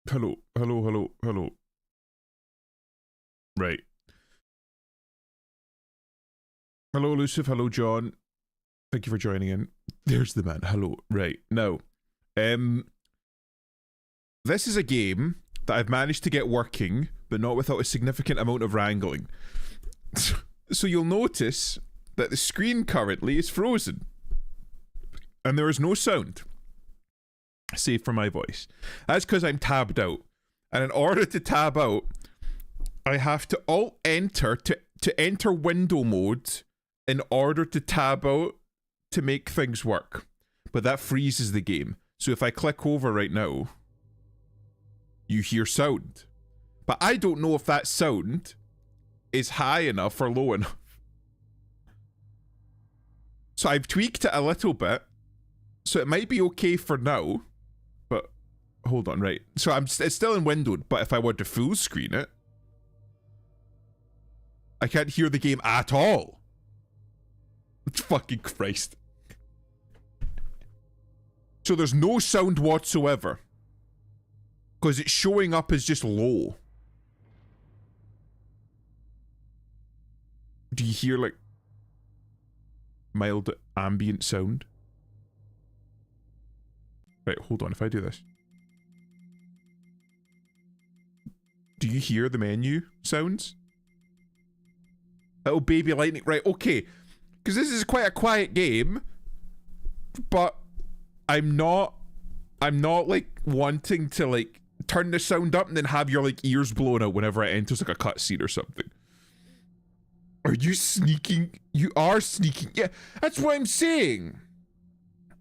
Hello, hello, hello, hello. Right. Hello, Lucifer. Hello, John. Thank you for joining in. There's the man. Hello. Right. Now, this is a game that I've managed to get working, but not without a significant amount of wrangling. So you'll notice that the screen currently is frozen. And there is no sound, save for my voice. That's because I'm tabbed out. And in order to tab out, I have to Alt-Enter to enter window mode in order to tab out to make things work. But that freezes the game. So if I click over right now, you hear sound. But I don't know if that sound is high enough or low enough. So I've tweaked it a little bit. So it might be okay for now. But hold on, right. So it's still in windowed, but if I were to full screen it, I can't hear the game at all. Fucking Christ. So there's no sound whatsoever. Because it's showing up as just low. Do you hear like mild ambient sound? Right, hold on. If I do this, do you hear the menu sounds? Little baby lightning. Right, okay. Because this is quite a quiet game, but I'm not like wanting to like turn the sound up and then have your like ears blown out whenever it enters like a cutscene or something. Are you sneaking? You are sneaking. Yeah, that's what I'm saying.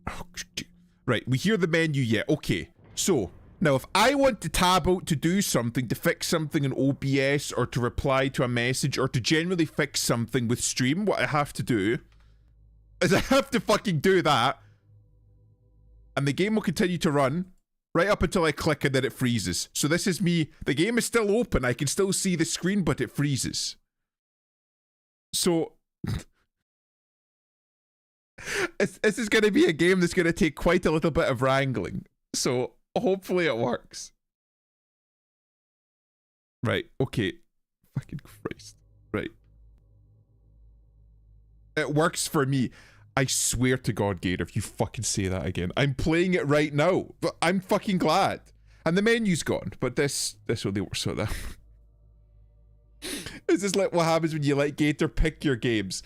Oh, right, we hear the menu. Yeah, okay. So now if I want to tab out to do something, to fix something in OBS, or to reply to a message, or to generally fix something with Stream, what I have to do is I have to fucking do that, and the game will continue to run right up until I click and then it freezes. So this is me. The game is still open. I can still see the screen, but it freezes. So this is going to be a game that's going to take quite a little bit of wrangling. So hopefully it works. Right. Okay. Fucking Christ. Right. It works for me. I swear to God, Gator, if you fucking say that again. I'm playing it right now, but I'm fucking glad. And the menu's gone, but this only works so that. This is like what happens when you let Gator pick your games.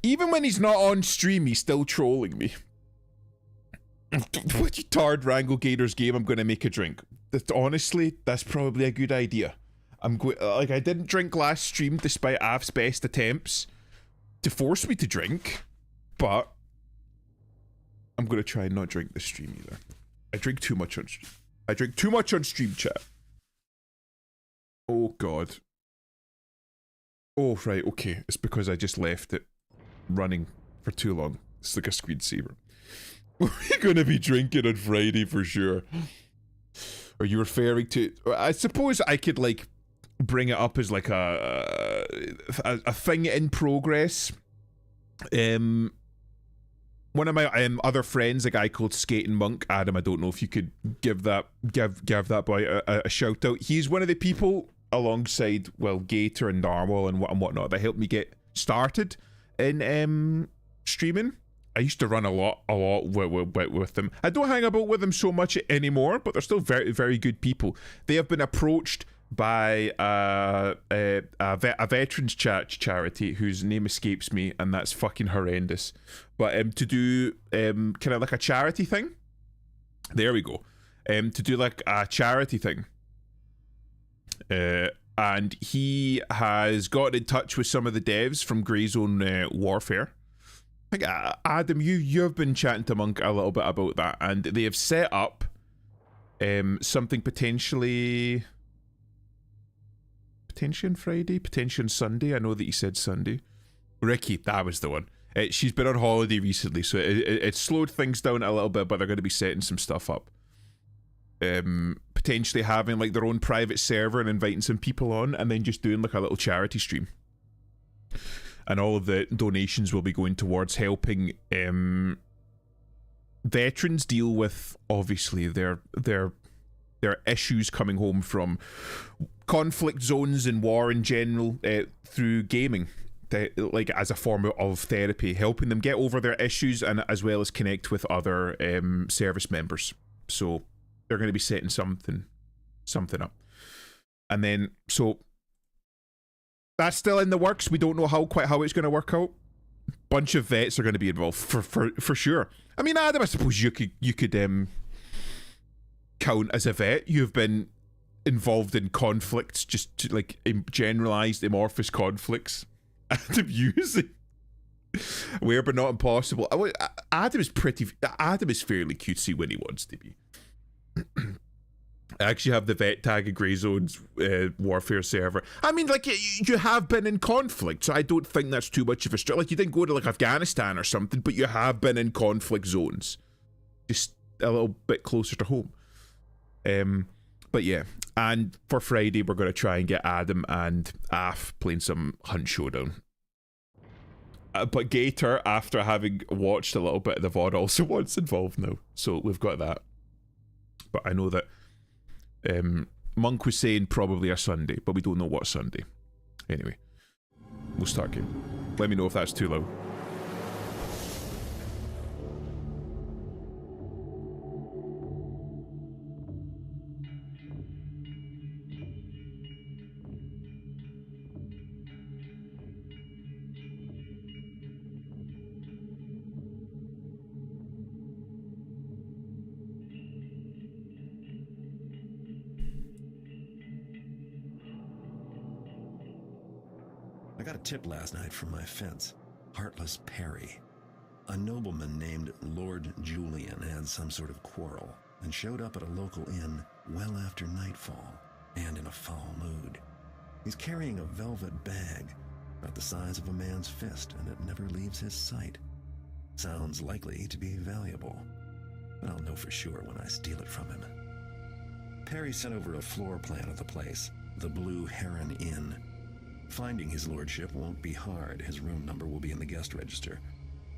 Even when he's not on stream, he's still trolling me. What you tard wrangle Gator's game, I'm gonna make a drink. Honestly, that's probably a good idea. I'm going like I didn't drink last stream despite Av's best attempts to force me to drink, but I'm gonna try and not drink this stream either. I drink too much on stream. I drink too much on stream, chat. Oh god. Oh right, okay. It's because I just left it running for too long. It's like a screensaver. We're gonna be drinking on Friday for sure. Are you referring to? I suppose I could like bring it up as like a thing in progress. One of my other friends, a guy called Skating Monk, Adam. I don't know if you could give that boy a shout out. He's one of the people alongside Gator and Narwhal and whatnot that helped me get started in streaming. I used to run a lot with them. I don't hang about with them so much anymore, but they're still very, very good people. They have been approached by a veterans charity whose name escapes me, and that's fucking horrendous. But to do kind of like a charity thing. There we go. To do like a charity thing. And he has gotten in touch with some of the devs from Greyzone Warfare. I think Adam, you've been chatting to Monk a little bit about that, and they have set up something potentially on Friday, potentially on Sunday. I know that you said Sunday. Ricky, that was the one. She's been on holiday recently, so it slowed things down a little bit, but they're going to be setting some stuff up. Potentially having like their own private server and inviting some people on, and then just doing like a little charity stream. And all of the donations will be going towards helping veterans deal with obviously their issues coming home from conflict zones and war in general through gaming, like as a form of therapy, helping them get over their issues and as well as connect with other service members. So they're going to be setting something up, and then so. That's still in the works. We don't know quite how it's going to work out. Bunch of vets are going to be involved for sure. I mean, Adam, I suppose you could count as a vet. You've been involved in conflicts, just like generalized amorphous conflicts, and abusing. Where but not impossible. Adam is fairly cutesy when he wants to be. I actually have the vet tag in Greyzone's Warfare server. I mean, like, you have been in conflict, so I don't think that's too much of a stretch. Like, you didn't go to, like, Afghanistan or something, but you have been in conflict zones. Just a little bit closer to home. But yeah, and for Friday, we're going to try and get Adam and Af playing some Hunt Showdown. But Gator, after having watched a little bit of the VOD, also wants involved now. So we've got that. But I know that Monk was saying probably a Sunday, but we don't know what Sunday. Anyway, we'll start game. Let me know if that's too loud. got a tip last night from my fence. Heartless Perry. A nobleman named Lord Julian had some sort of quarrel and showed up at a local inn well after nightfall and in a foul mood. He's carrying a velvet bag about the size of a man's fist, and it never leaves his sight. Sounds likely to be valuable, but I'll know for sure when I steal it from him. Perry sent over a floor plan of the place, the Blue Heron Inn. Finding his lordship won't be hard. His room number will be in the guest register,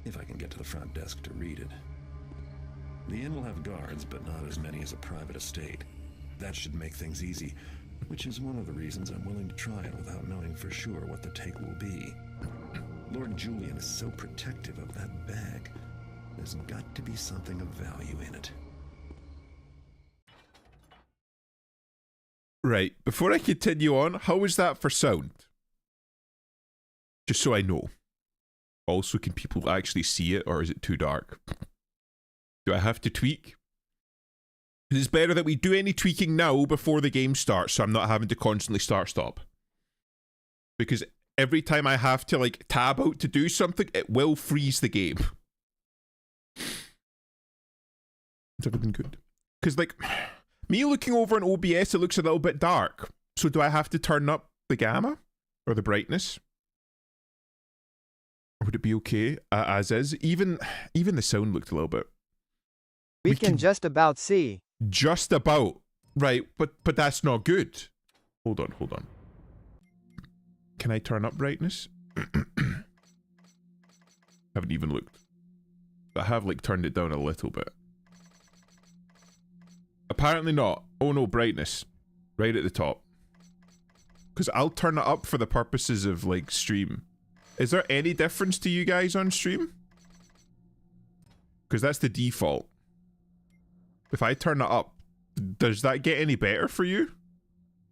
if I can get to the front desk to read it. The inn will have guards, but not as many as a private estate. That should make things easy, which is one of the reasons I'm willing to try it without knowing for sure what the take will be. Lord Julian is so protective of that bag. There's got to be something of value in it. Right, before I continue on, how was that for sound? Just so I know. Also, can people actually see it, or is it too dark? Do I have to tweak? It's better that we do any tweaking now before the game starts, so I'm not having to constantly start-stop. Because every time I have to, like, tab out to do something, it will freeze the game. Has everything good? Because, like, me looking over an OBS, it looks a little bit dark. So do I have to turn up the gamma? Or the brightness? Or would it be okay as is? Even the sound looked a little bit. We can just about see. Just about. Right, but that's not good. Hold on. Can I turn up brightness? Haven't even looked. I have, like, turned it down a little bit. Apparently not. Oh no, brightness. Right at the top. Because I'll turn it up for the purposes of, like, stream. Is there any difference to you guys on stream? Because that's the default. If I turn it up, does that get any better for you?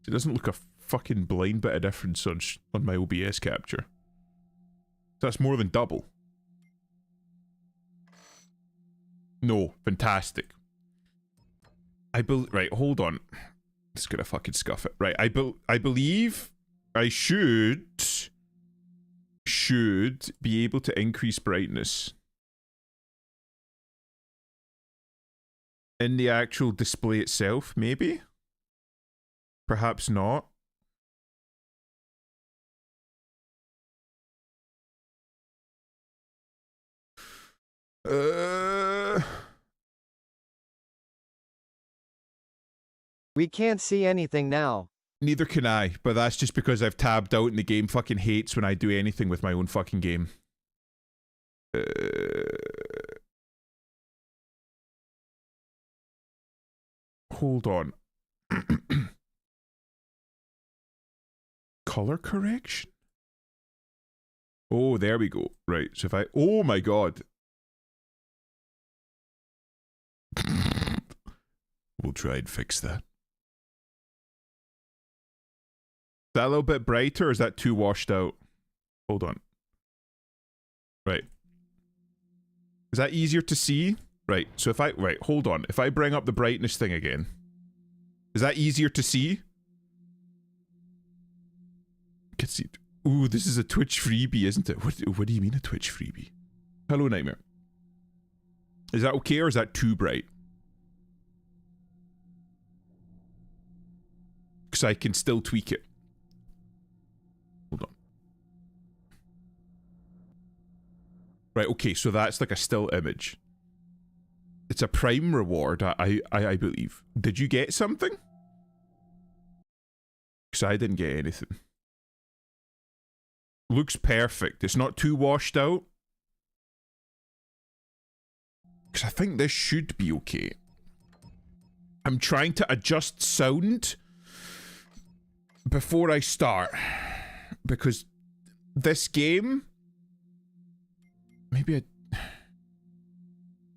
It doesn't look a fucking blind bit of difference on my OBS capture. That's more than double. No, fantastic. Right, hold on. Just gonna fucking scuff it. Right, I believe I should be able to increase brightness in the actual display itself, maybe? Perhaps not. We can't see anything now. Neither can I, but that's just because I've tabbed out and the game fucking hates when I do anything with my own fucking game. Hold on. Color correction? Oh, there we go. Right, so if I... Oh my god. We'll try and fix that. Is that a little bit brighter, or is that too washed out? Hold on. Right. Is that easier to see? Right, so if I... Right, hold on. If I bring up the brightness thing again, is that easier to see? I can see... Ooh, this is a Twitch freebie, isn't it? What do you mean a Twitch freebie? Hello, Nightmare. Is that okay, or is that too bright? Because I can still tweak it. Hold on. Right, okay, so that's like a still image. It's a Prime reward, I believe. Did you get something? Because I didn't get anything. Looks perfect. It's not too washed out. Because I think this should be okay. I'm trying to adjust sound before I start. Because this game... Maybe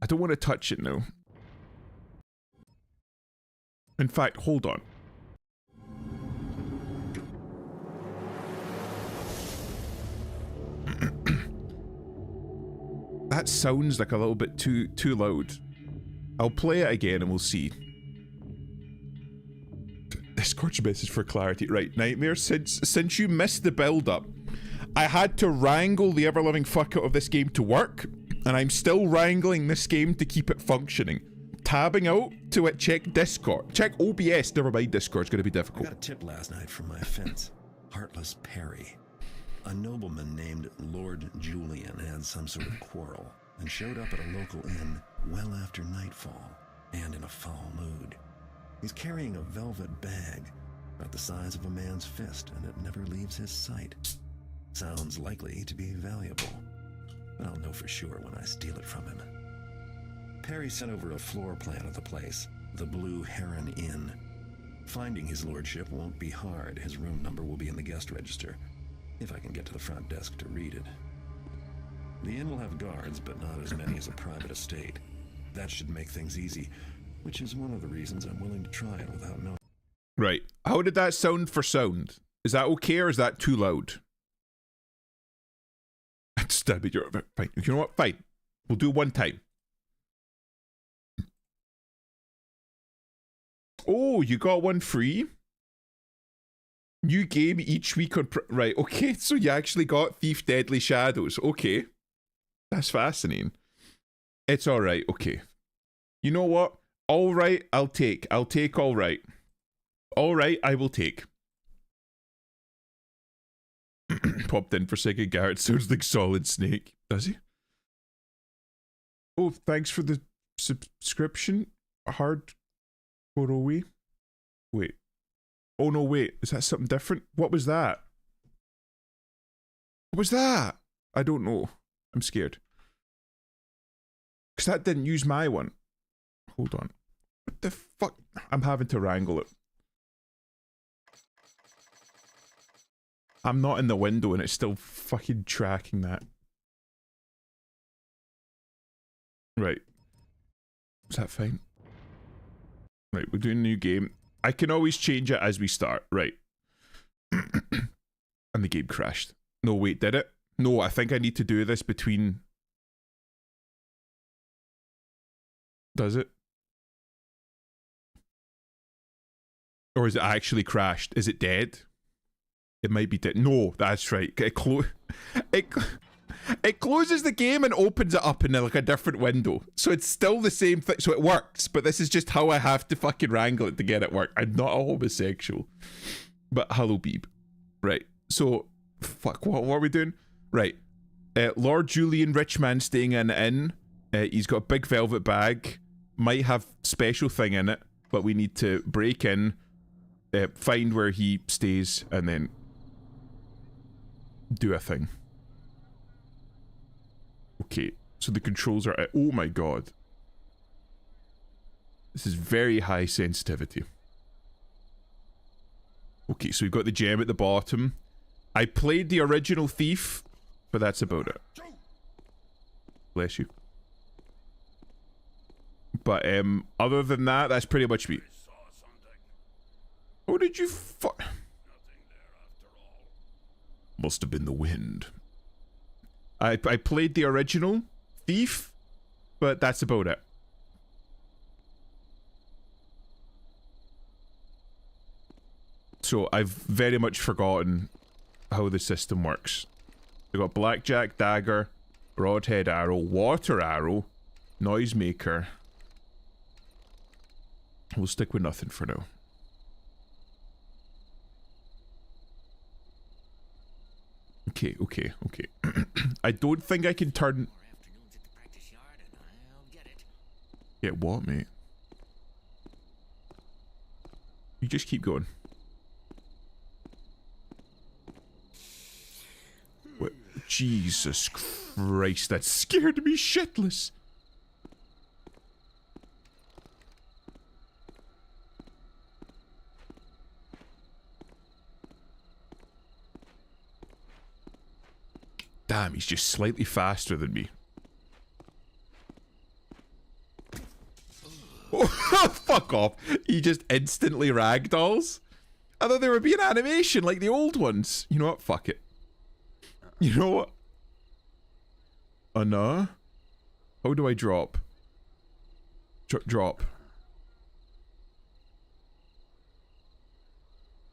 I don't want to touch it now. In fact, hold on. That sounds like a little bit too loud. I'll play it again and we'll see. Discord's message for clarity. Right, Nightmare, since you missed the build-up, I had to wrangle the ever-loving fuck out of this game to work, and I'm still wrangling this game to keep it functioning. Tabbing out to it, check Discord. Check OBS, never mind, Discord's gonna be I difficult. got a tip last night from my fence. Heartless Perry. A nobleman named Lord Julian had some sort of quarrel and showed up at a local inn well after nightfall and in a foul mood. He's carrying a velvet bag about the size of a man's fist, and it never leaves his sight. Sounds likely to be valuable, but I'll know for sure when I steal it from him. Perry sent over a floor plan of the place, the Blue Heron Inn. Finding his lordship won't be hard. His room number will be in the guest register, if I can get to the front desk to read it. The inn will have guards, but not as many as a private estate. That should make things easy, which is one of the reasons I'm willing to try it without knowing. Right. How did that sound for sound? Is that okay or is that too loud? Stab it, you're fine. You know what? Fine. We'll do one time. Oh, you got one free? New game each week on... Right, okay. So you actually got Thief Deadly Shadows. Okay. That's fascinating. It's alright, okay. You know what? Alright, I'll take. I'll take alright. Alright, I will take. Popped in for second. Garrett sounds like Solid Snake. Does he? Oh, thanks for the subscription. Hard away. Wait. Oh no, wait. Is that something different? What was that? What was that? I don't know. I'm scared. Because that didn't use my one. Hold on. What the fuck? I'm having to wrangle it. I'm not in the window and it's still fucking tracking that. Right. Is that fine? Right, we're doing a new game. I can always change it as we start. Right. And the game crashed. No, wait, did it? No, I think I need to do this between... Does it? Or is it actually crashed? Is it dead? It might be dead. No, that's right. It closes the game and opens it up in like a different window. So it's still the same thing. So it works, but this is just how I have to fucking wrangle it to get it work. I'm not a homosexual. But hello, Beeb. Right. So, fuck, what are we doing? Right. Lord Julian, rich man staying in an inn. He's got a big velvet bag. Might have special thing in it, but we need to break in, find where he stays, and then do a thing. Okay, so the controls are... Oh my god. This is very high sensitivity. Okay, so we've got the gem at the bottom. I played the original Thief, but that's about it. Bless you. But, other than that, that's pretty much me. Oh, did you Must have been the wind. I played the original Thief, but that's about it. So I've very much forgotten how the system works. We've got blackjack, dagger, broadhead arrow, water arrow, noisemaker. We'll stick with nothing for now. Okay, okay, okay. I don't think I can turn... Get what, mate? You just keep going. What? Jesus Christ, that scared me shitless. Damn, he's just slightly faster than me. Oh, fuck off. He just instantly ragdolls. I thought there would be an animation like the old ones. You know what? Fuck it. You know what? Oh, no? How do I drop? Drop.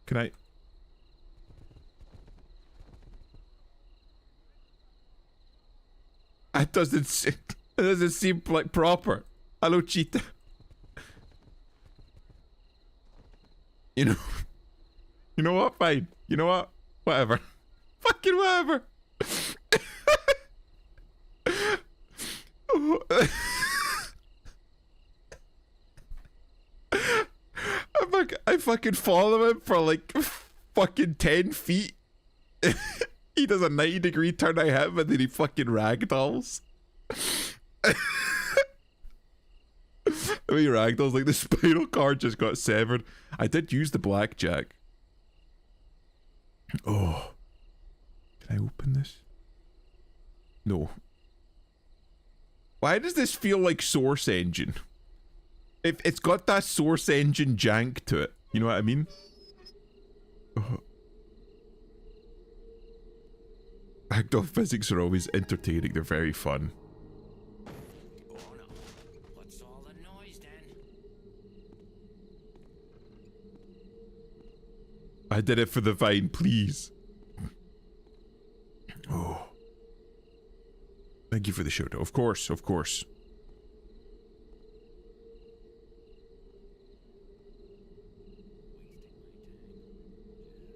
Can I... It doesn't seem like proper. Hello, cheetah. You know what? Fine. You know what? Whatever. Fucking whatever. I fucking follow him for like fucking 10 feet. He does a 90-degree turn, I hit him, and then he fucking ragdolls. I mean, ragdolls, like the spinal cord just got severed. I did use the blackjack. Oh. Can I open this? No. Why does this feel like Source Engine? It's got that Source Engine jank to it. You know what I mean? Oh. Ragdoll physics are always entertaining. They're very fun. What's all the noise then? I did it for the vine, please. Oh. Thank you for the shout out. Of course, of course.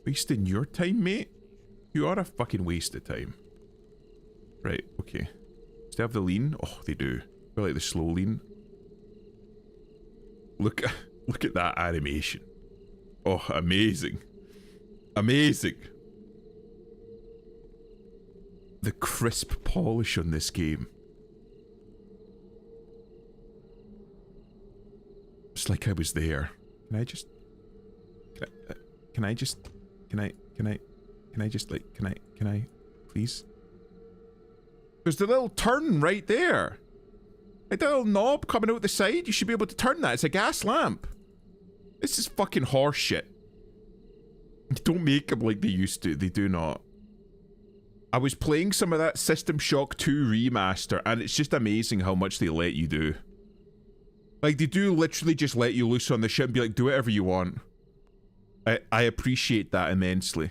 Wasting your time, mate? You are a fucking waste of time. Right, okay. Do they have the lean? Oh, they do. I like the slow lean. Look at that animation. Oh, amazing. Amazing. The crisp polish on this game. It's like I was there. Can I just please? There's the little turn right there. Like that little knob coming out the side. You should be able to turn that. It's a gas lamp. This is fucking horse shit. Don't make them like they used to. They do not. I was playing some of that System Shock 2 remaster, and it's just amazing how much they let you do. Like, they do literally just let you loose on the shit and be like, do whatever you want. I appreciate that immensely.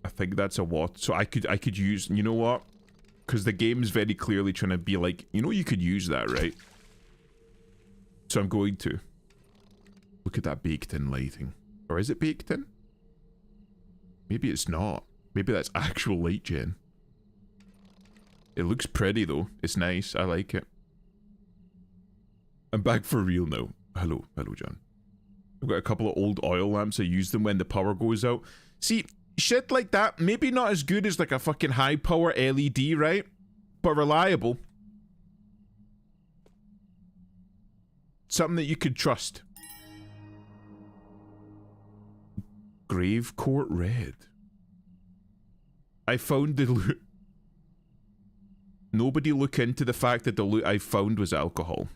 I think that's a what. So I could use, you know what? Because the game's very clearly trying to be like, you know, you could use that, right? So I'm going to. Look at that baked in lighting. Or is it baked in? Maybe it's not. Maybe that's actual light gen. It looks pretty though. It's nice. I like it. I'm back for real now. Hello. Hello, John. I've got a couple of old oil lamps. I use them when the power goes out. See, shit like that, maybe not as good as like a fucking high power LED, right? But reliable. Something that you could trust. Grave Court Red. I found the loot. Nobody look into the fact that the loot I found was alcohol.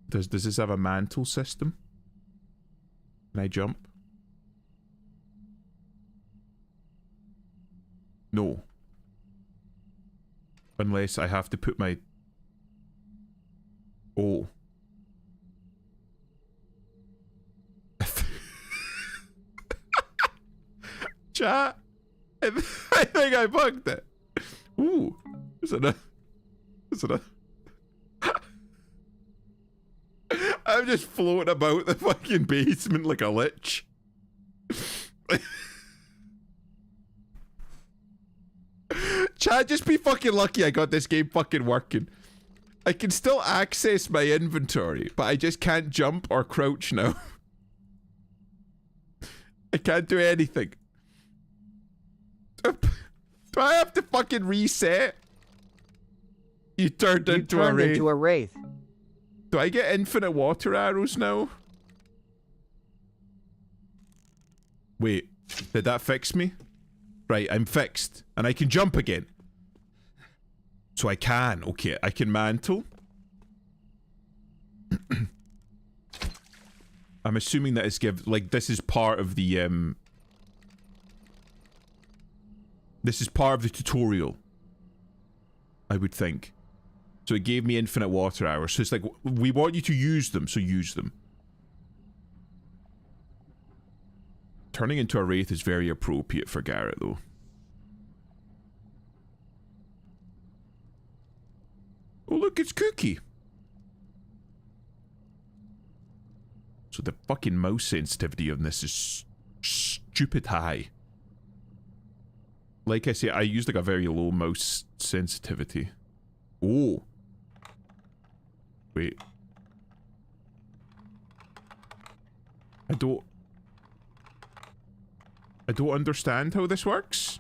Does this have a mantle system? Can I jump? No. Unless I have to put my... Oh. Chat. I think I bugged it. Ooh. There's another. I'm just floating about the fucking basement like a lich. Chat, just be fucking lucky I got this game fucking working. I can still access my inventory, but I just can't jump or crouch now. I can't do anything. Do I have to fucking reset? You turned into a wraith. Do I get infinite water arrows now? Wait, did that fix me? Right, I'm fixed. And I can jump again. So I can. Okay, I can mantle. I'm assuming that it's this is part of the, this is part of the tutorial. I would think. So it gave me infinite water hours. So it's like, we want you to use them, so use them. turning into a wraith is very appropriate for Garrett, though. Oh, look, it's Cookie. So the fucking mouse sensitivity on this is stupid high. Like I say, I used like a very low mouse sensitivity. Oh. Wait. I don't understand how this works.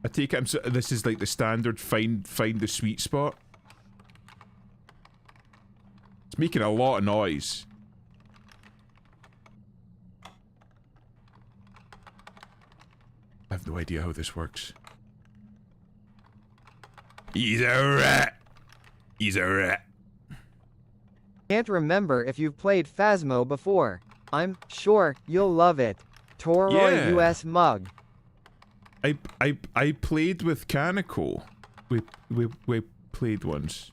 I take it this is like the standard find the sweet spot. It's making a lot of noise. I have no idea how this works. He's a rat. He's a rat. Can't remember if you've played Phasmo before. I'm sure you'll love it. Toroy Yeah. US Mug. I played with Kaneko. We played once.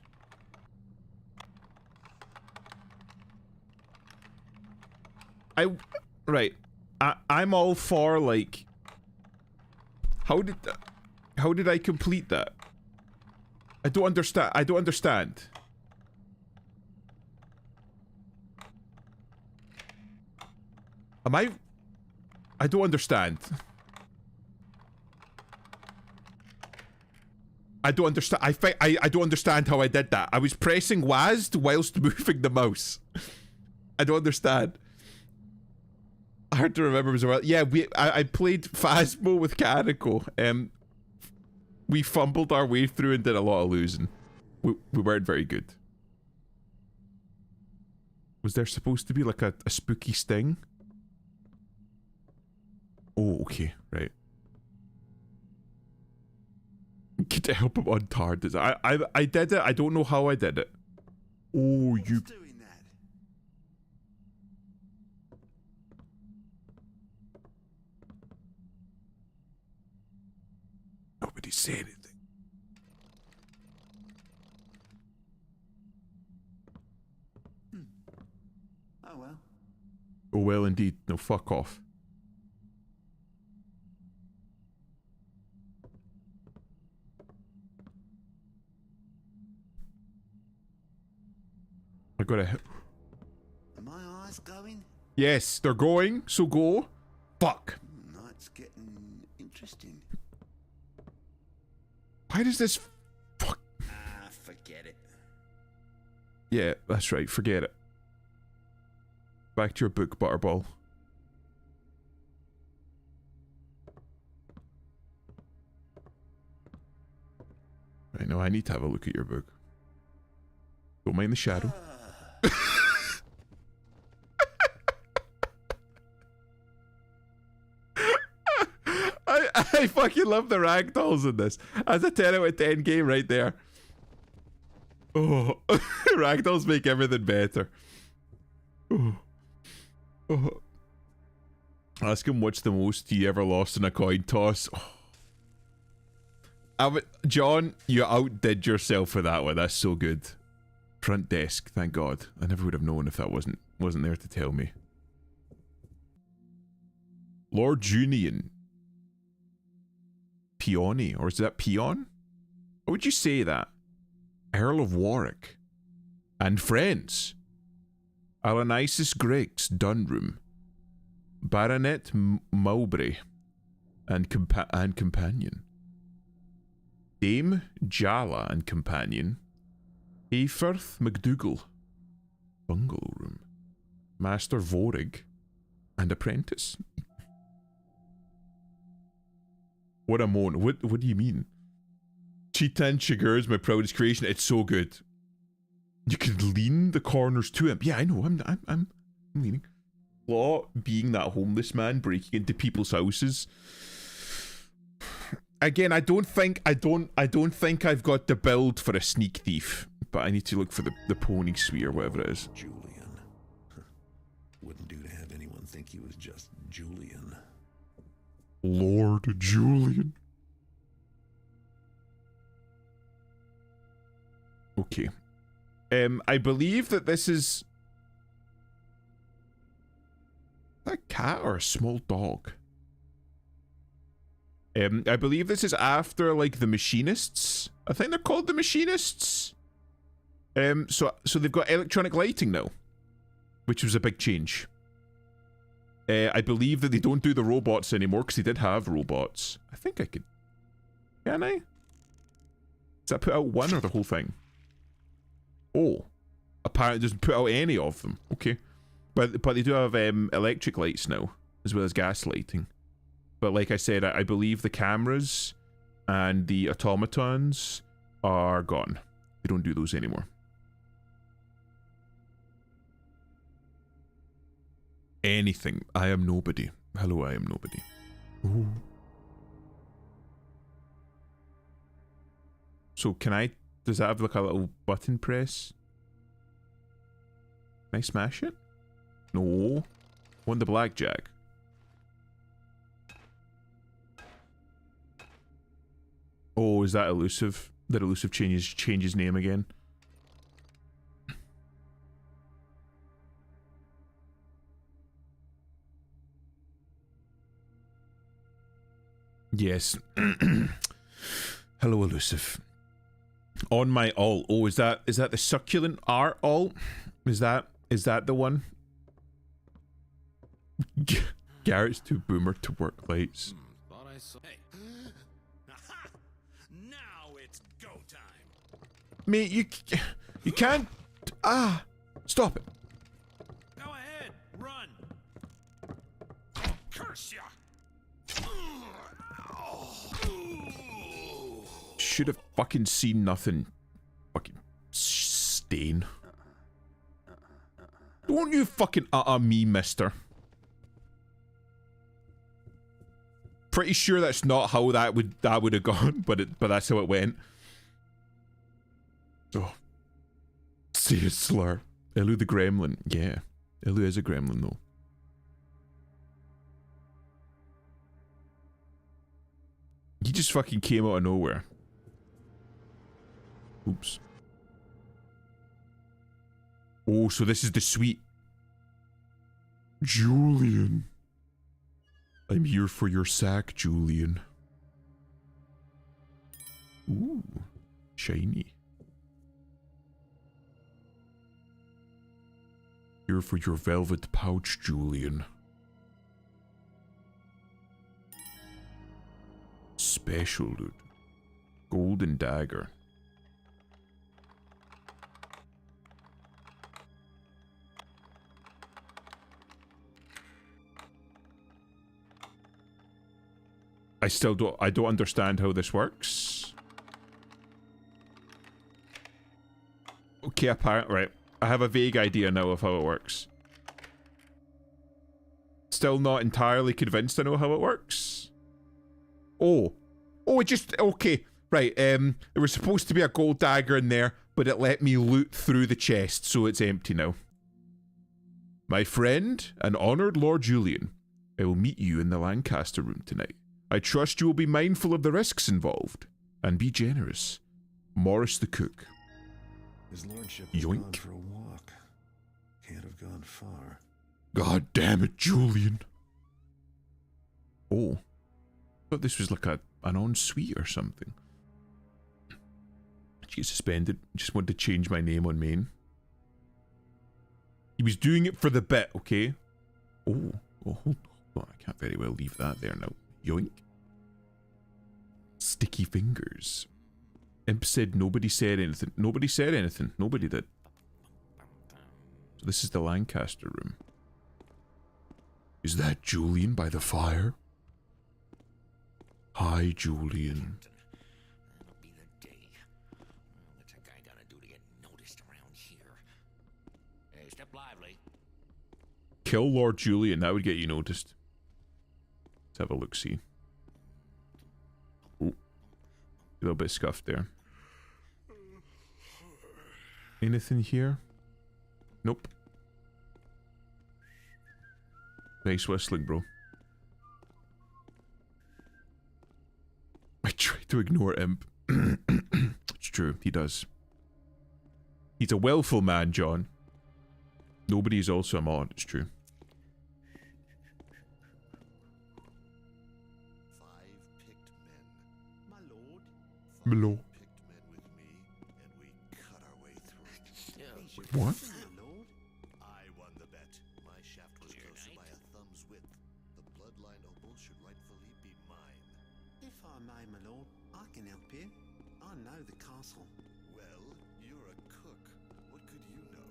I'm all for like how did I complete that? I don't understand. I don't understand. I don't understand. I don't understand how I did that. I was pressing WASD whilst moving the mouse. I don't understand. Hard to remember as well. Yeah, I played Phasmo with Kaneko. We fumbled our way through and did a lot of losing. We weren't very good. Was there supposed to be like a spooky sting? Oh, okay, right. Get to help him untard. I did it. I don't know how I did it. Oh, you. Doing that? Nobody say anything. Oh well. Oh well, indeed. No, fuck off. I gotta. Are my eyes going? Yes, they're going. So go. Fuck. Night's getting interesting. Why does this? Fuck. Ah, forget it. Yeah, that's right. Forget it. Back to your book, Butterball. I know. I need to have a look at your book. Don't mind the shadow. I fucking love the ragdolls in this. That's a 10 out of 10 game right there. Oh, ragdolls make everything better. Oh. Oh. Ask him what's the most he ever lost in a coin toss. Oh. John, you outdid yourself for that one. That's so good. Front desk, thank God. I never would have known if that wasn't there to tell me. Lord Junian. Peony, or is that Peon? How would you say that? Earl of Warwick. And friends. Alanisis Griggs Dunroom. Baronet Mowbray. And companion. Dame Jala and companion. Hayforth McDougal. Bungalow room. Master Vorig. And apprentice. What a moan. What do you mean? Chitan Shigur is my proudest creation. It's so good. You can lean the corners to him. Yeah, I know. I'm leaning. Law being that homeless man breaking into people's houses. Again, I don't think I've got the build for a sneak thief, but I need to look for the pony sphere, whatever it is. Julian. Wouldn't do to have anyone think he was just Julian. Lord Julian. Okay. I believe that this is a cat or a small dog. I believe this is after like the machinists. I think they're called the machinists. So they've got electronic lighting now, which was a big change. I believe that they don't do the robots anymore because they did have robots. I think I could. Can I? Does that put out one or the whole thing? Oh, apparently it doesn't put out any of them. Okay, but they do have electric lights now as well as gas lighting. But like I said, I believe the cameras and the automatons are gone. They don't do those anymore. Anything. I am nobody. Hello, I am nobody. Ooh. So can I... Does that have like a little button press? Can I smash it? No. I want the blackjack. Oh, is that elusive? That elusive changes name again? Yes. Hello, elusive. On my alt. Oh, is that the succulent art alt? Is that the one? Garrett's too boomer to work lights. Thought I saw. Hey. Now it's go time. Mate, you can't. Stop it. Go ahead, run. Curse ya. Should have fucking seen nothing. Fucking stain. Don't you fucking me, mister. Pretty sure that's not how that would have gone, but that's how it went. Oh. See a slur. Elu the gremlin. Yeah. Elu is a gremlin though. He just fucking came out of nowhere. Oops. Oh, so this is the suite. Julian. I'm here for your sack, Julian. Ooh. Shiny. Here for your velvet pouch, Julian. Special loot. Golden dagger. I don't understand how this works. Okay, apparently, right. I have a vague idea now of how it works. Still not entirely convinced I know how it works. Oh, it just, okay, right, there was supposed to be a gold dagger in there, but it let me loot through the chest, so it's empty now. My friend and honoured Lord Julian, I will meet you in the Lancaster room tonight. I trust you will be mindful of the risks involved, and be generous. Morris the cook. His lordship was Yoink. gone for a walk. Can't have gone far. God damn it, Julian. Oh. I thought this was like an ensuite or something. Did you get suspended? Just wanted to change my name on main. He was doing it for the bit, okay? Oh, hold on. I can't very well leave that there now. Yoink. Sticky fingers. Imp said nobody said anything. Nobody said anything. Nobody did. So this is the Lancaster room. Is that Julian by the fire? Hi, Julian. That'll be the day. What's a guy gotta do to get noticed around here? Hey, step lively. Kill Lord Julian. That would get you noticed. Let's have a look-see. Oh. A little bit scuffed there. Anything here? Nope. Nice whistling, bro. I try to ignore Imp. It's true, he does. He's a willful man, John. Nobody is also a mod, it's true. 5 picked men. My lord. My lord. Picked men with me, and we cut our way through. What? My lord. I won the bet. My shaft was closer by a thumb's width. The bloodline opal should rightfully be mine. If I may, my lord, I can help you. I know the castle. Well, you're a cook. What could you know?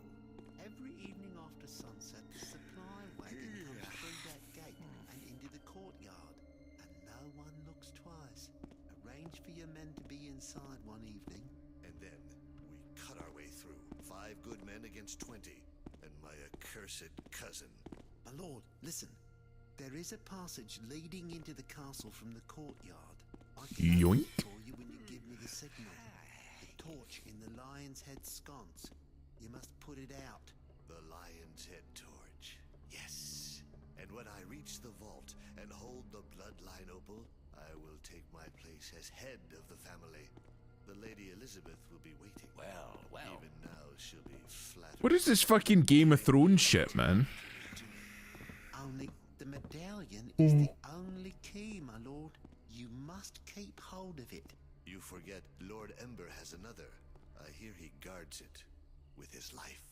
Every evening after sunset, the supply wagon comes through that gate and into the courtyard, and no one looks twice. Arrange for your men to be inside one evening. And then we cut our way through. 5 good men against 20, and my accursed cousin. My lord, listen. There is a passage leading into the castle from the courtyard. I can open Yoink. it for you when you give me the signal. The torch in the Lion's Head sconce. You must put it out. The Lion's Head torch. Yes. And when I reach the vault and hold the bloodline opal, I will take my place as head of the family. The Lady Elizabeth will be waiting. Well, well. Even now, she'll be flattered. What is this fucking Game of Thrones shit, man? Only the medallion is the only key, my lord. You must keep hold of it. You forget Lord Ember has another. I hear he guards it with his life.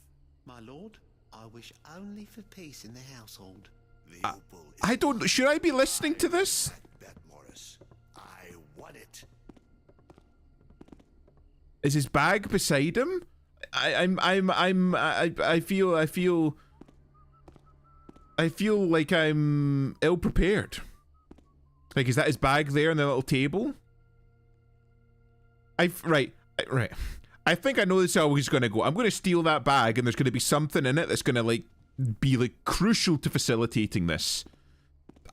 My lord, I wish only for peace in the household. The opal is I don't... Should I be listening to this? Bet, Morris. I won it. Is his bag beside him? I feel like I'm ill prepared. Like, is that his bag there on the little table? Right. I think I know this is how he's gonna go. I'm gonna steal that bag, and there's gonna be something in it that's gonna like be like crucial to facilitating this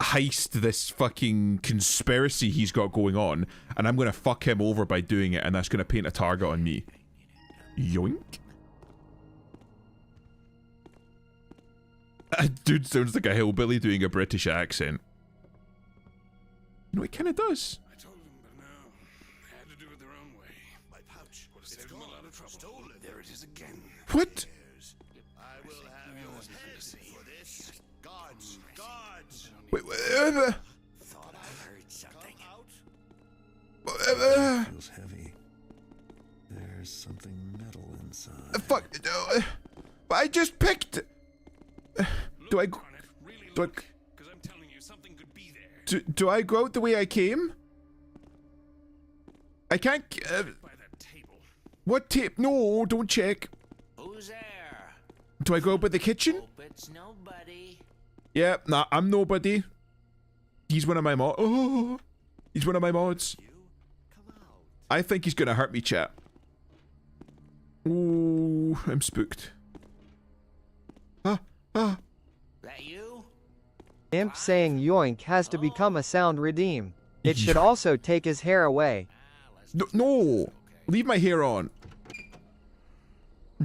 heist, this fucking conspiracy he's got going on, and I'm gonna fuck him over by doing it, and that's gonna paint a target on me. Yoink. That dude sounds like a hillbilly doing a British accent. You know, it kind of does. I told them, but no. They had to do it their own way. My pouch. Would have It's saved them gone. a lot of trouble. Stolen. There it is again. What? I will have your head for this. Guards! Guards! Wait, Thought I heard something. Feels heavy. There's something metal inside. fuck. I just picked. Do I Look on it. Really do I- look. Because I'm telling you, something could be there. do I go out the way I came? I can't. By that table. What tape? No, don't check. Who's there? Do I go out by the kitchen? Hope it's nobody. Yeah, nah, I'm nobody. He's one of my mods. Oh, he's one of my mods. Come out. I think he's gonna hurt me, chat. Ooh, I'm spooked. That you? Imp saying yoink has to become a sound redeem. It should Yeah. also take his hair away. No, leave my hair on.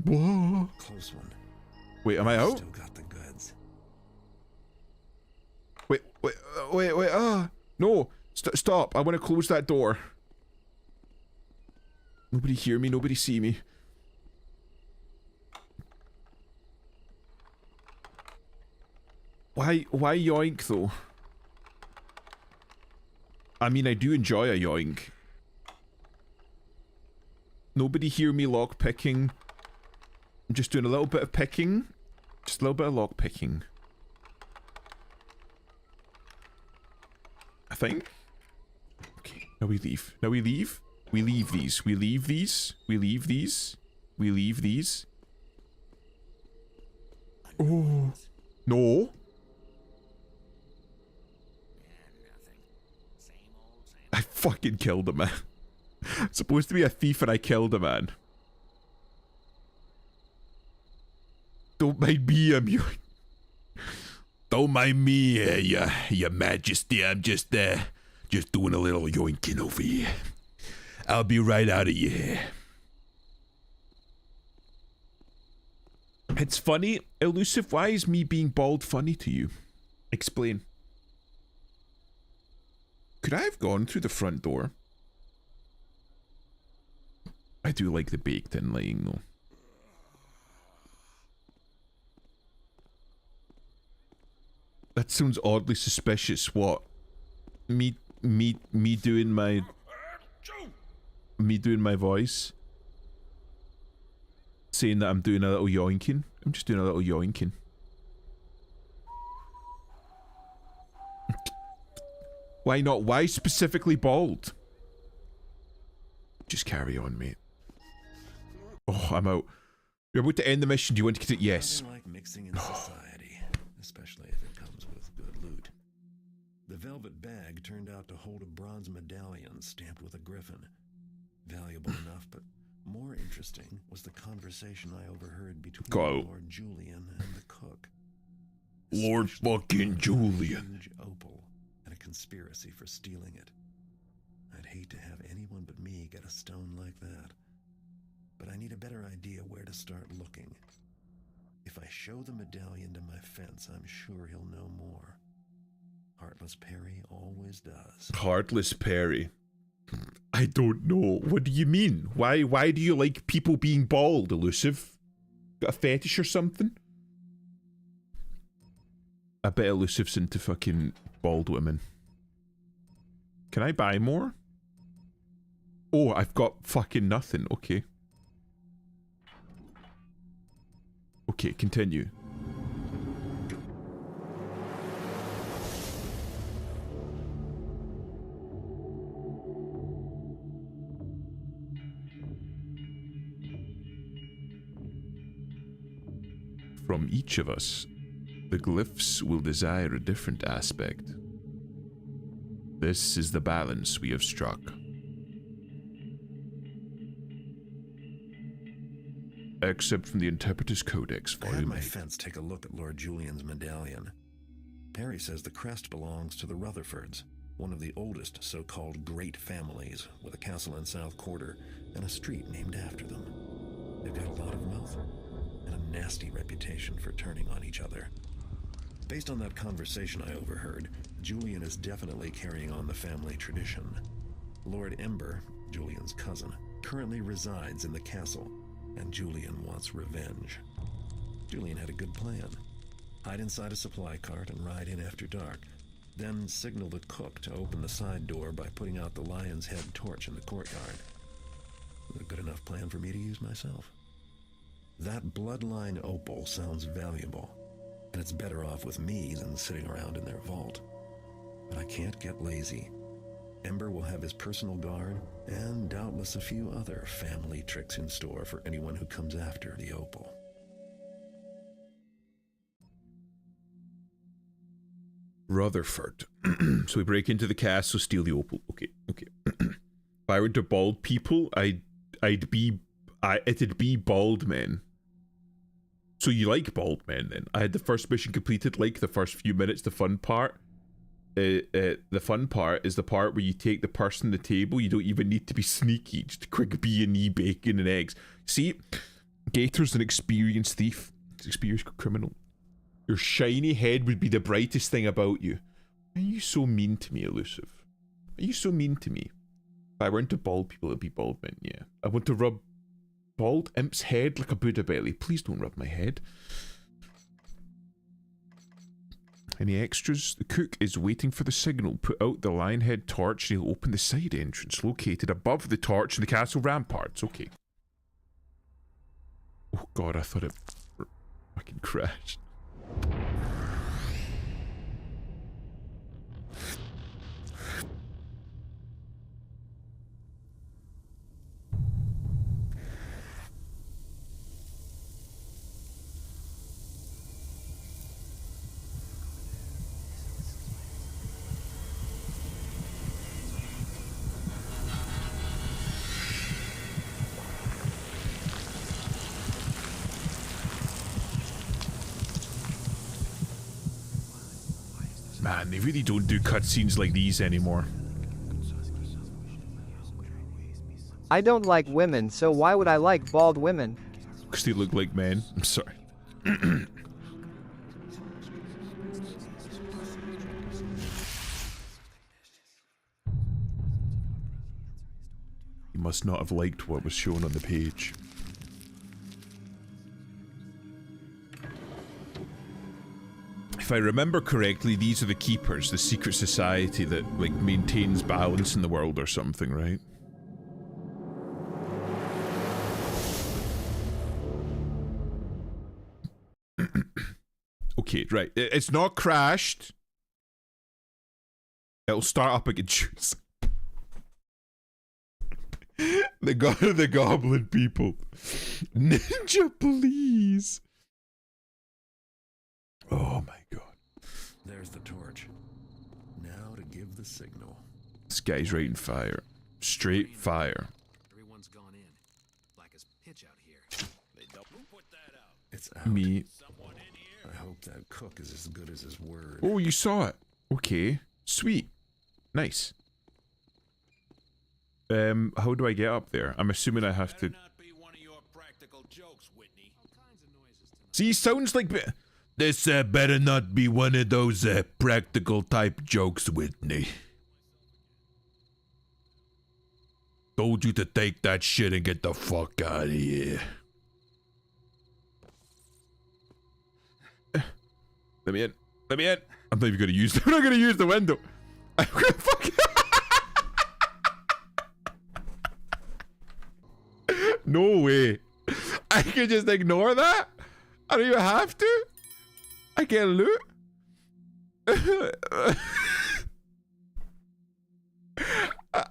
Whoa. Close one. Wait, am I out? Still got the goods. Wait. No, stop. I want to close that door. Nobody hear me. Nobody see me. Why yoink though? I mean, I do enjoy a yoink. Nobody hear me lock picking. I'm just doing a little bit of picking. Just a little bit of lock picking. I think. Okay, now we leave. Now we leave. We leave these. We leave these. We leave these. We leave these. Oh. No. I fucking killed a man. I'm supposed to be a thief and I killed a man. Don't mind me, Don't mind me, your majesty. I'm just doing a little yoinking over here. I'll be right out of your hair. It's funny. Elusive, why is me being bald funny to you? Explain. Could I have gone through the front door? I do like the baked in lighting though. That sounds oddly suspicious. What? Me doing my voice, saying that I'm doing a little yoinking. I'm just doing a little yoinking. Why not? Why specifically bald? Just carry on, mate. Oh, I'm out. You're about to end the mission. Do you want to continue? Yes. Nothing like mixing in society, especially if it comes with good loot. The velvet bag turned out to hold a bronze medallion stamped with a griffin. Valuable enough, but more interesting was the conversation I overheard between Lord Julian and the cook. Lord fucking Julian. Huge opal and a conspiracy for stealing it. I'd hate to have anyone but me get a stone like that. But I need a better idea where to start looking. If I show the medallion to my fence, I'm sure he'll know more. Heartless Perry always does. Heartless Perry. I don't know. What do you mean? Why do you like people being bald, Elusive? Got a fetish or something? I bet Elusive's into fucking bald women. Can I buy more? Oh, I've got fucking nothing. Okay. Okay, continue. From each of us, the glyphs will desire a different aspect. This is the balance we have struck. Except from the Interpreter's Codex, I had Volume my 8. fence take a look at Lord Julian's medallion. Perry says the crest belongs to the Rutherfords, one of the oldest so-called great families, with a castle in South Quarter and a street named after them. They've got a lot of wealth and a nasty reputation for turning on each other. Based on that conversation I overheard, Julian is definitely carrying on the family tradition. Lord Ember, Julian's cousin, currently resides in the castle, and Julian wants revenge. Julian had a good plan. Hide inside a supply cart and ride in after dark, then signal the cook to open the side door by putting out the lion's head torch in the courtyard. A good enough plan for me to use myself. That bloodline opal sounds valuable, and it's better off with me than sitting around in their vault. But I can't get lazy. Ember will have his personal guard, and doubtless a few other family tricks in store for anyone who comes after the opal. Rutherford. So we break into the castle, steal the opal. Okay. If I were to bald people, it'd be bald men. So you like bald men then? I had the first mission completed, like the first few minutes, the fun part. The fun part is the part where you take the person on the table. You don't even need to be sneaky. Just a quick B&E bacon and eggs. See, Gator's an experienced thief. He's an experienced criminal. Your shiny head would be the brightest thing about you. Are you so mean to me, Elusive? Are you so mean to me? If I weren't to bald people, it'd be bald men, yeah. I want to rub bald imp's head like a Buddha belly. Please don't rub my head. Any extras? The cook is waiting for the signal. Put out the lionhead torch and he'll open the side entrance located above the torch in the castle ramparts. Okay. Oh god, I thought it fucking crashed. Man, they really don't do cutscenes like these anymore. I don't like women, so why would I like bald women? Because they look like men. I'm sorry. You must not have liked what was shown on the page. If If I remember correctly, these are the Keepers, the secret society that, like, maintains balance in the world or something, right? Okay, right. It's not crashed. It'll start up again. Choose. the goblin people. Ninja, please. Oh my god. There's the torch. Now to give the signal. This guy's writing fire. Straight fire. Everyone's gone in. Black as pitch out here. They don't put that out. It's out. Me. Someone in here. I hope that cook is as good as his word. Oh, you saw it. Okay. Sweet. Nice. How do I get up there? I'm assuming I have to... Not be one of your practical jokes, Whitney. All kinds of noises tonight. See, sounds like... This better not be one of those practical type jokes, Whitney. Told you to take that shit and get the fuck out of here. Let me in. Let me in. I'm not even gonna use... I'm not gonna use the window. I'm gonna fuck... No way. I can just ignore that? I don't even have to? I get loot?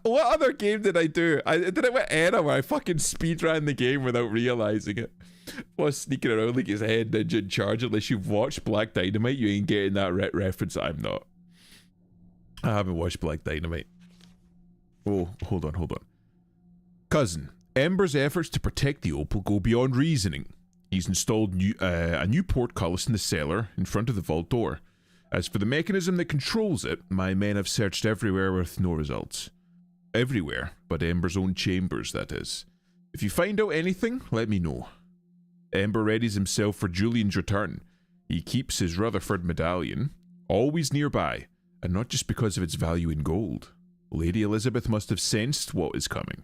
What other game did I do? Did I with Era where I fucking speedran the game without realizing it? Was sneaking around like his head ninja in charge. Unless you've watched Black Dynamite, you ain't getting that reference. I'm not. I haven't watched Black Dynamite. Oh, hold on. Cousin, Ember's efforts to protect the opal go beyond reasoning. He's installed a new portcullis in the cellar in front of the vault door. As for the mechanism that controls it, my men have searched everywhere with no results. Everywhere, but Ember's own chambers, that is. If you find out anything, let me know. Ember readies himself for Julian's return. He keeps his Rutherford medallion, always nearby, and not just because of its value in gold. Lady Elizabeth must have sensed what is coming.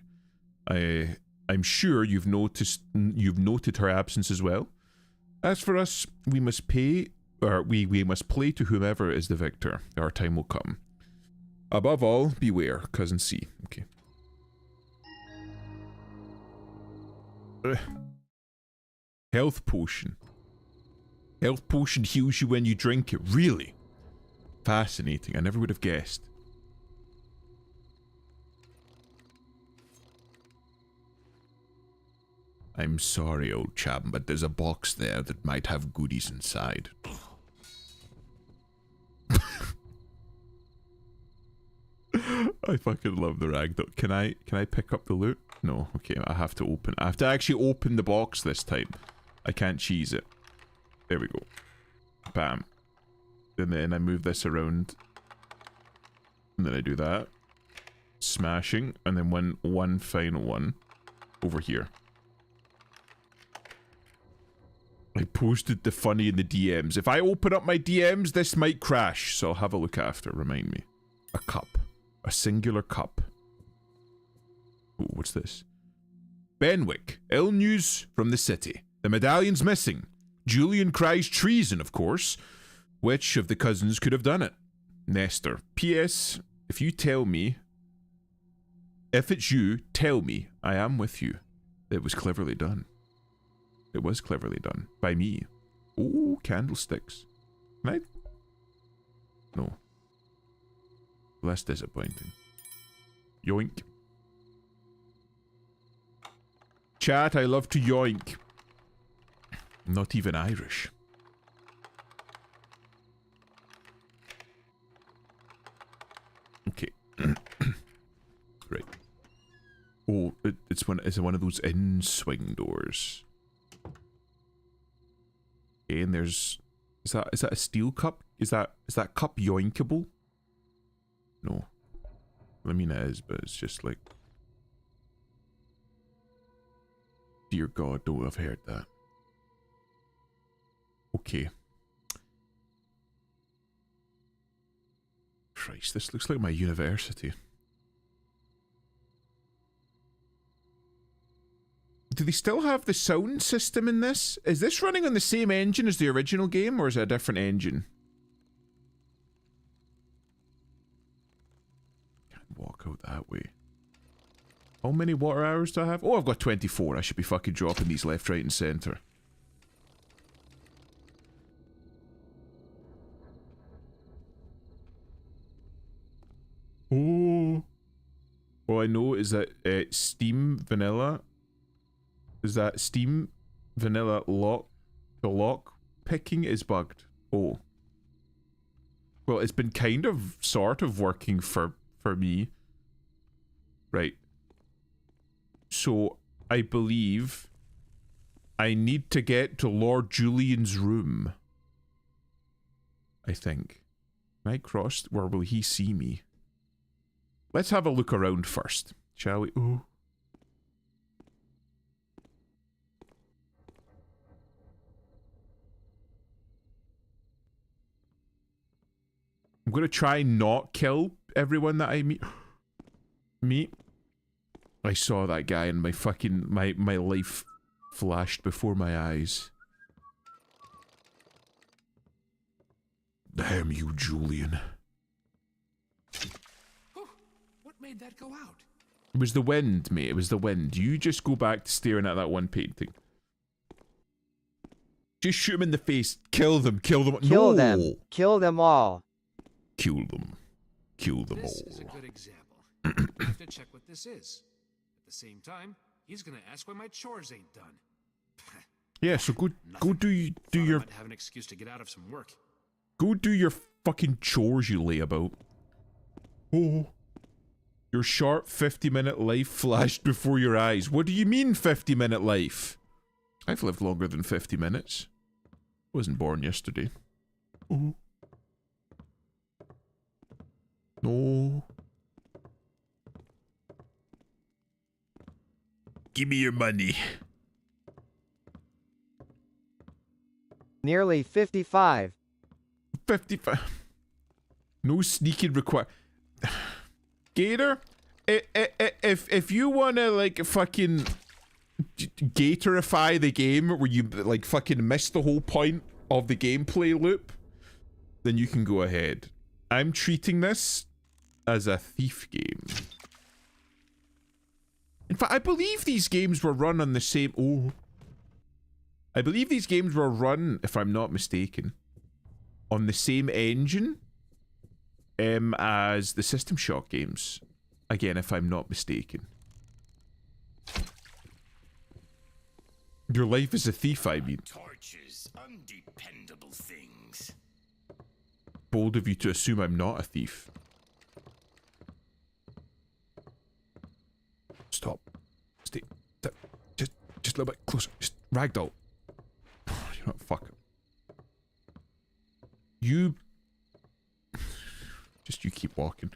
I'm sure you've noted her absence as well. As for us, we must pay, or we must play to whomever is the victor. Our time will come. Above all, beware, Cousin C. Okay. Health potion. Health potion heals you when you drink it. Really? Fascinating. I never would have guessed. I'm sorry, old chap, but there's a box there that might have goodies inside. I fucking love the ragdoll. Can I pick up the loot? No. Okay, I have to open. I have to actually open the box this time. I can't cheese it. There we go. Bam. And then I move this around. And then I do that. Smashing. And then one final one. Over here. I posted the funny in the DMs. If I open up my DMs, this might crash. So I'll have a look after. Remind me. A cup. A singular cup. Ooh, what's this? Benwick. Ill news from the city. The medallion's missing. Julian cries treason, of course. Which of the cousins could have done it? Nestor. P.S. If you tell me... If it's you, tell me. I am with you. It was cleverly done. It was cleverly done. By me. Ooh, candlesticks. Can I? No. Less disappointing. Yoink. Chat, I love to yoink. Not even Irish. Okay. Right. Oh, it's one of those in-swing doors. Okay, and there's... Is that a steel cup? Is that cup yoinkable? No. I mean it is, but it's just like... Dear God, don't have heard that. Okay. Christ, this looks like my university. Do they still have the sound system in this? Is this running on the same engine as the original game, or is it a different engine? walk out that way. How many water arrows do I have? Oh, I've got 24. I should be fucking dropping these left, right, and centre. Oh. All I know is that Steam Vanilla... Is that Steam Vanilla the lock picking is bugged. Oh. Well, it's been kind of, sort of working for me. Right. So, I believe I need to get to Lord Julian's room. I think. Can I cross, or will he see me? Let's have a look around first, shall we? Ooh. I'm gonna try not kill everyone that I meet. I saw that guy and my fucking, my life flashed before my eyes. Damn you, Julian. What made that go out? It was the wind, mate. It was the wind. You just go back to staring at that one painting. Just shoot him in the face. Kill them. Kill them. Kill no. them. Kill them all. Kill them. Kill them This all. is a good example. I have to check what this is. At the same time, he's gonna ask why my chores ain't done. Yeah, so go do Thought I your might have an excuse to get out of some work. go do your fucking chores, you layabout. Oh. Your short 50-minute life flashed before your eyes. What do you mean 50-minute life? I've lived longer than 50 minutes. Wasn't born yesterday. Oh. No. Give me your money. Nearly 55. 55. No sneaking required. Gator, if you wanna like fucking gatorify the game where you like fucking miss the whole point of the gameplay loop, then you can go ahead. I'm treating this as a thief game. In fact, I believe these games were run on the same... Oh. I believe these games were run, if I'm not mistaken, on the same engine as the System Shock games. Again, if I'm not mistaken. Your life as a thief, I mean. Torches, undependable things. Bold of you to assume I'm not a thief. Stop. Stay. Just a little bit closer. Just ragdoll. You're not fucking. You. Just you keep walking.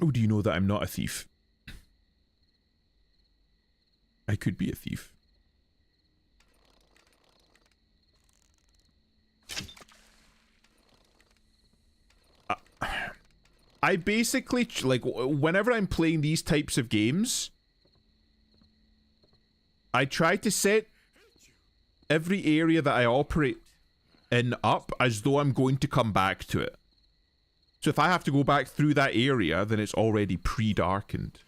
Oh, do you know that I'm not a thief? I could be a thief. I basically, like, whenever I'm playing these types of games, I try to set every area that I operate in up as though I'm going to come back to it. So if I have to go back through that area, then it's already pre-darkened.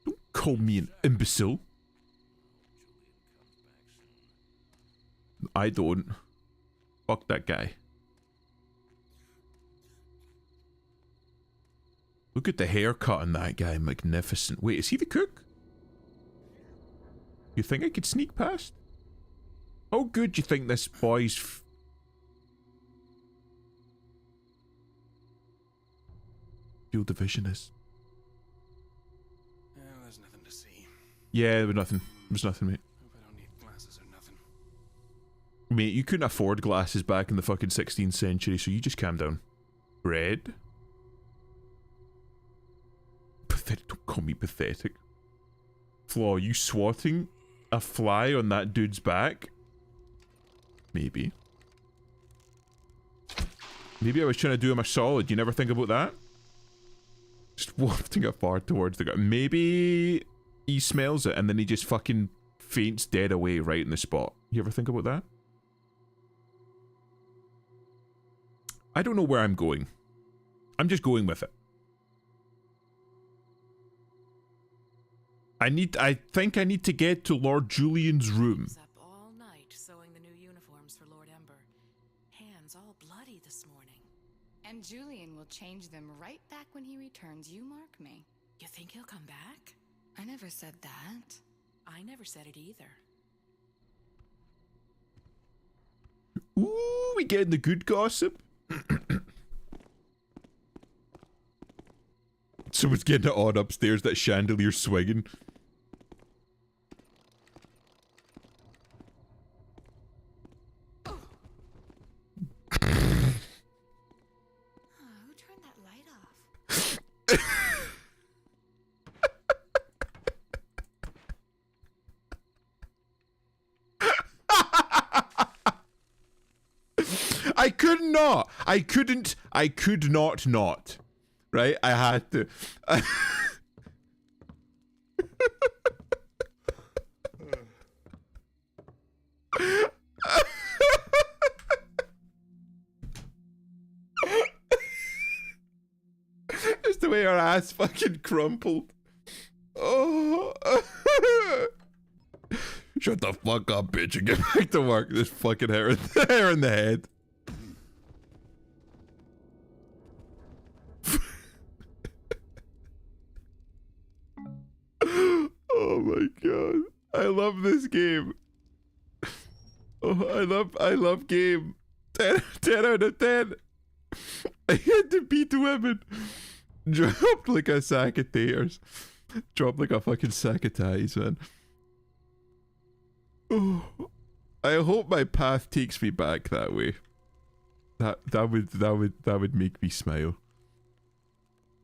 Don't call me an imbecile. I don't. Fuck that guy. Look at the haircut on that guy. Magnificent. Wait, is he the cook? You think I could sneak past? How good do you think this boy's field division is? Yeah, there's nothing to see. Yeah, there was nothing. There was nothing, mate. Hope I don't need glasses or nothing. Mate, you couldn't afford glasses back in the fucking 16th century, so you just calm down. Bread? Pathetic. Don't call me pathetic. Flaw, you swatting a fly on that dude's back? Maybe. Maybe I was trying to do him a solid. You never think about that? Just wafting it far towards the guy. Maybe he smells it and then he just fucking faints dead away right in the spot. You ever think about that? I don't know where I'm going. I'm just going with it. I think I need to get to Lord Julian's room. Was up all night sewing the new uniforms for Lord Ember. Hands all bloody this morning. And Julian will change them right back when he returns, you mark me. You think he'll come back? I never said that. I never said it either. Ooh, we getting the good gossip. Someone's getting it on upstairs, that chandelier swinging. Who turned that light off? I could not. I could not. Right? I had to. Just the way our ass fucking crumpled. Oh. Shut the fuck up, bitch, and get back to work. This fucking hair in the head. Oh my god. I love this game. Oh, I love game. 10 out of 10. I had to beat women. Dropped like a sack of taters. Dropped like a fucking sack of ties, man. Oh, I hope my path takes me back that way. That would make me smile.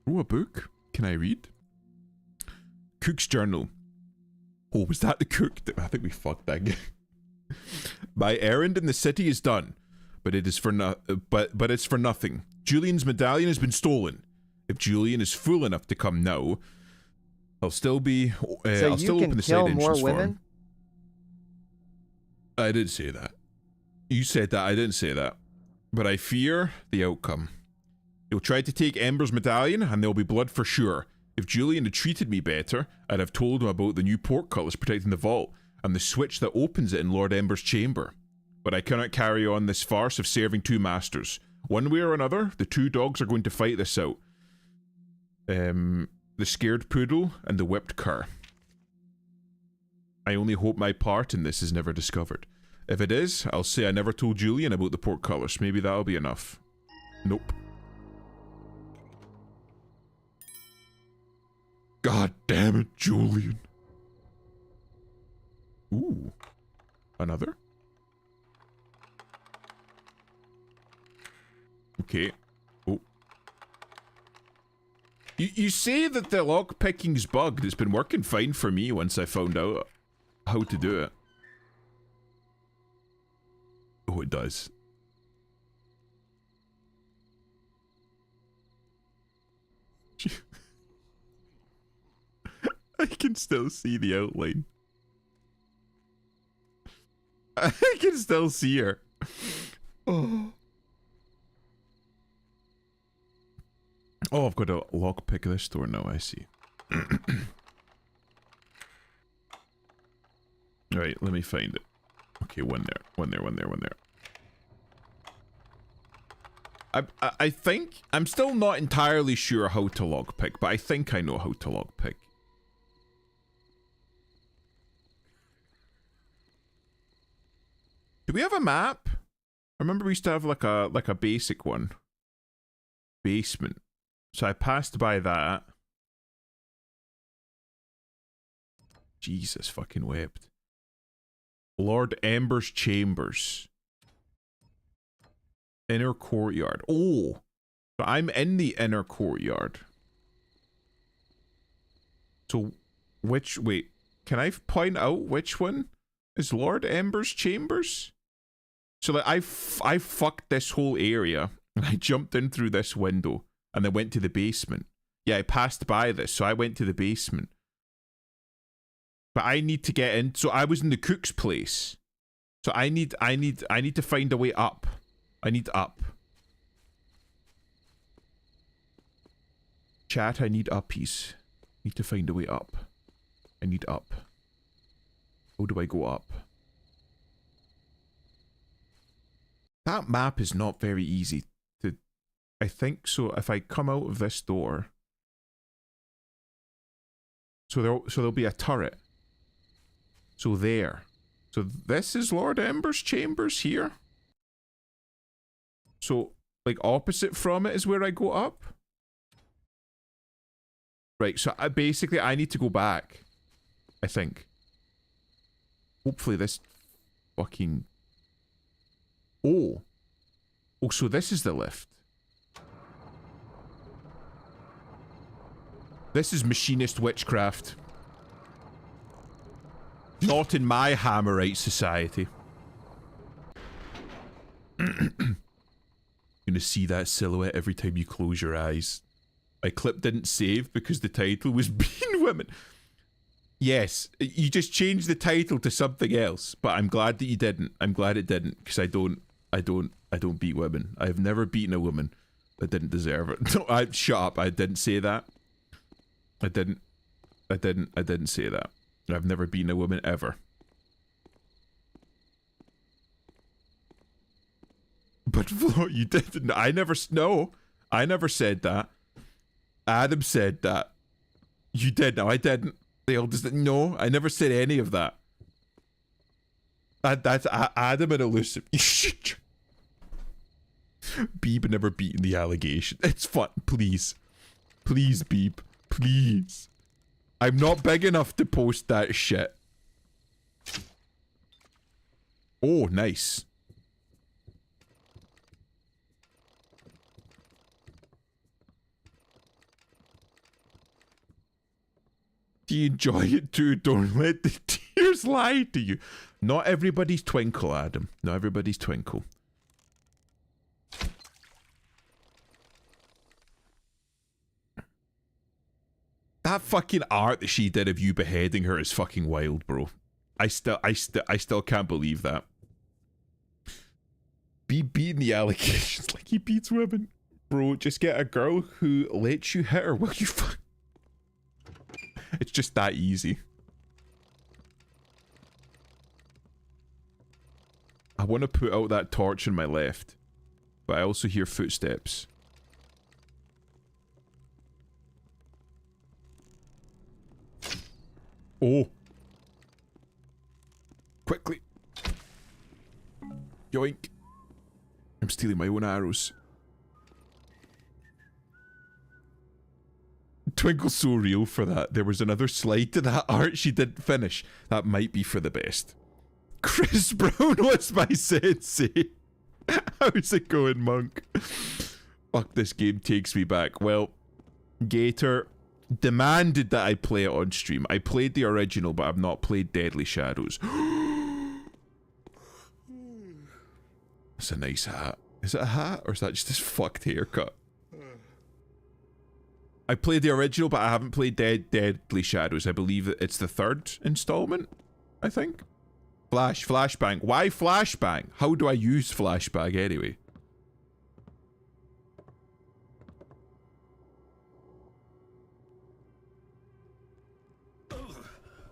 Oh, a book? Can I read? Cook's Journal. Oh, was that the cook? I think we fucked that guy. My errand in the city is done, but it is for but it's for nothing. Julian's medallion has been stolen. If Julian is fool enough to come now, I'll still be. So I'll still open the side entrance for him. I did say that. You said that. I didn't say that. But I fear the outcome. He'll try to take Ember's medallion, and there'll be blood for sure. If Julian had treated me better, I'd have told him about the new portcullis protecting the vault, and the switch that opens it in Lord Ember's chamber. But I cannot carry on this farce of serving two masters. One way or another, the two dogs are going to fight this out. The scared poodle and the whipped cur. I only hope my part in this is never discovered. If it is, I'll say I never told Julian about the portcullis. Maybe that'll be enough. Nope. God damn it, Julian. Ooh. Another? Okay. Oh. You say that the lockpicking's bugged. It's been working fine for me once I found out how to do it. Oh, it does. I can still see the outline. I can still see her. Oh. Oh, I've got to lockpick this door now, I see. Alright, let me find it. Okay, one there. I think, I'm still not entirely sure how to lockpick, but I think I know how to lockpick. Do we have a map? I remember we used to have like a basic one. Basement. So I passed by that. Jesus fucking wept. Lord Ember's chambers. Inner courtyard. Oh! So I'm in the inner courtyard. So, wait. Can I point out which one is Lord Ember's chambers? So like, I fucked this whole area, and I jumped in through this window, and I went to the basement. Yeah, I passed by this, so I went to the basement. But I need to get in, so I was in the cook's place. So I need to find a way up. I need up. Chat, I need uppies. Need to find a way up. I need up. How do I go up? That map is not very easy to... I think so. If I come out of this door... So there'll be a turret. So there. So this is Lord Ember's chambers here. So, like, opposite from it is where I go up. Right, so I need to go back. I think. Hopefully this fucking... Oh. Oh, so this is the lift. This is machinist witchcraft. Not in my Hammerite society. You're gonna see that silhouette every time you close your eyes. My clip didn't save because the title was Being Women. Yes, you just changed the title to something else, but I'm glad that you didn't. I'm glad it didn't, because I don't beat women. I've never beaten a woman that didn't deserve it. No, shut up. I didn't say that. I didn't say that. I've never beaten a woman ever. But Flo, you didn't. I never said that. Adam said that. You did. No, I didn't. They all just, no, I never said any of that. That's Adam and Elusive. Beeb never beaten the allegation. It's fun. Please. Please, Beeb. Please. I'm not big enough to post that shit. Oh, nice. Do you enjoy it too? Don't let the tears lie to you. Not everybody's twinkle, Adam. Not everybody's twinkle. That fucking art that she did of you beheading her is fucking wild, bro. I still can't believe that. Be beating the allegations like he beats women. Bro, just get a girl who lets you hit her. Will you fuck? It's just that easy. I want to put out that torch on my left, but I also hear footsteps. Oh. Quickly. Yoink. I'm stealing my own arrows. Twinkle's so real for that. There was another slide to that art she didn't finish. That might be for the best. Chris Brown was my sensei. How's it going, Monk? Fuck, this game takes me back. Well, Gator demanded that I play it on stream. I played the original, but I've not played Deadly Shadows. That's a nice hat. Is it a hat, or is that just his fucked haircut? I played the original, but I haven't played Deadly Shadows. I believe that it's the third installment, I think. Flashbang. Why flashbang? How do I use flashbang anyway?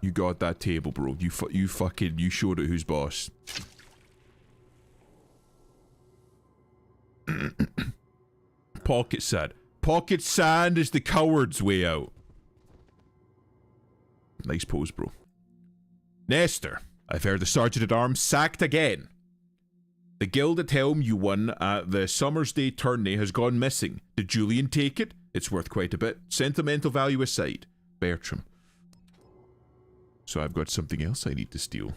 You got that table, bro. You showed it who's boss. Pocket sand. Pocket sand is the coward's way out. Nice pose, bro. Nestor, I've heard the Sergeant-at-Arms sacked again. The Gilded Helm you won at the Summer's Day tourney has gone missing. Did Julian take it? It's worth quite a bit. Sentimental value aside. Bertram. So I've got something else I need to steal.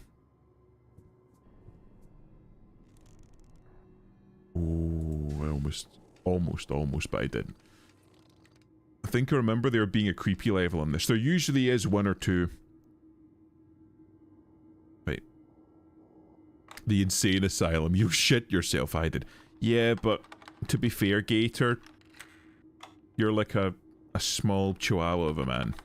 Oh, I almost, but I didn't. I think I remember there being a creepy level on this. There usually is one or two. Right. The insane asylum. You shit yourself, I did. Yeah, but to be fair, Gator, you're like a small chihuahua of a man.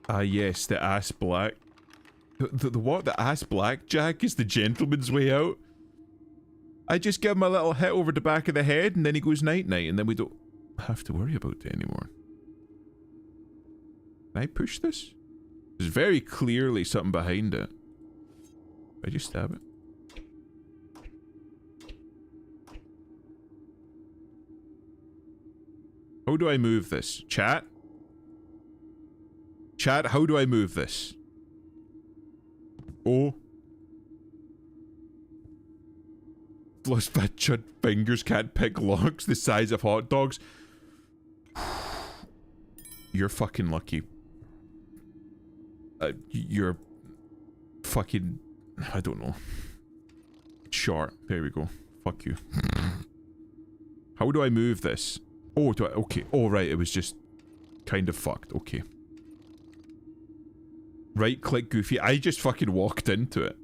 Ah, yes, the ass black. The what? The ass blackjack is the gentleman's way out? I just give him a little hit over the back of the head and then he goes night-night and then we don't have to worry about it anymore. Can I push this? There's very clearly something behind it. I just stab it. How do I move this? Chat? Chat, how do I move this? Oh. Lost fat chud fingers can't pick locks the size of hot dogs. You're fucking lucky. You're fucking... I don't know. Short. There we go. Fuck you. How do I move this? Oh, do I... Okay. Oh, right. It was just kind of fucked. Okay. Right click Goofy. I just fucking walked into it.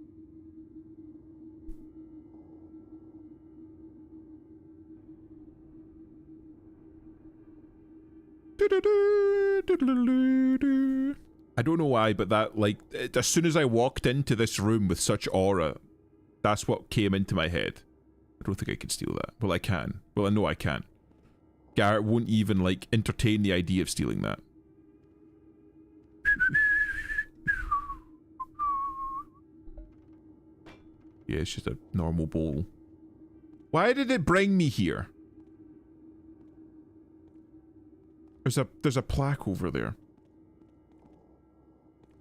I don't know why, but that, like, as soon as I walked into this room with such aura, that's what came into my head. I don't think I can steal that. Well, I can. Well, I know I can. Garrett won't even, like, entertain the idea of stealing that. Yeah, it's just a normal bowl. Why did it bring me here? There's a plaque over there.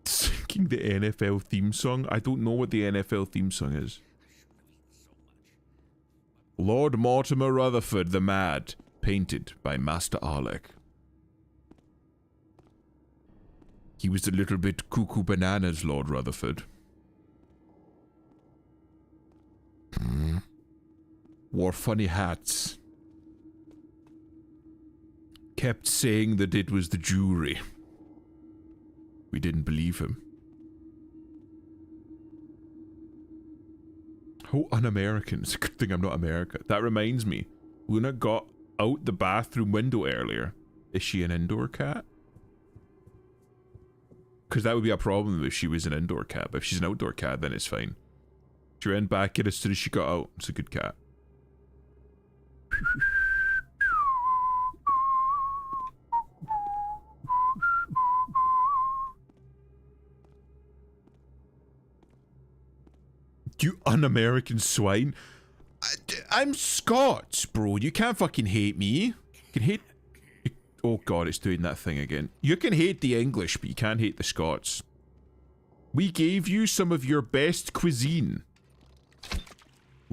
Singing the NFL theme song? I don't know what the NFL theme song is. Lord Mortimer Rutherford the Mad, painted by Master Alec. He was a little bit cuckoo bananas, Lord Rutherford. Wore funny hats. Kept saying that it was the jury. We didn't believe him. How un-American. It's a good thing I'm not America. That reminds me. Luna got out the bathroom window earlier. Is she an indoor cat? Because that would be a problem if she was an indoor cat. But if she's an outdoor cat, then it's fine. She ran back in as soon as she got out. It's a good cat. You un-American swine. I'm Scots, bro. You can't fucking hate me. You can hate... Oh god, it's doing that thing again. You can hate the English, but you can't hate the Scots. We gave you some of your best cuisine.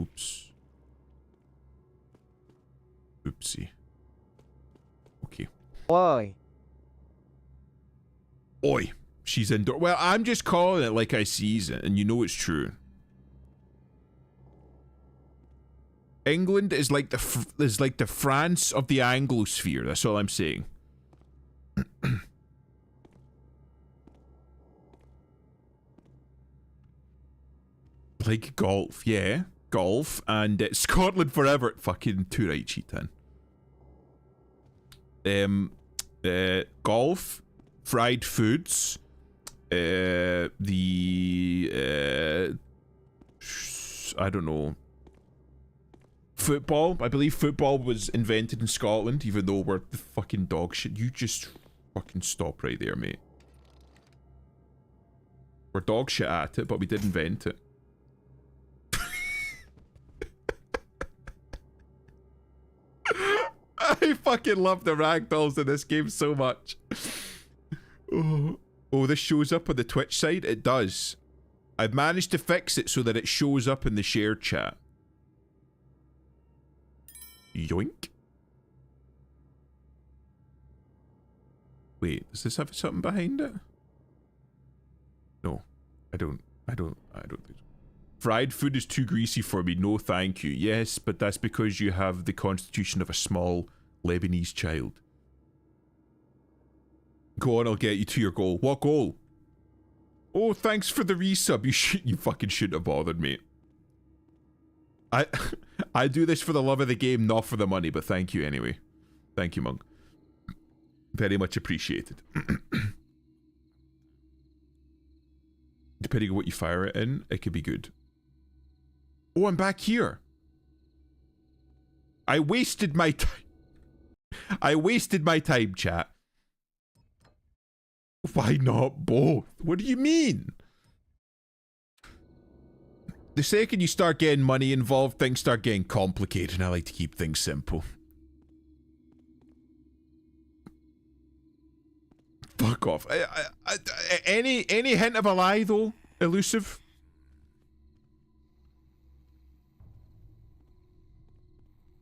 Oops. Oopsie. Okay. Oi. Oi. She's indoor. Well, I'm just calling it like I sees it, and you know it's true. England is like the France of the Anglosphere. That's all I'm saying. Like golf, yeah, golf, and Scotland forever. Fucking too right, Cheetan. Golf, fried foods, I don't know. Football. I believe football was invented in Scotland, even though we're the fucking dog shit. You just fucking stop right there, mate. We're dog shit at it, but we did invent it. I fucking love the ragdolls in this game so much. Oh, this shows up on the Twitch side? It does. I've managed to fix it so that it shows up in the shared chat. Yoink. Wait, does this have something behind it? No, I don't think so. Fried food is too greasy for me, no thank you. Yes, but that's because you have the constitution of a small Lebanese child. Go on, I'll get you to your goal. What goal? Oh, thanks for the resub. You fucking shouldn't have bothered, mate. I do this for the love of the game, not for the money, but thank you anyway. Thank you, Monk. Very much appreciated. depending on what you fire it in, it could be good. Oh, I'm back here. I wasted my time. I wasted my time, chat. Why not both? What do you mean? The second you start getting money involved, things start getting complicated, and I like to keep things simple. Fuck off. Any hint of a lie, though, Elusive?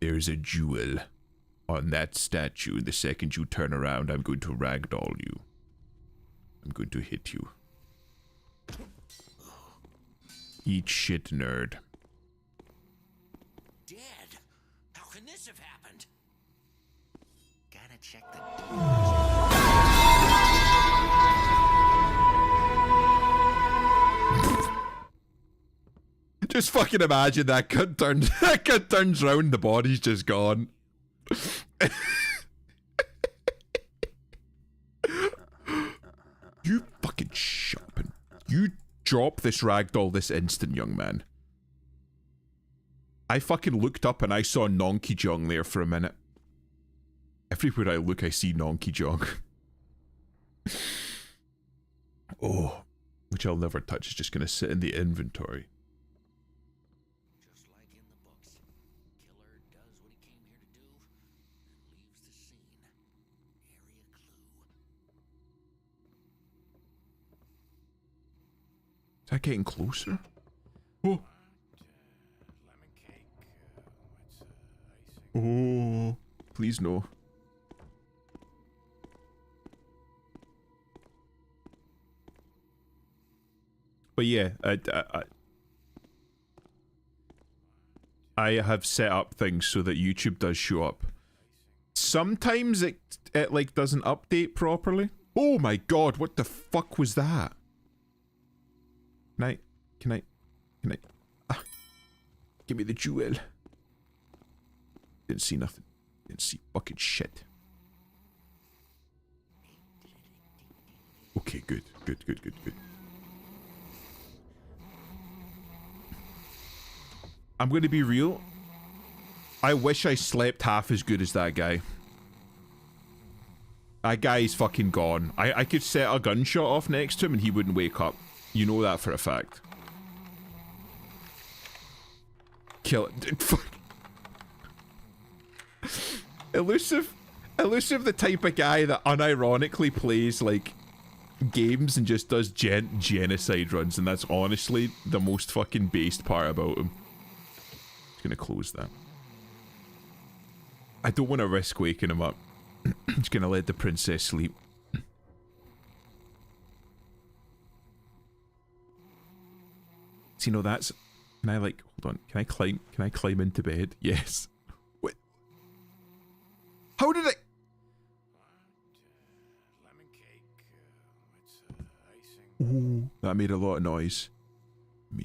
There's a jewel on that statue. The second you turn around, I'm going to ragdoll you. I'm going to hit you. Eat shit, nerd. Dead? How can this have happened? Gotta check the... Just fucking imagine that cunt turns that cunt turns round, the body's just gone. You fucking sharpen. You drop this ragdoll this instant, young man. I fucking looked up and I saw Nonky Jong there for a minute. Everywhere I look, I see Nonky Jong. Oh, which I'll never touch. It's just gonna sit in the inventory. Just like in the books, killer does what he came here to do and leaves the scene. Area clue. Is that getting closer? Oh. Lemon cake with icing. Oh, please no. But yeah, I have set up things so that YouTube does show up. Sometimes it like doesn't update properly. Oh my god, what the fuck was that? Can I? Ah, give me the jewel. Didn't see nothing. Didn't see fucking shit. Okay, good. I'm going to be real. I wish I slept half as good as that guy. That guy is fucking gone. I could set a gunshot off next to him and he wouldn't wake up. You know that for a fact. Kill it. Dude, fuck. Elusive, the type of guy that unironically plays like games and just does genocide runs, and that's honestly the most fucking based part about him. Gonna close that. I don't want to risk waking him up. Just gonna let the princess sleep. See, no, that's... Can I, like... Hold on. Can I climb into bed? Yes. What? How did I... Lemon cake with icing. Ooh, that made a lot of noise. Let me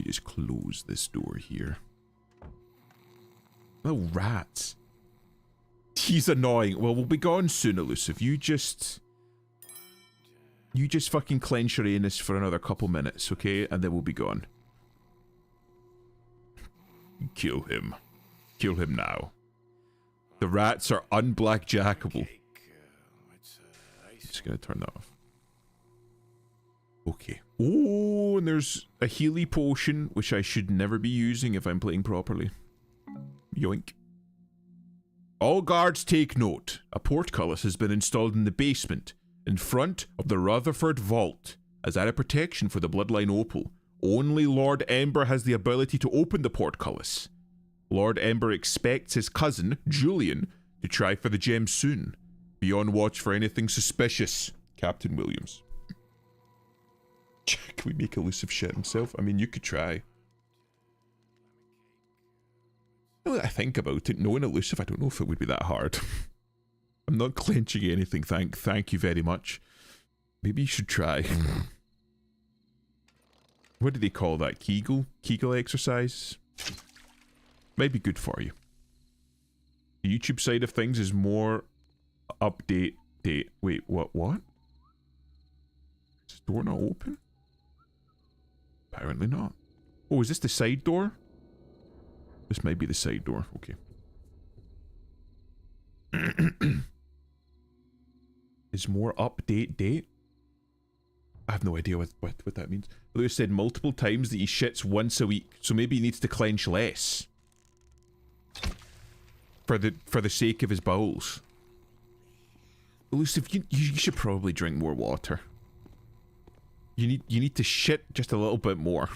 just close this door here. Little rats. He's annoying. Well, we'll be gone soon, Elusive. You just fucking clench your anus for another couple minutes, okay? And then we'll be gone. Kill him. Kill him now. The rats are unblackjackable. Just gonna turn that off. Okay. Oh, and there's a Healy potion, which I should never be using if I'm playing properly. Yoink. All guards take note. A portcullis has been installed in the basement, in front of the Rutherford Vault, as added protection for the Bloodline Opal. Only Lord Ember has the ability to open the portcullis. Lord Ember expects his cousin, Julian, to try for the gem soon. Be on watch for anything suspicious. Captain Williams. Can we make Elusive shit himself? I mean, you could try. Now that I think about it, knowing Elusive, I don't know if it would be that hard. I'm not clenching anything, thank you very much. Maybe you should try. What do they call that? Kegel exercise? Might be good for you. The YouTube side of things is more update date. Wait, what? Is the door not open? Apparently not. Oh, is this the side door? This might be the side door. Okay. Is more update date? I have no idea what that means. Lewis said multiple times that he shits once a week, so maybe he needs to clench less. For the sake of his bowels. Elusive, you should probably drink more water. You need to shit just a little bit more.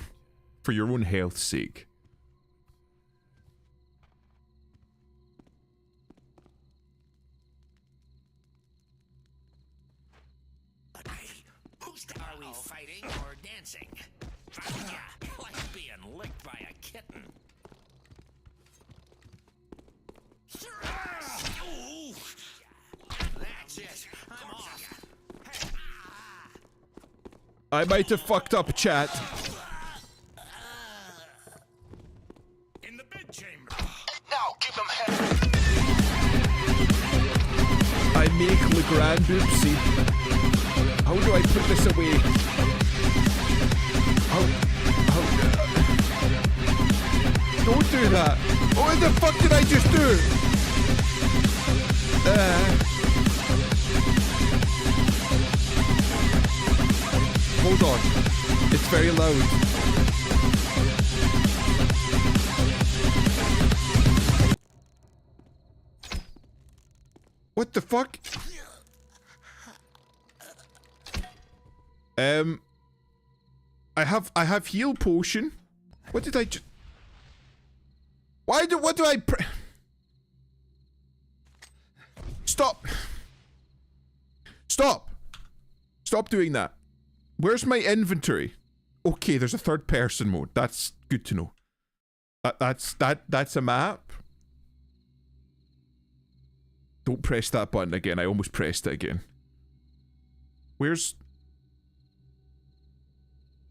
For your own health's sake. Are we fighting or dancing? Yeah, like being licked by a kitten. Ooh. That's it. I'm off. I might have fucked up, chat. In the bedchamber. Now give them hell. I make Legrand oopsie. How do I put this away? Don't do that. What the fuck did I just do? Hold on. It's very loud. What the fuck? I have heal potion. What did I just... what do I Stop! Stop! Stop doing that. Where's my inventory? Okay, there's a third person mode. That's good to know. That's a map. Don't press that button again. I almost pressed it again. Where's...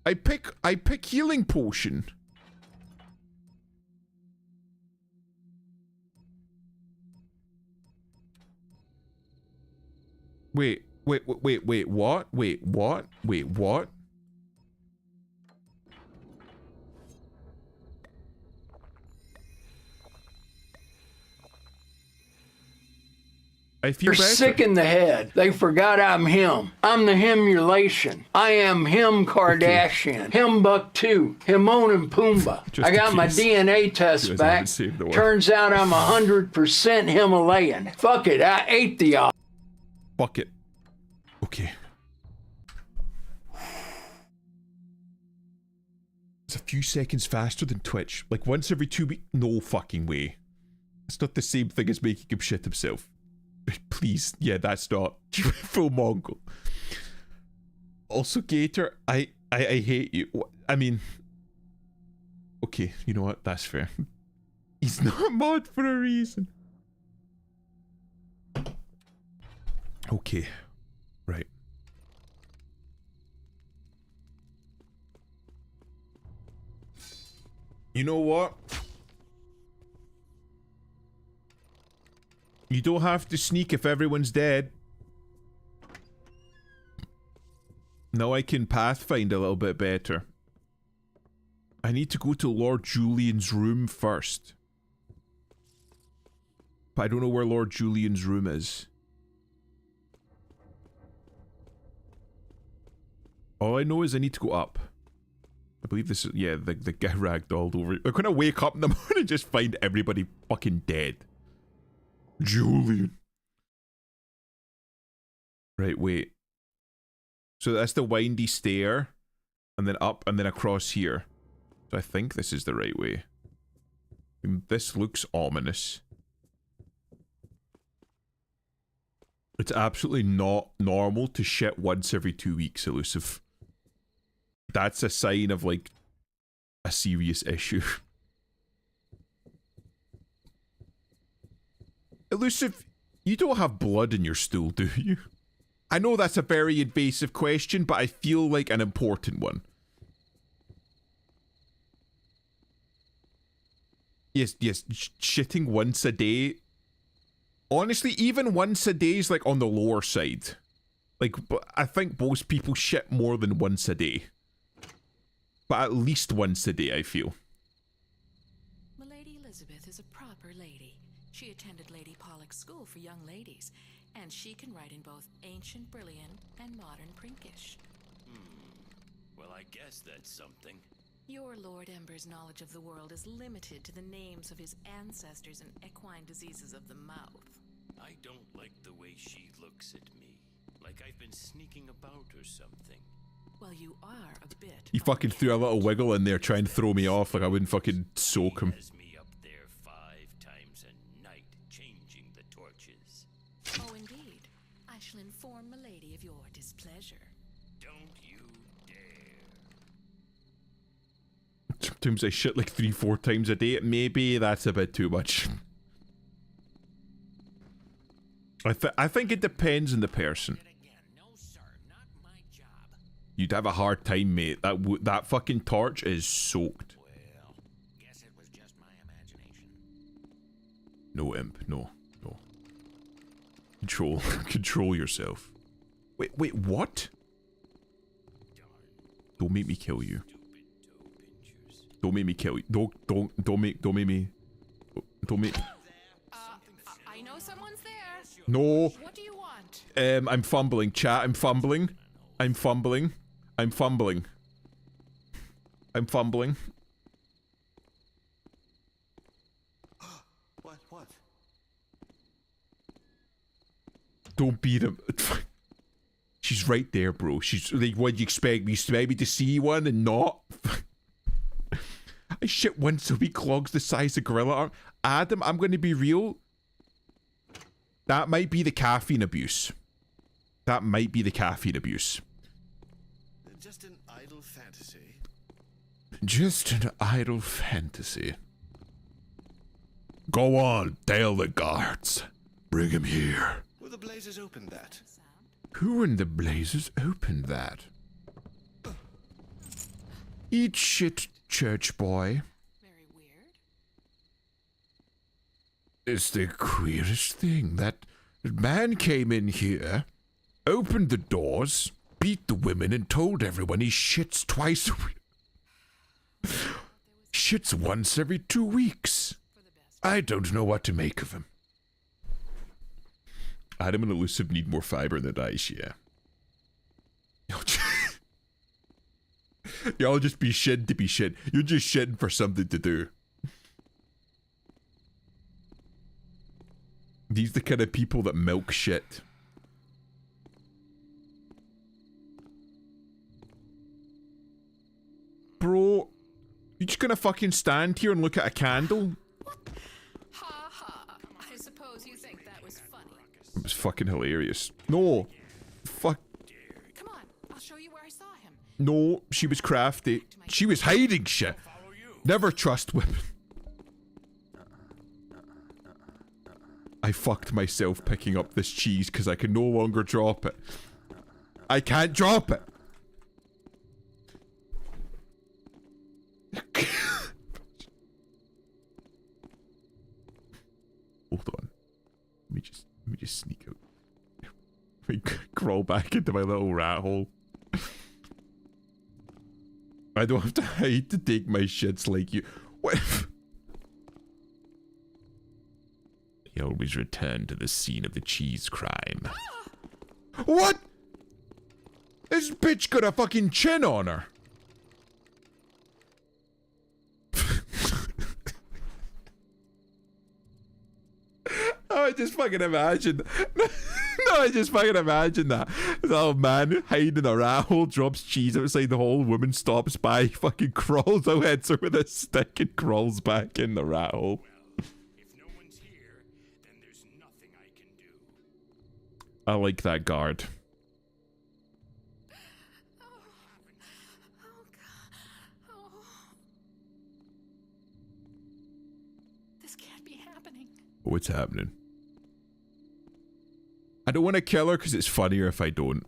I pick healing potion. Wait, what? Wait, what? Wait, what? I feel They're sick in the head. They forgot I'm him. I'm the himulation. I am him Kardashian. Him Buck 2. Himon and Pumbaa. I got my DNA test back. Turns out I'm 100% Himalayan. Fuck it, I ate the op. Fuck it. Okay. It's a few seconds faster than Twitch. Like once every 2 weeks. No fucking way. It's not the same thing as making him shit himself. Please, yeah, that's not full Mongol. Also, Gator, I hate you. I mean, okay, you know what? That's fair. He's not mod for a reason. Okay, right. You know what? You don't have to sneak if everyone's dead. Now I can pathfind a little bit better. I need to go to Lord Julian's room first. But I don't know where Lord Julian's room is. All I know is I need to go up. I believe this is, yeah, the guy ragdolled over. I'm gonna wake up in the morning and just find everybody fucking dead. Julian. Right, wait. So that's the windy stair. And then up and then across here. So I think this is the right way. This looks ominous. It's absolutely not normal to shit once every 2 weeks, Elusive. That's a sign of, like, a serious issue. Elusive, you don't have blood in your stool, do you? I know that's a very invasive question, but I feel like an important one. Yes, shitting once a day. Honestly, even once a day is like on the lower side. Like, but I think most people shit more than once a day. but at least once a day, I feel. Milady Elizabeth is a proper lady. She attended Lady Pollock's school for young ladies, and she can write in both ancient Brilliant and modern Prinkish. Well, I guess that's something. Your Lord Ember's knowledge of the world is limited to the names of his ancestors and equine diseases of the mouth. I don't like the way she looks at me. Like I've been sneaking about or something. Well, you are a bit. He fucking threw a little wiggle in there trying to throw me off like I wouldn't fucking soak him. Has me up there 5 times a night changing the torches. Oh, indeed. I shall inform Milady of your displeasure. Don't you dare. Sometimes I shit like 3-4 times a day. Maybe that's a bit too much. I think it depends on the person. You'd have a hard time, mate. That fucking torch is soaked. Well, guess it was just my imagination. No, Imp. No. Control yourself. Wait, what? Don't make me kill you. Don't make me kill you. Don't make me. I know someone's there. No. What do you want? I'm fumbling, chat. I'm fumbling. What? Don't beat him. She's right there, bro. She's like, what do you expect? You expect me to see one and not? I shit once a week clogs the size of gorilla arm. Adam, I'm going to be real. That might be the caffeine abuse. Just an idle fantasy. Just an idle fantasy. Go on, tail the guards. Bring him here. Will the blazes open that? Who in the blazes opened that? Eat shit, church boy. Very weird. It's the queerest thing. That man came in here, opened the doors, beat the women, and told everyone he shits twice a week. Shits once every 2 weeks. I don't know what to make of him. Adam and Elusive need more fiber in the dice, yeah. Y'all just be shitting to be shit. You're just shitting for something to do. These the kind of people that milk shit. Bro, you just gonna fucking stand here and look at a candle? Ha ha. I suppose you think that was funny. It was fucking hilarious. No. Fuck. Come on, I'll show you where I saw him. No, she was crafty. She was hiding shit. Never trust women. I fucked myself picking up this cheese because I can no longer drop it. I can't drop it. Hold on. Let me just sneak out. Let me crawl back into my little rat hole. I don't have to hide to take my shits like you. What? He always returned to the scene of the cheese crime. What? This bitch got a fucking chin on her. I just fucking imagine. No, I just fucking imagine that. This old man hiding in a rat hole, drops cheese outside the hole, woman stops by, fucking crawls out, hits her with a stick and crawls back in the rat hole. I like that guard. This can't be happening. What's happening? I don't want to kill her because it's funnier if I don't.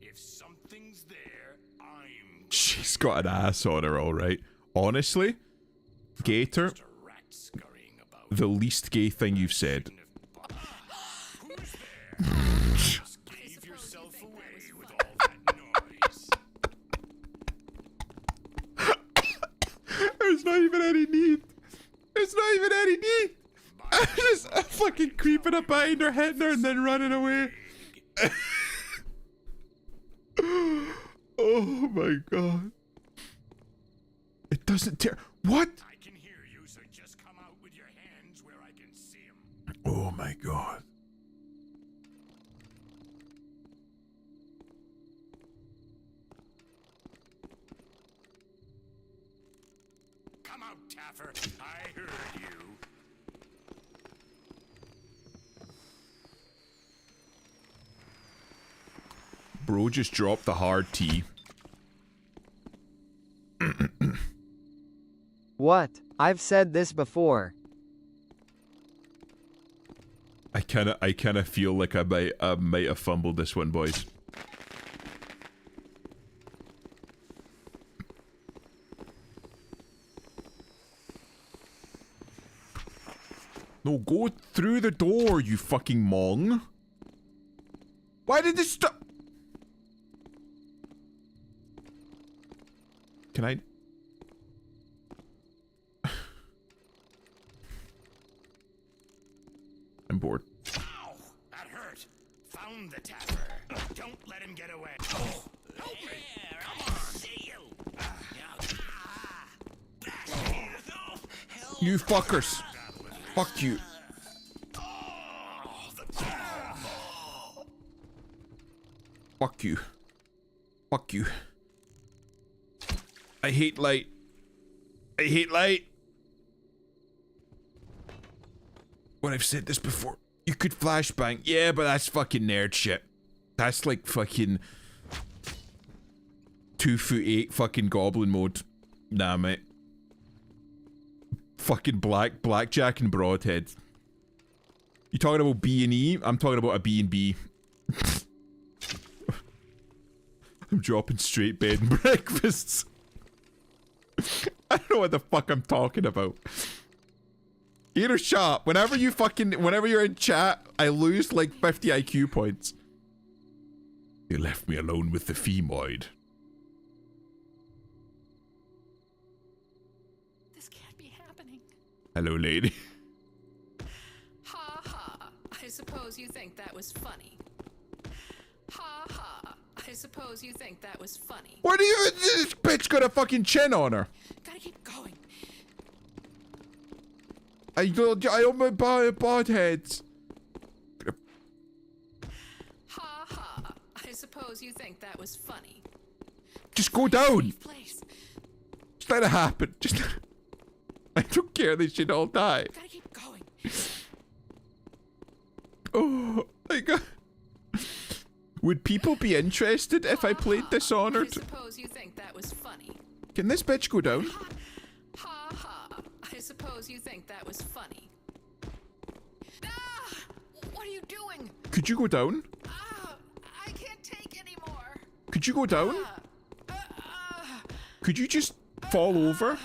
If something's there, I'm... She's got an ass on her, alright. Honestly, Gator, the least gay thing you've said. Just gave yourself away with all that noise. It's not even any D. I'm just fucking creeping up behind her, hitting her, and then running away. Oh my god. It doesn't tear. What? I can hear you, so just come out with your hands where I can see them. Oh my god. Come out, Taffer. I heard you. Bro just dropped the hard T. What? I've said this before. I kinda feel like I might have fumbled this one, boys. No, go through the door, you fucking mong. Why did this stop? Can I? I'm bored. Ow! That hurt. Found the Taffer. Don't let him get away. Oh, help me! Come on! See you! You fuckers! Fuck you! Fuck you! Fuck you! I hate light. I hate light. When I've said this before, you could flashbang. Yeah, but that's fucking nerd shit. That's like fucking 2'8" fucking goblin mode. Nah, mate. Fucking blackjack and broadhead. You talking about B&E? I'm talking about a B&B. I'm dropping straight bed and breakfasts. I don't know what the fuck I'm talking about. Either shot. Whenever you're in chat, I lose like 50 IQ points. You left me alone with the femoid. This can't be happening. Hello, lady. Ha ha. I suppose you think that was funny. Ha ha. I suppose you think that was funny. What are you? This bitch got a fucking chin on her. Gotta keep going. I own my bald heads. Ha ha. I suppose you think that was funny. Just go down. Place. Just let it happen. Just. I don't care. They should all die. Gotta keep going. Oh my god. Would people be interested if I played Dishonored? I suppose you think that was funny. Can this bitch go down? Ha ha. I suppose you think that was funny. Ah! What are you doing? Could you go down? Ah! I can't take anymore. Could you go down? Could you just fall over?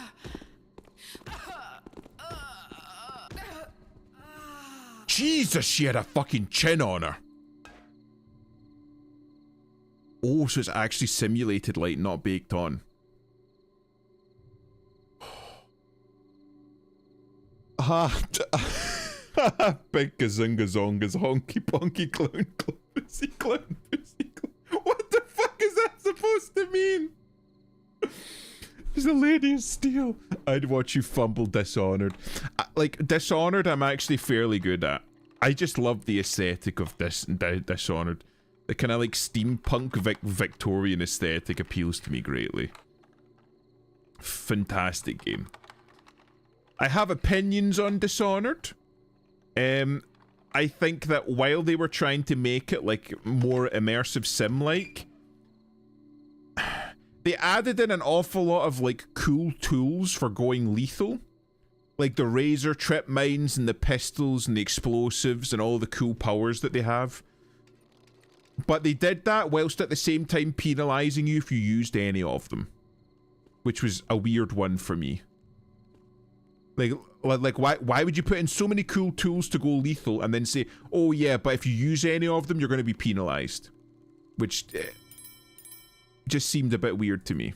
Jesus, she had a fucking chin on her. Oh, so it's actually simulated light, not baked on. Big gazunga zongas, honky ponky clown, pussy clown, pussy clown. What the fuck is that supposed to mean? She's a lady of steel. I'd watch you fumble Dishonored. Like, Dishonored I'm actually fairly good at. I just love the aesthetic of Dishonored. The kind of like steampunk Victorian aesthetic appeals to me greatly. Fantastic game. I have opinions on Dishonored. I think that while they were trying to make it like more immersive sim-like, they added in an awful lot of like cool tools for going lethal. Like the razor trip mines and the pistols and the explosives and all the cool powers that they have. But they did that whilst at the same time penalizing you if you used any of them. Which was a weird one for me. Like why would you put in so many cool tools to go lethal and then say, oh yeah, but if you use any of them, you're going to be penalized? Which just seemed a bit weird to me.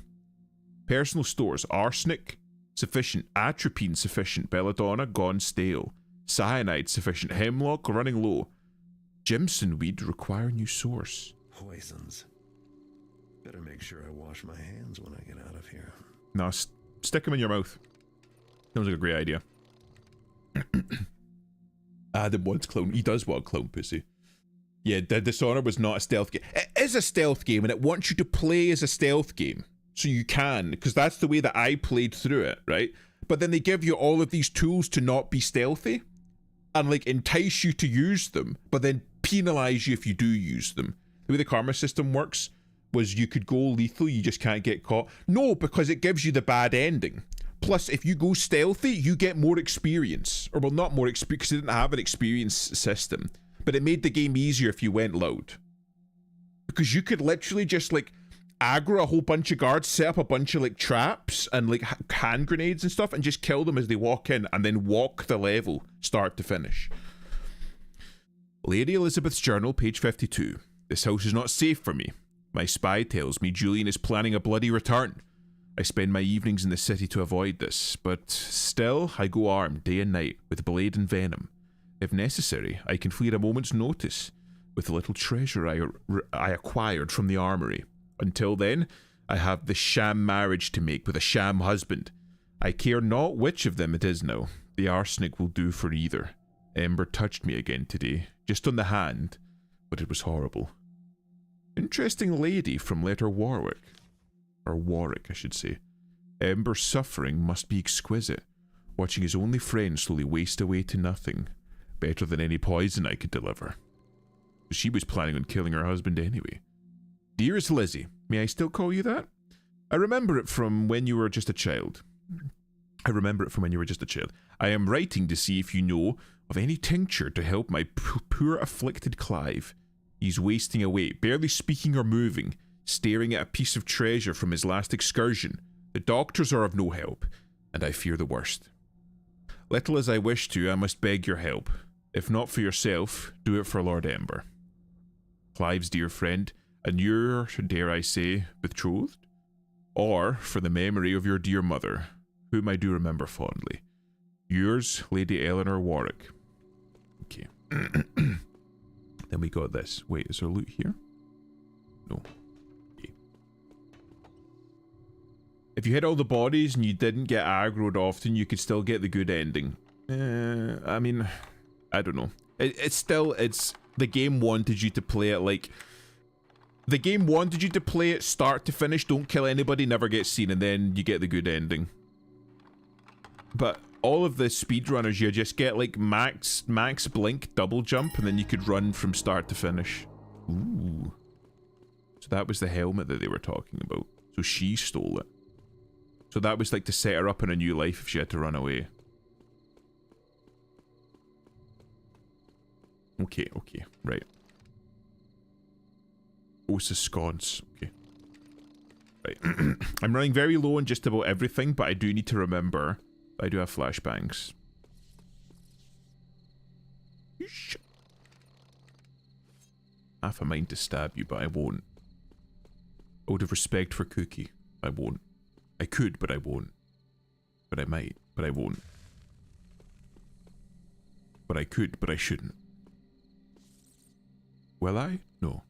Personal stores. Arsenic. sufficient. Atropine sufficient. Belladonna gone stale. Cyanide sufficient. Hemlock running low. Jimson weed require new source. Poisons. Better make sure I wash my hands when I get out of here. No, stick them in your mouth. Sounds like a great idea. Adam wants clown. He does want clown pussy. Yeah, the Dishonored was not a stealth game. It is a stealth game, and it wants you to play as a stealth game. So you can, because that's the way that I played through it, right? But then they give you all of these tools to not be stealthy, and like entice you to use them, but then penalize you if you do use them. The way the karma system works was you could go lethal, you just can't get caught. No, because it gives you the bad ending. Plus, if you go stealthy, you get more experience. Or, well, not more experience, because it didn't have an experience system. But it made the game easier if you went loud. Because you could literally just, like, aggro a whole bunch of guards, set up a bunch of, like, traps and, like, hand grenades and stuff, and just kill them as they walk in, and then walk the level, start to finish. Lady Elizabeth's journal, page 52. This house is not safe for me. My spy tells me Julian is planning a bloody return. I spend my evenings in the city to avoid this, but still I go armed day and night with blade and venom. If necessary, I can flee at a moment's notice with the little treasure I acquired from the armory. Until then, I have the sham marriage to make with a sham husband. I care not which of them it is now. The arsenic will do for either. Ember touched me again today, just on the hand, but it was horrible. Interesting lady from letter Warwick. Or Warwick, I should say. Ember's suffering must be exquisite, watching his only friend slowly waste away to nothing. Better than any poison I could deliver. She was planning on killing her husband anyway. Dearest Lizzie, may I still call you that? I remember it from when you were just a child. I am writing to see if you know of any tincture to help my poor afflicted Clive. He's wasting away, barely speaking or moving, staring at a piece of treasure from his last excursion. The doctors are of no help, and I fear the worst. Little as I wish to, I must beg your help. If not for yourself, do it for Lord Ember. Clive's dear friend, and your, dare I say, betrothed? Or for the memory of your dear mother, whom I do remember fondly. Yours, Lady Eleanor Warwick. Okay. Then we got this. Wait, is there loot here? No. Okay. If you hit all the bodies and you didn't get aggroed often, you could still get the good ending. I mean, I don't know. It's the game wanted you to play it like... The game wanted you to play it start to finish, don't kill anybody, never get seen, and then you get the good ending. But all of the speedrunners, you just get like max blink, double jump, and then you could run from start to finish. Ooh. So that was the helmet that they were talking about. So she stole it. So that was like to set her up in a new life if she had to run away. Okay, right. Osa scones. Okay. Right. I'm running very low on just about everything, but I do need to remember I do have flashbangs. I have a mind to stab you, but I won't. Out of respect for Cookie, I won't. I could, but I won't. But I might, but I won't. But I could, but I shouldn't. Will I? No.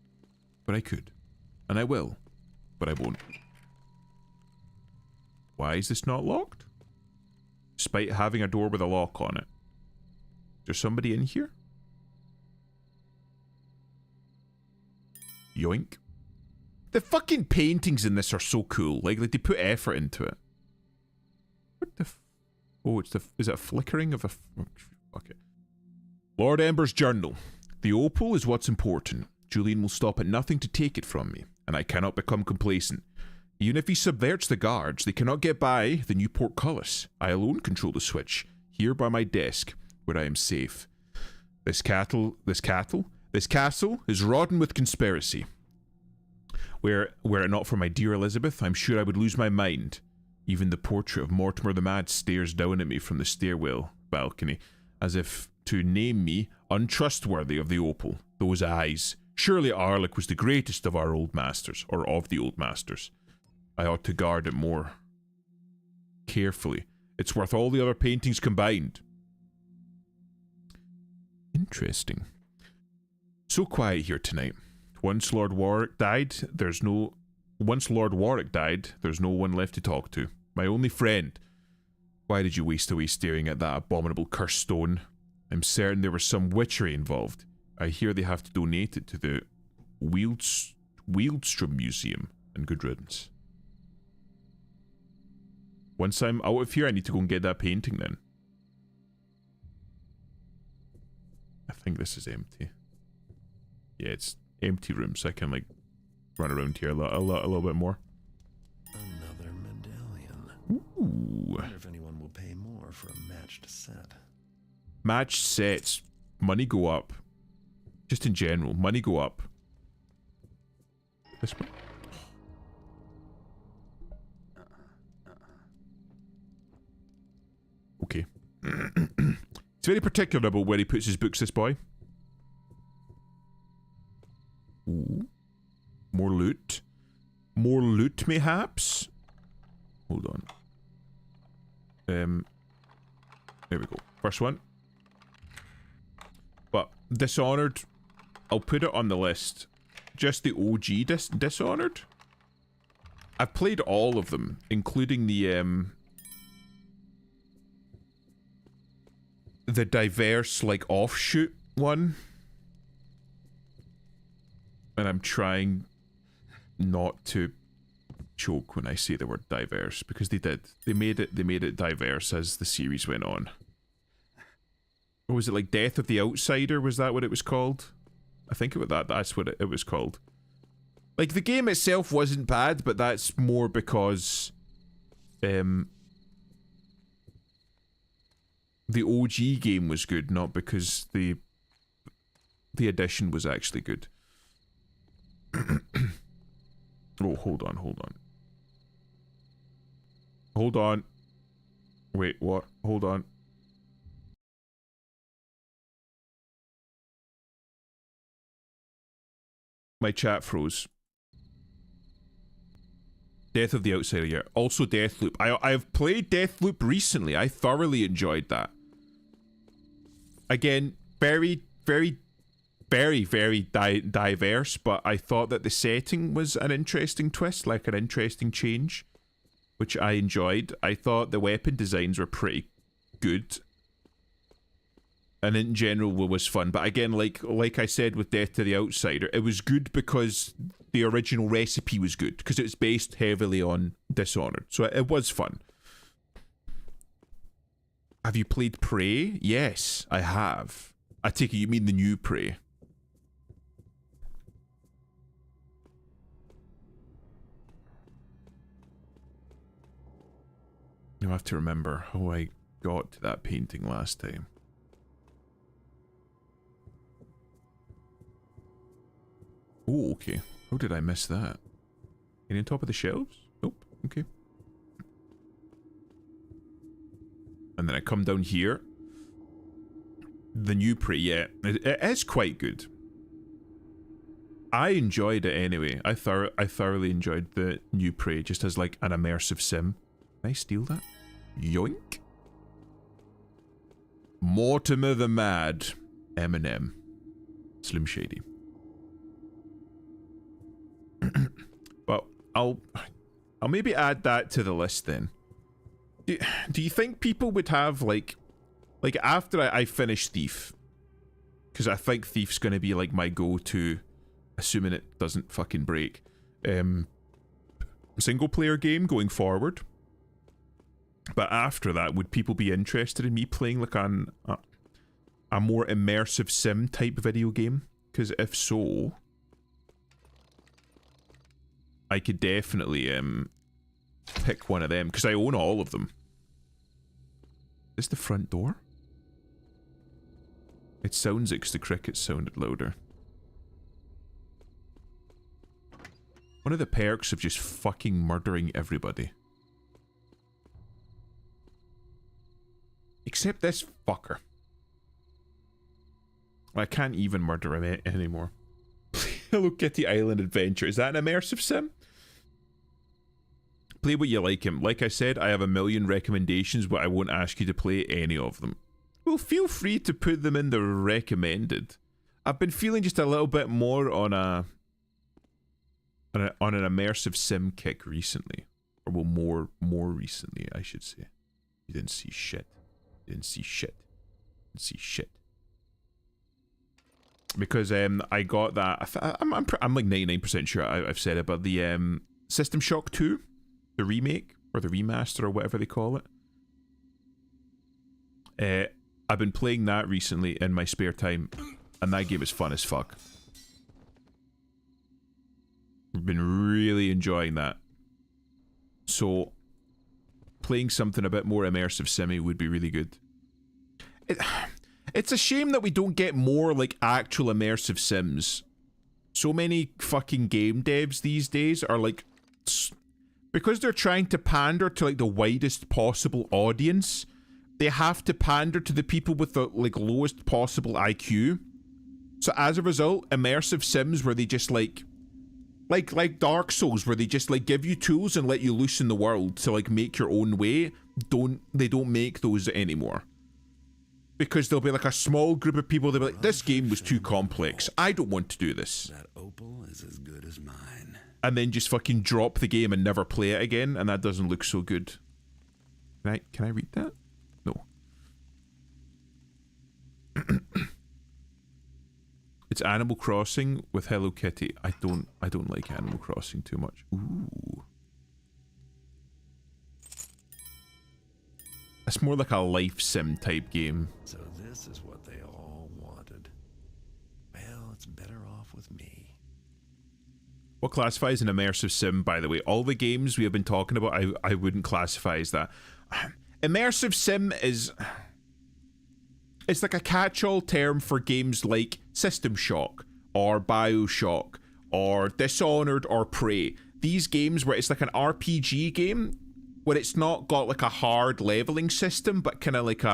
But I could. And I will. But I won't. Why is this not locked? Despite having a door with a lock on it. Is there somebody in here? Yoink. The fucking paintings in this are so cool. Like they put effort into it. What the oh, it's the... Is it a flickering of a... Oh, fuck it. Lord Ember's journal. The opal is what's important. Julian will stop at nothing to take it from me, and I cannot become complacent. Even if he subverts the guards, they cannot get by the new portcullis. I alone control the switch, here by my desk, where I am safe. This castle is rotten with conspiracy. Were it not for my dear Elizabeth, I'm sure I would lose my mind. Even the portrait of Mortimer the Mad stares down at me from the stairwell balcony, as if to name me untrustworthy of the opal. Those eyes. Surely Arlick was the greatest of our old masters, or of the old masters. I ought to guard it more carefully. It's worth all the other paintings combined. Interesting. So quiet here tonight. Once Lord Warwick died, there's no one left to talk to. My only friend. Why did you waste away staring at that abominable cursed stone? I'm certain there was some witchery involved. I hear they have to donate it to the Wealdstrom Museum, and good riddance. Once I'm out of here, I need to go and get that painting then. I think this is empty. Yeah, it's empty room, so I can like run around here a little bit more. Another medallion. Ooh. I wonder if anyone will pay more for a matched set. Matched sets, money go up. Just in general, money go up. This one. Okay. He's very particular about where he puts his books, this boy. Ooh. More loot. More loot, mayhaps? Hold on. There we go. First one. But Dishonored, I'll put it on the list. Just the OG Dishonored? I've played all of them, including the diverse, like, offshoot one. And I'm trying not to choke when I say the word diverse, because they did. They made it diverse as the series went on. Or was it like Death of the Outsider? Was that what it was called? I think it was that's what it was called. Like, the game itself wasn't bad, but that's more because the OG game was good, not because the edition was actually good. Oh, hold on. Hold on. Wait, what? Hold on. My chat froze. Death of the Outsider, yeah. Also Deathloop. I've played Deathloop recently. I thoroughly enjoyed that. Again, very diverse, but I thought that the setting was an interesting twist, like an interesting change, which I enjoyed. I thought the weapon designs were pretty good, and in general was fun. But again, like I said with Death to the Outsider, it was good because the original recipe was good, because it's based heavily on Dishonored, so it was fun. Have you played Prey? Yes, I have. I take it you mean the new Prey. You'll have to remember how I got to that painting last time. Oh, okay. How did I miss that? Any on top of the shelves? Nope. Okay. And then I come down here. The new Prey, yeah. It is quite good. I enjoyed it anyway. I thoroughly enjoyed the new Prey, just as like an immersive sim. Can I steal that? Yoink. Mortimer the Mad. Eminem. Slim Shady. Well, I'll maybe add that to the list then. Do you think people would have like after I finish Thief, because I think Thief's gonna be like my go-to, assuming it doesn't fucking break, single player game going forward. But after that, would people be interested in me playing like a more immersive sim type video game? Because if so, I could definitely pick one of them, because I own all of them. Is this the front door? It sounds like the crickets sounded louder. One of the perks of just fucking murdering everybody. Except this fucker. I can't even murder him anymore. Hello Kitty Island Adventure. Is that an immersive sim? play what you like him. Like I said, I have a million recommendations, but I won't ask you to play any of them. Well, feel free to put them in the recommended. I've been feeling just a little bit more on an immersive sim kick recently. Or well, more recently, I should say. You didn't see shit. You didn't see shit. You didn't see shit. Because I got that. I'm like 99% sure I've said it, but the System Shock 2, the remake or the remaster or whatever they call it. I've been playing that recently in my spare time, and that game is fun as fuck. I've been really enjoying that. So, playing something a bit more immersive simi would be really good. It's a shame that we don't get more, like, actual immersive sims. So many fucking game devs these days are, like... Because they're trying to pander to, like, the widest possible audience, they have to pander to the people with the, like, lowest possible IQ. So as a result, immersive sims where they just, like Dark Souls, where they just, like, give you tools and let you loose in the world to, like, make your own way, they don't make those anymore. Because there'll be like a small group of people that'll be like, this game was too complex. I don't want to do this. That opal is as good as mine. And then just fucking drop the game and never play it again, and that doesn't look so good. Can I read that? No. It's Animal Crossing with Hello Kitty. I don't like Animal Crossing too much. Ooh. It's more like a life sim type game. So this is what they all wanted. Well, it's better off with me. What classifies an immersive sim, by the way? All the games we have been talking about, I wouldn't classify as that. Immersive sim is... It's like a catch-all term for games like System Shock, or Bioshock, or Dishonored, or Prey. These games where it's like an RPG game, where it's not got like a hard leveling system, but kind of like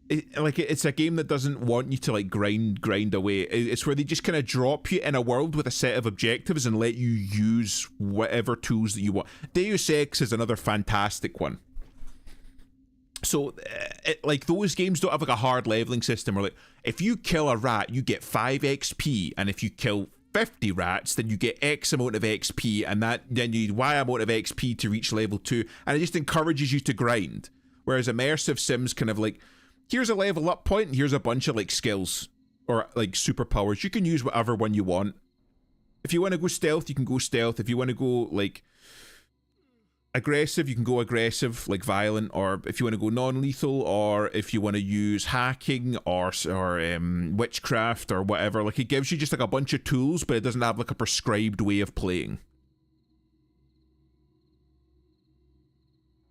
it's a game that doesn't want you to like grind away. It's where they just kind of drop you in a world with a set of objectives and let you use whatever tools that you want. Deus Ex is another fantastic one. So, like, those games don't have like a hard leveling system where, like, if you kill a rat, you get 5 XP, and if you kill 50 rats, then you get X amount of XP, and then you need Y amount of XP to reach level 2, and it just encourages you to grind. Whereas immersive sims kind of like, here's a level up point, and here's a bunch of like skills, or like superpowers. You can use whatever one you want. If you want to go stealth, you can go stealth. If you want to go like aggressive, you can go aggressive, like violent, or if you want to go non-lethal, or if you want to use hacking or witchcraft or whatever. Like, it gives you just like a bunch of tools, but it doesn't have like a prescribed way of playing.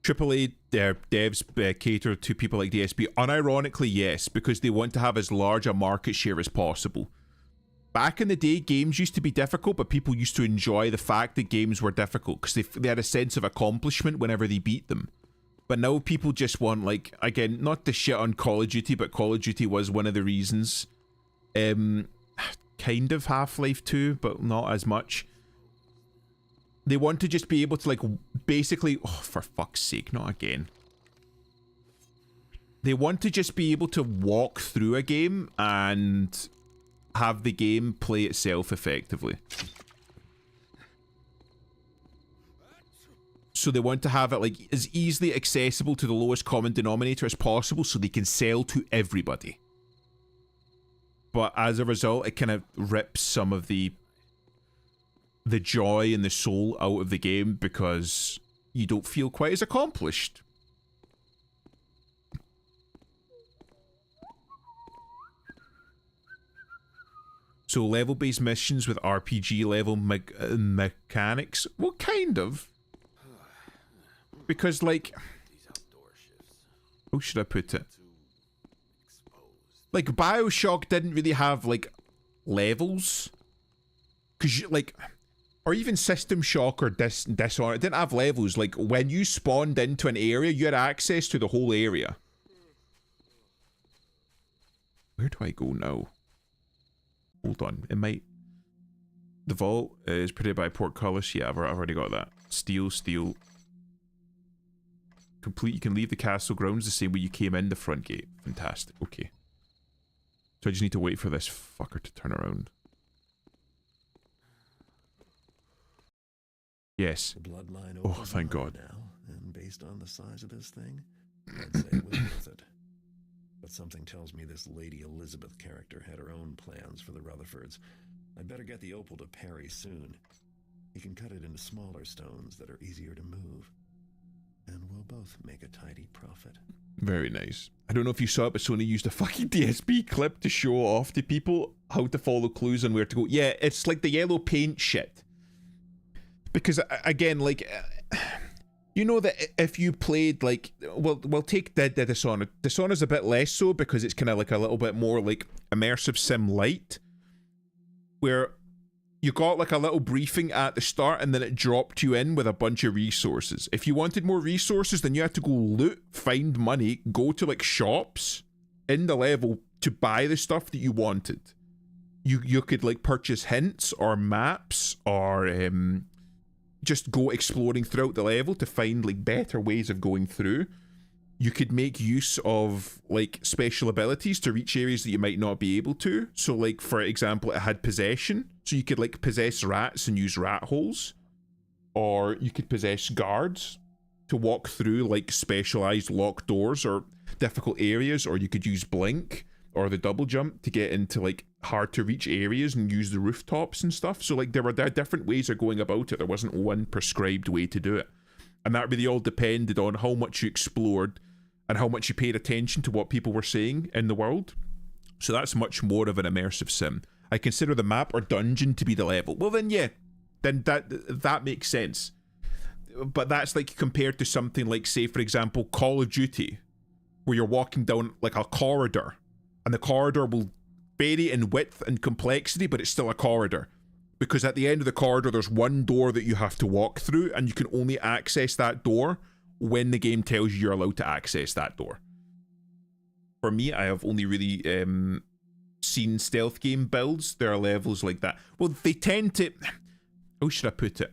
AAA devs cater to people like DSP. Unironically, yes, because they want to have as large a market share as possible. Back in the day, games used to be difficult, but people used to enjoy the fact that games were difficult because they had a sense of accomplishment whenever they beat them. But now people just want, like, again, not to shit on Call of Duty, but Call of Duty was one of the reasons. Kind of Half-Life 2, but not as much. They want to just be able to, like, basically... Oh, for fuck's sake, not again. They want to just be able to walk through a game and have the game play itself effectively. So they want to have it like as easily accessible to the lowest common denominator as possible so they can sell to everybody. But as a result, it kind of rips some of the joy and the soul out of the game because you don't feel quite as accomplished. So level-based missions with RPG level mechanics? Well, kind of. Because, like... How should I put it? Like, Bioshock didn't really have, like, levels. Because, like... Or even System Shock or Dishonored, it didn't have levels. Like, when you spawned into an area, you had access to the whole area. Where do I go now? Hold on, it might... The vault is predicted by portcullis. Yeah, I've already got that. Steel. Complete. You can leave the castle grounds the same way you came in the front gate. Fantastic. Okay. So I just need to wait for this fucker to turn around. Yes. The bloodline Oh, thank God. now, and based on the size of this thing, I'd say it was worth it. But something tells me this Lady Elizabeth character had her own plans for the Rutherfords. I'd better get the opal to Perry soon. He can cut it into smaller stones that are easier to move. And we'll both make a tidy profit. Very nice. I don't know if you saw it, but Sony used a fucking DSP clip to show off to people how to follow clues and where to go. Yeah, it's like the yellow paint shit. Because, again, like, you know that if you played, like, we'll take Dead Dishonored. Dishonored's a bit less so because it's kind of like a little bit more like immersive sim light, where you got like a little briefing at the start and then it dropped you in with a bunch of resources. If you wanted more resources, then you had to go loot, find money, go to like shops in the level to buy the stuff that you wanted. You could like purchase hints or maps or just go exploring throughout the level to find like better ways of going through. You could make use of like special abilities to reach areas that you might not be able to. So like, for example, it had possession. So you could like possess rats and use rat holes. Or you could possess guards to walk through like specialized locked doors or difficult areas. Or you could use blink or the double jump to get into like hard to reach areas and use the rooftops and stuff. So like there were different ways of going about it. There wasn't one prescribed way to do it. And that really all depended on how much you explored and how much you paid attention to what people were saying in the world. So that's much more of an immersive sim. I consider the map or dungeon to be the level. Well then yeah, then that makes sense. But that's like compared to something like, say for example, Call of Duty, where you're walking down like a corridor, and the corridor will vary in width and complexity, but it's still a corridor. Because at the end of the corridor, there's one door that you have to walk through, and you can only access that door when the game tells you you're allowed to access that door. For me, I have only really seen stealth game builds. There are levels like that. Well, they tend to... How should I put it?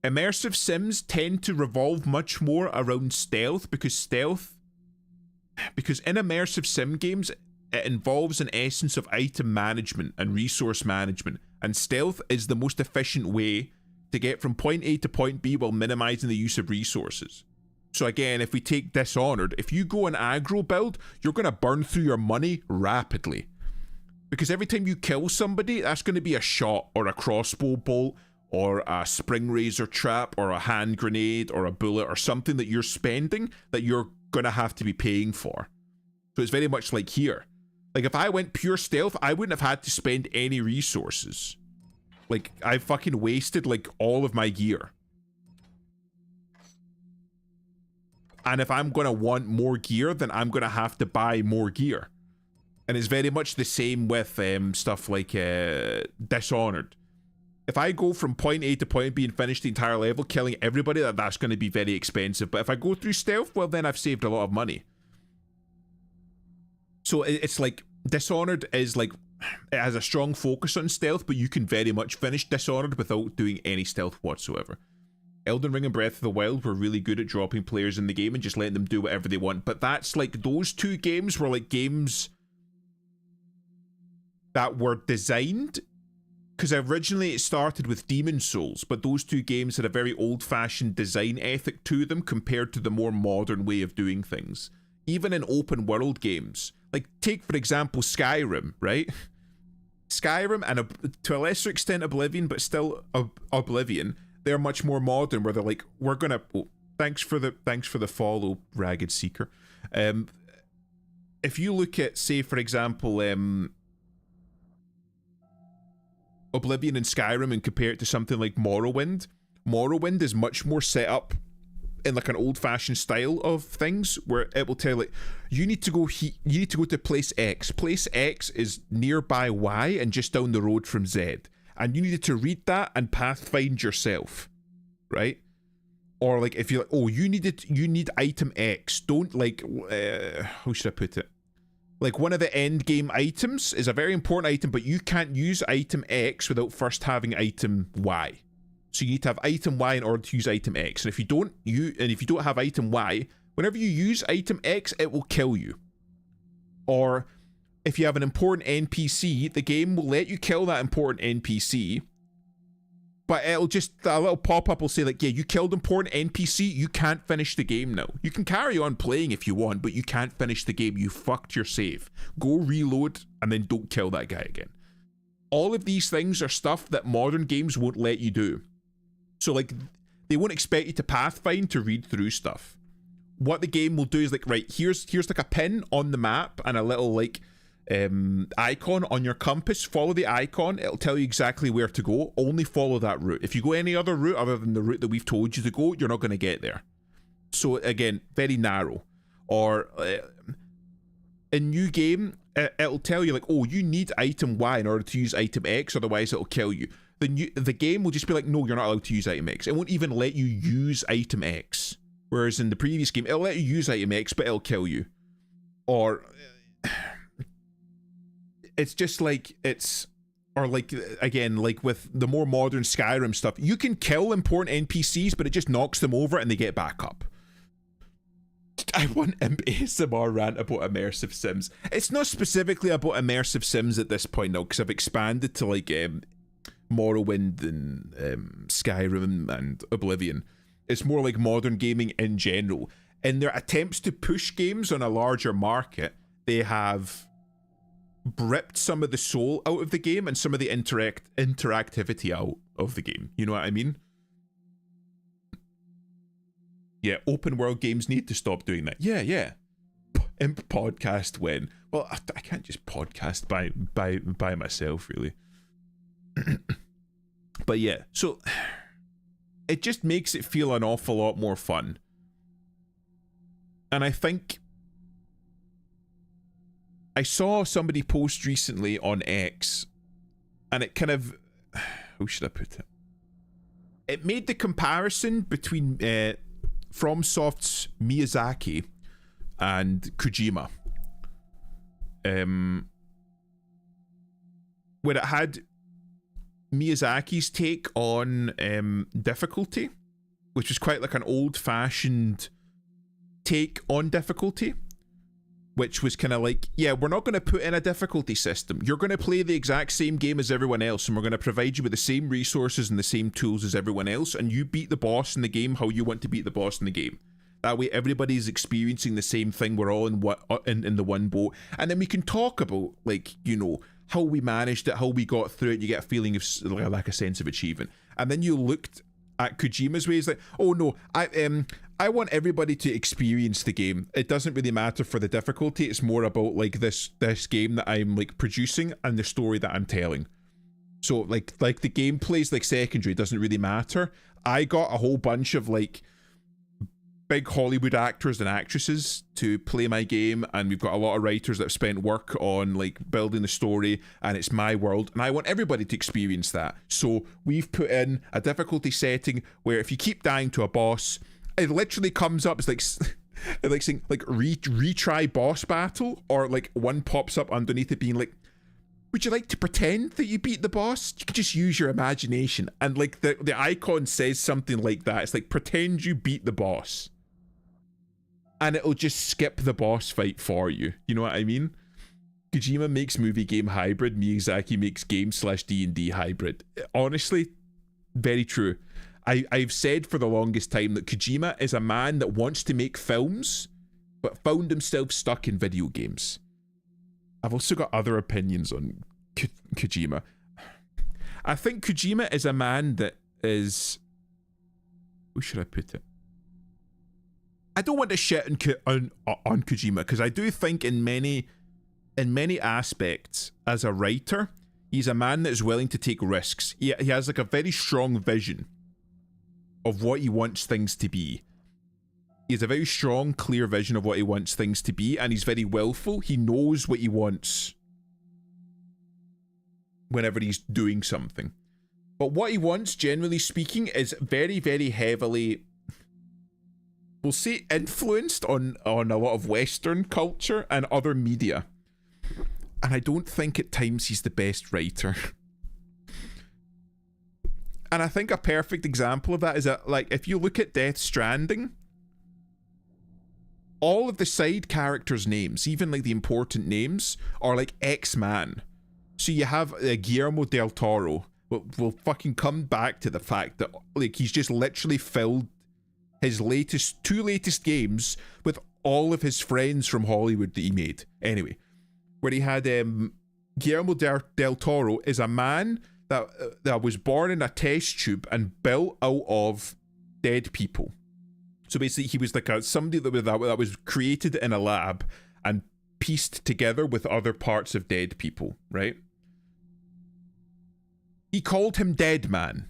Immersive sims tend to revolve much more around stealth, because in immersive sim games, it involves an essence of item management and resource management, and stealth is the most efficient way to get from point A to point B while minimizing the use of resources. So again, if we take Dishonored, if you go an aggro build, you're going to burn through your money rapidly. Because every time you kill somebody, that's going to be a shot or a crossbow bolt or a spring razor trap or a hand grenade or a bullet or something that you're spending that you're going to have to be paying for. So it's very much like here. Like, if I went pure stealth, I wouldn't have had to spend any resources. Like, I fucking wasted, like, all of my gear. And if I'm gonna want more gear, then I'm gonna have to buy more gear. And it's very much the same with stuff like Dishonored. If I go from point A to point B and finish the entire level, killing everybody, that's gonna be very expensive. But if I go through stealth, well, then I've saved a lot of money. So it's like, Dishonored is like, it has a strong focus on stealth, but you can very much finish Dishonored without doing any stealth whatsoever. Elden Ring and Breath of the Wild were really good at dropping players in the game and just letting them do whatever they want. But that's like, those two games were like games that were designed, because originally it started with Demon Souls, but those two games had a very old-fashioned design ethic to them compared to the more modern way of doing things. Even in open world games, like take for example Skyrim, right? Skyrim and to a lesser extent Oblivion, but still Oblivion, they're much more modern, where they're like, we're gonna... Oh, thanks for the follow, Ragged Seeker. If you look at, say for example, Oblivion and Skyrim and compare it to something like Morrowind, Morrowind is much more set up in like an old-fashioned style of things, where it will tell like, you need to go to place X. Place X is nearby Y and just down the road from Z, and you needed to read that and pathfind yourself, right? Or like, if you're like, oh, you need item X, don't like how should I put it? Like, one of the end game items is a very important item, but you can't use item X without first having item Y. So you need to have item Y in order to use item X. And if you don't have item Y, whenever you use item X, it will kill you. Or if you have an important NPC, the game will let you kill that important NPC, but it'll just, a little pop-up will say like, yeah, you killed important NPC, you can't finish the game now. You can carry on playing if you want, but you can't finish the game. You fucked your save. Go reload and then don't kill that guy again. All of these things are stuff that modern games won't let you do. So like, they won't expect you to pathfind to read through stuff. What the game will do is like, right, here's like a pin on the map and a little like icon on your compass. Follow the icon, it'll tell you exactly where to go. Only follow that route. If you go any other route other than the route that we've told you to go, you're not going to get there. So again, very narrow. Or in new game, it'll tell you like, oh, you need item Y in order to use item X, otherwise it'll kill you. The game will just be like, no, you're not allowed to use item X. It won't even let you use item X. Whereas in the previous game, it'll let you use item X, but it'll kill you. Or it's just like, or like, again, like with the more modern Skyrim stuff, you can kill important NPCs, but it just knocks them over and they get back up. I want an ASMR rant about immersive sims. It's not specifically about immersive sims at this point now, because I've expanded to like Morrowind and Skyrim and Oblivion. It's more like modern gaming in general. In their attempts to push games on a larger market, they have ripped some of the soul out of the game and some of the interactivity out of the game. You know what I mean? Yeah, open world games need to stop doing that. Yeah. Imp podcast when? Well, I can't just podcast by myself, really. But yeah, so it just makes it feel an awful lot more fun. And I think I saw somebody post recently on X, and it kind of, how should I put it? It made the comparison between FromSoft's Miyazaki and Kojima, where it had Miyazaki's take on difficulty, which was quite like an old-fashioned take on difficulty, which was kind of like, yeah, we're not going to put in a difficulty system. You're going to play the exact same game as everyone else, and we're going to provide you with the same resources and the same tools as everyone else, and you beat the boss in the game how you want to beat the boss in the game. That way everybody's experiencing the same thing. We're all in the one boat. And then we can talk about, like, you know, how we managed it, how we got through it. You get a feeling of like a sense of achievement. And then you looked at Kojima's way. It's like, oh no, I want everybody to experience the game. It doesn't really matter for the difficulty. It's more about like this game that I'm like producing and the story that I'm telling. So like the gameplay's like secondary. It doesn't really matter. I got a whole bunch of like big Hollywood actors and actresses to play my game, and we've got a lot of writers that have spent work on like building the story, and it's my world, and I want everybody to experience that. So we've put in a difficulty setting where if you keep dying to a boss, it literally comes up, it's like saying like retry boss battle, or like one pops up underneath it being like, would you like to pretend that you beat the boss? You can just use your imagination. And like the icon says something like that. It's like, pretend you beat the boss. And it'll just skip the boss fight for you. You know what I mean? Kojima makes movie game hybrid. Miyazaki makes game/D&D hybrid. Honestly, very true. I've said for the longest time that Kojima is a man that wants to make films, but found himself stuck in video games. I've also got other opinions on Kojima. I think Kojima is a man that is... How should I put it? I don't want to shit on Kojima, because I do think in many aspects, as a writer, he's a man that is willing to take risks. He has like a very strong vision of what he wants things to be. He has a very strong, clear vision of what he wants things to be, and he's very willful. He knows what he wants whenever he's doing something. But what he wants, generally speaking, is very, very heavily, we'll say, influenced on a lot of Western culture and other media. And I don't think at times he's the best writer. And I think a perfect example of that is that, like, if you look at Death Stranding, all of the side characters' names, even like the important names, are like X-Man. So you have Guillermo del Toro. We'll fucking come back to the fact that like he's just literally filled his two latest games with all of his friends from Hollywood that he made. Anyway, where he had Guillermo del Toro is a man that was born in a test tube and built out of dead people. So basically, he was like somebody that was created in a lab and pieced together with other parts of dead people, right? He called him Dead Man.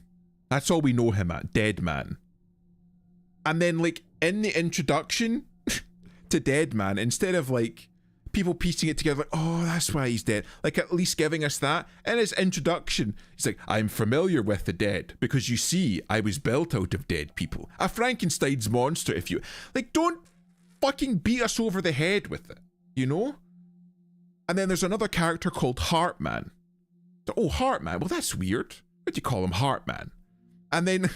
That's all we know him at, Dead Man. And then, like, in the introduction to Dead Man, instead of like people piecing it together, like, oh, that's why he's dead, like at least giving us that in his introduction, he's like, I'm familiar with the dead because you see, I was built out of dead people. A Frankenstein's monster, if you like. Don't fucking beat us over the head with it, you know? And then there's another character called Heartman. Oh, Heartman, well, that's weird. What do you call him, Heartman? And then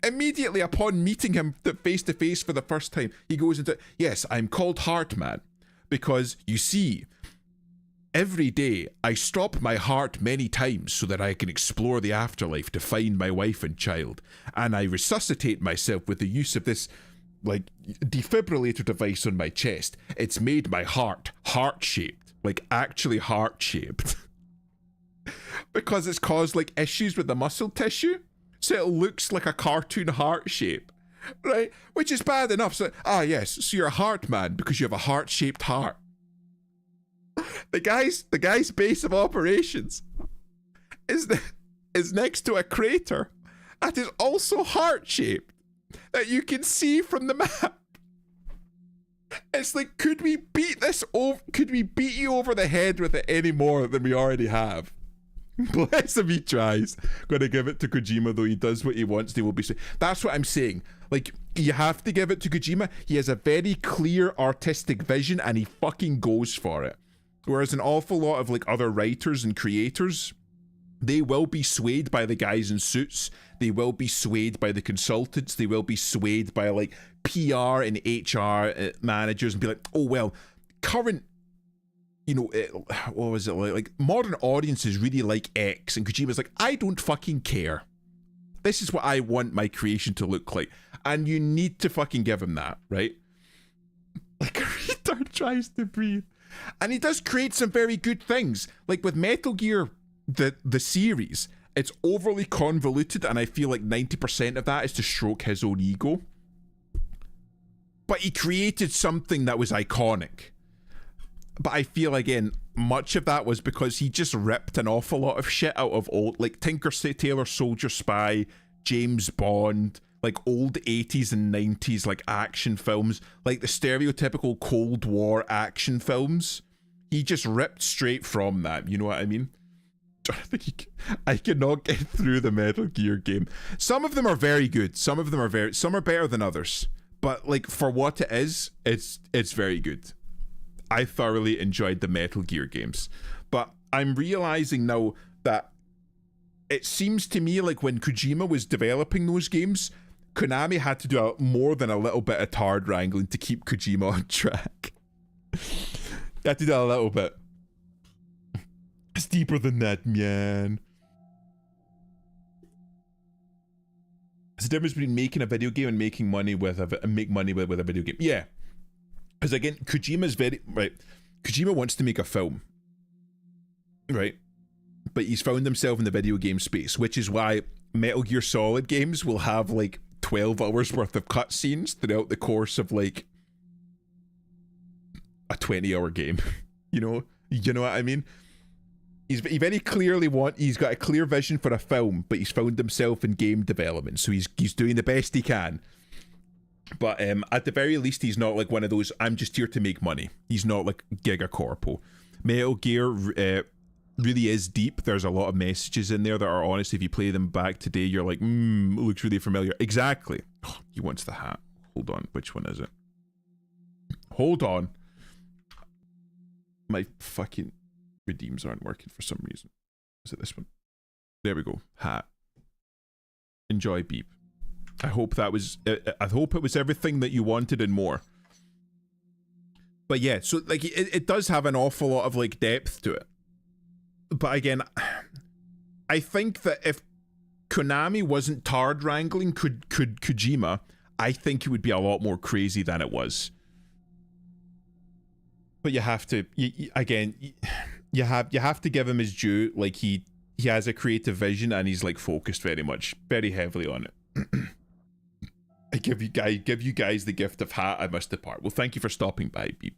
immediately upon meeting him face to face for the first time, he goes into, yes, I'm called Heartman because, you see, every day I stop my heart many times so that I can explore the afterlife to find my wife and child, and I resuscitate myself with the use of this, like, defibrillator device on my chest. It's made my heart heart-shaped, like actually heart-shaped. Because it's caused like issues with the muscle tissue, so it looks like a cartoon heart shape, right? Which is bad enough. So, yes, so you're a heart man because you have a heart-shaped heart. The guy's base of operations is next to a crater that is also heart-shaped that you can see from the map. It's like, could we beat you over the head with it any more than we already have? Bless him, he tries. Gonna give it to Kojima, though. He does what he wants. They will be. That's what I'm saying. Like, you have to give it to Kojima. He has a very clear artistic vision, and he fucking goes for it. Whereas an awful lot of like other writers and creators, they will be swayed by the guys in suits. They will be swayed by the consultants. They will be swayed by like PR and HR managers, and be like, oh well, current. You know, what was it like? Like, modern audiences really like X, and Kojima's like, I don't fucking care. This is what I want my creation to look like. And you need to fucking give him that, right? Like, a retard tries to breathe. And he does create some very good things. Like with Metal Gear, the series, it's overly convoluted, and I feel like 90% of that is to stroke his own ego. But he created something that was iconic. But I feel, again, much of that was because he just ripped an awful lot of shit out of old, like Tinker Tailor Soldier Spy, James Bond, like old 80s and 90s, like action films, like the stereotypical Cold War action films. He just ripped straight from that, you know what I mean? I cannot get through the Metal Gear game. Some of them are very good. Some are better than others. But like, for what it is, it's very good. I thoroughly enjoyed the Metal Gear games, but I'm realizing now that it seems to me like when Kojima was developing those games, Konami had to do more than a little bit of turd wrangling to keep Kojima on track. They had to do a little bit. It's deeper than that, man. There's a difference between making a video game and making money with a video game. Yeah. Because again, Kojima's very right. Kojima wants to make a film, right? But he's found himself in the video game space, which is why Metal Gear Solid games will have like 12 hours worth of cutscenes throughout the course of like a 20-hour game. You know what I mean? He very clearly he's got a clear vision for a film, but he's found himself in game development, so he's doing the best he can. But at the very least, he's not like one of those, I'm just here to make money. He's not like Gigacorpo. Metal Gear really is deep. There's a lot of messages in there that are honest. If you play them back today, you're like, it looks really familiar. Exactly. Oh, he wants the hat. Hold on. Which one is it? Hold on. My fucking... Redeems aren't working for some reason. Is it this one? There we go. Hat. Enjoy, Beep. I hope that was. I hope it was everything that you wanted and more. But yeah, so like it does have an awful lot of like depth to it. But again, I think that if Konami wasn't tard wrangling Kojima, I think it would be a lot more crazy than it was. But you have to, you have to give him his due. Like he has a creative vision and he's like focused very heavily on it. I give you guys the gift of hat. I must depart. Well, thank you for stopping by, Beep.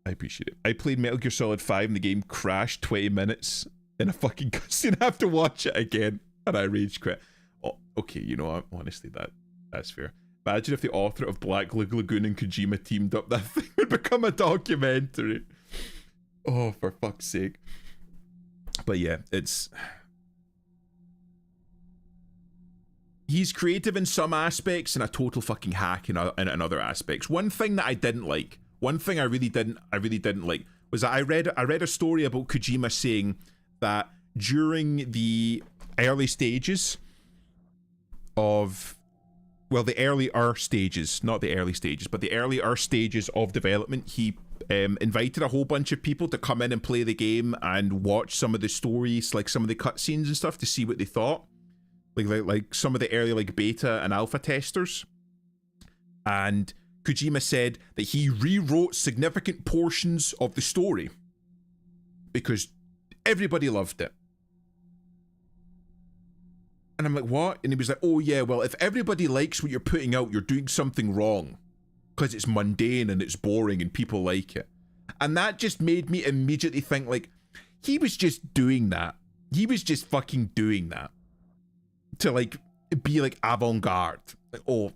I appreciate it. I played Metal Gear Solid 5 and the game crashed 20 minutes in a fucking cutscene. I have to watch it again and I rage quit. Oh, okay, you know what? Honestly, that's fair. Imagine if the author of Black Lagoon and Kojima teamed up. That thing would become a documentary. Oh, for fuck's sake. But yeah, he's creative in some aspects and a total fucking hack in other aspects. One thing that I didn't like, I really didn't like, was that I read a story about Kojima saying that during the early stages of, well, the earlier stages, not the early stages, but the earlier stages of development, he invited a whole bunch of people to come in and play the game and watch some of the stories, like some of the cutscenes and stuff, to see what they thought. Like some of the early like beta and alpha testers. And Kojima said that he rewrote significant portions of the story because everybody loved it. And I'm like, what? And he was like, oh yeah, well, if everybody likes what you're putting out, you're doing something wrong because it's mundane and it's boring and people like it. And that just made me immediately think, like, he was just doing that. He was just fucking doing that to like be like avant-garde. Like, oh,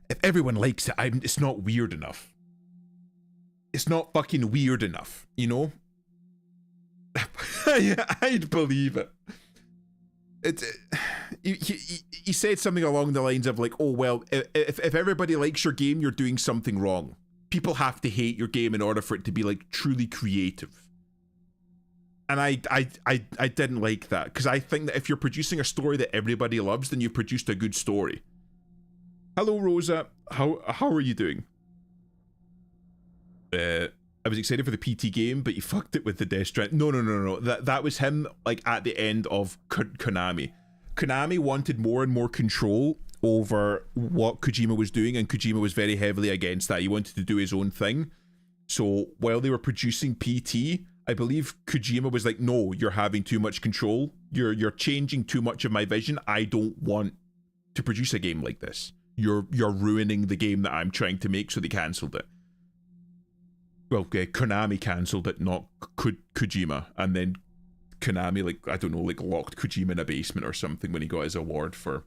if everyone likes it, it's not weird enough. It's not fucking weird enough, you know? Yeah, I'd believe it. He said something along the lines of like, oh well, if everybody likes your game, you're doing something wrong. People have to hate your game in order for it to be like truly creative. And I didn't like that, because I think that if you're producing a story that everybody loves, then you've produced a good story. Hello, Rosa. How are you doing? I was excited for the PT game, but you fucked it with the Death Stranding. No. That was him like at the end of Konami. Konami wanted more and more control over what Kojima was doing, and Kojima was very heavily against that. He wanted to do his own thing. So while they were producing PT, I believe Kojima was like, no, you're having too much control. You're changing too much of my vision. I don't want to produce a game like this. You're ruining the game that I'm trying to make, so they cancelled it. Well, Konami cancelled it, not Kojima. And then Konami, like, I don't know, like locked Kojima in a basement or something when he got his award for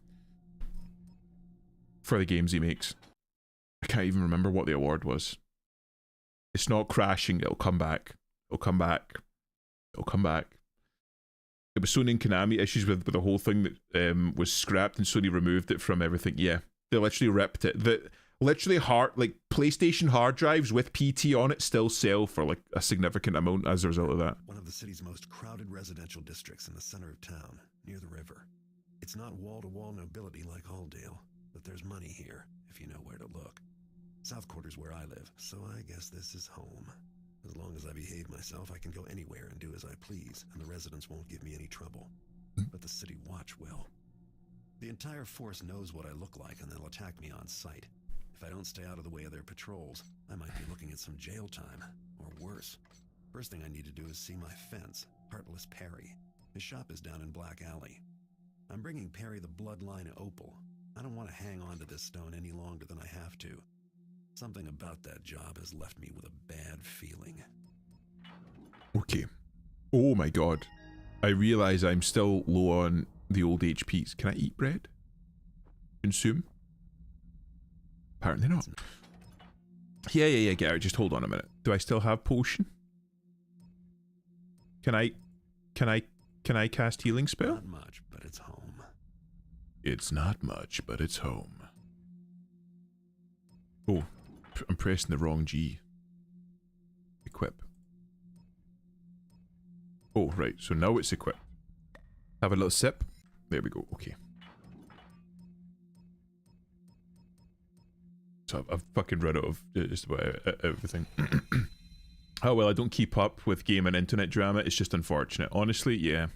the games he makes. I can't even remember what the award was. It's not crashing, it'll come back. It'll come back. It'll come back. It was Sony and Konami issues with the whole thing that was scrapped, and Sony removed it from everything. Yeah, they literally ripped it. Literally PlayStation hard drives with PT on it still sell for like a significant amount as a result of that. One of the city's most crowded residential districts in the center of town, near the river. It's not wall-to-wall nobility like Halldale, but there's money here, if you know where to look. South Quarter's where I live, so I guess this is home. As long as I behave myself, I can go anywhere and do as I please, and the residents won't give me any trouble. But the city watch will. The entire force knows what I look like, and they'll attack me on sight. If I don't stay out of the way of their patrols, I might be looking at some jail time, or worse. First thing I need to do is see my fence, Heartless Perry. His shop is down in Black Alley. I'm bringing Perry the Bloodline Opal. I don't want to hang on to this stone any longer than I have to. Something about that job has left me with a bad feeling. Okay. Oh my god. I realize I'm still low on the old HPs. Can I eat bread? Consume? Apparently not. Yeah, Garrett, just hold on a minute. Do I still have potion? Can I cast healing spell? Not much, but it's home. It's not much, but it's home. Oh, I'm pressing the wrong G. Equip. Oh, right. So now it's equipped. Have a little sip. There we go. Okay. So I've fucking run out of just about everything. Oh, well, I don't keep up with game and internet drama. It's just unfortunate. Honestly, yeah.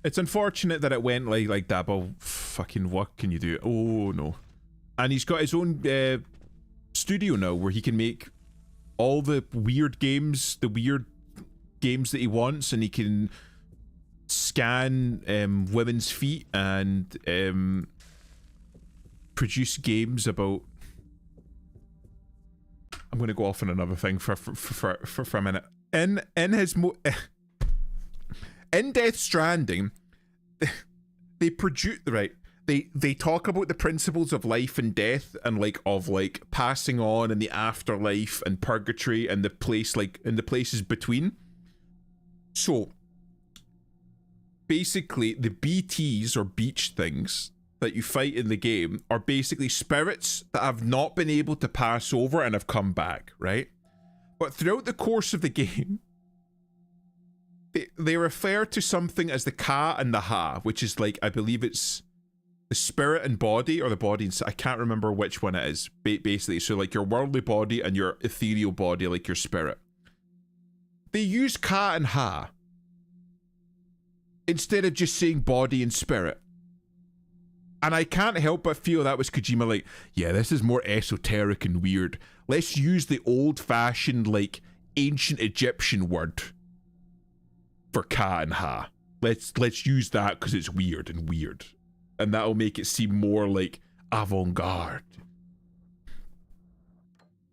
It's unfortunate that it went like that, but fucking what can you do? Oh, no. And he's got his own studio now where he can make all the weird games, that he wants, and he can scan women's feet and produce games about... I'm going to go off on another thing for a minute. In Death Stranding, they produce... Right. They talk about the principles of life and death and of passing on and the afterlife and purgatory and the places between. So basically the BTs or beach things that you fight in the game are basically spirits that have not been able to pass over and have come back, right? But throughout the course of the game, they refer to something as the Ka and the Ha, which is I believe it's the spirit and body, or the body and... I can't remember which one it is, basically. So your worldly body and your ethereal body, your spirit. They use Ka and Ha instead of just saying body and spirit. And I can't help but feel that was Kojima yeah, this is more esoteric and weird. Let's use the old-fashioned, ancient Egyptian word for Ka and Ha. Let's use that because it's weird. And that'll make it seem more avant-garde.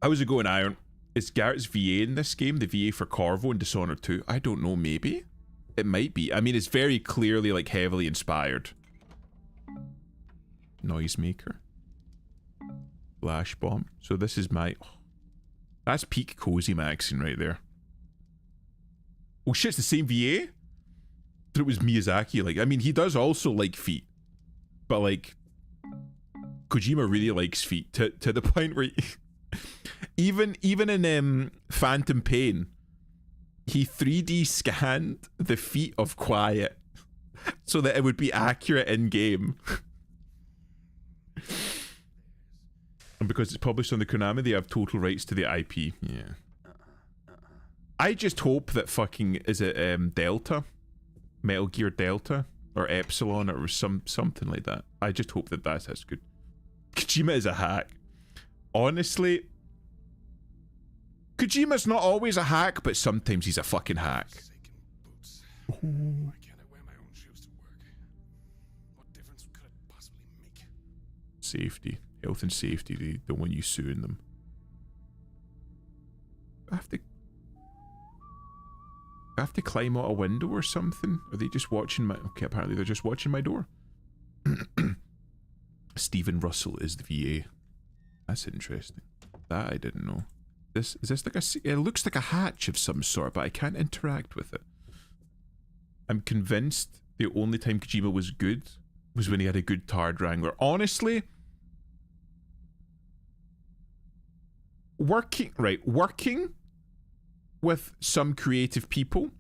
How's it going, Iron? Is Garrett's VA in this game the VA for Corvo and Dishonored 2? I don't know, maybe? It might be. I mean, it's very clearly heavily inspired. Noisemaker. Flash bomb. So this is my... Oh, that's peak cozy maxing right there. Oh shit, it's the same VA? But it was Miyazaki. I mean, he does also like feet. But Kojima really likes feet to the point where even in Phantom Pain, he 3D scanned the feet of Quiet so that it would be accurate in game. And because it's published on the Konami, they have total rights to the IP. Yeah. I just hope that fucking... Is it Delta? Metal Gear Delta? Or Epsilon? Or something like that. I just hope that that's good. Kojima is a hack. Honestly... Kojima's not always a hack, but sometimes he's a fucking hack. Why can't I wear my own shoes to work? What difference could it possibly make? Safety. Health and safety. They don't want you suing them. I have to climb out a window or something? Are they just watching my... Okay, apparently they're just watching my door. Stephen Russell is the VA. That's interesting. That I didn't know. Is this it looks like a hatch of some sort, but I can't interact with it. I'm convinced the only time Kojima was good was when he had a good Tard Wrangler. Honestly, working with some creative people,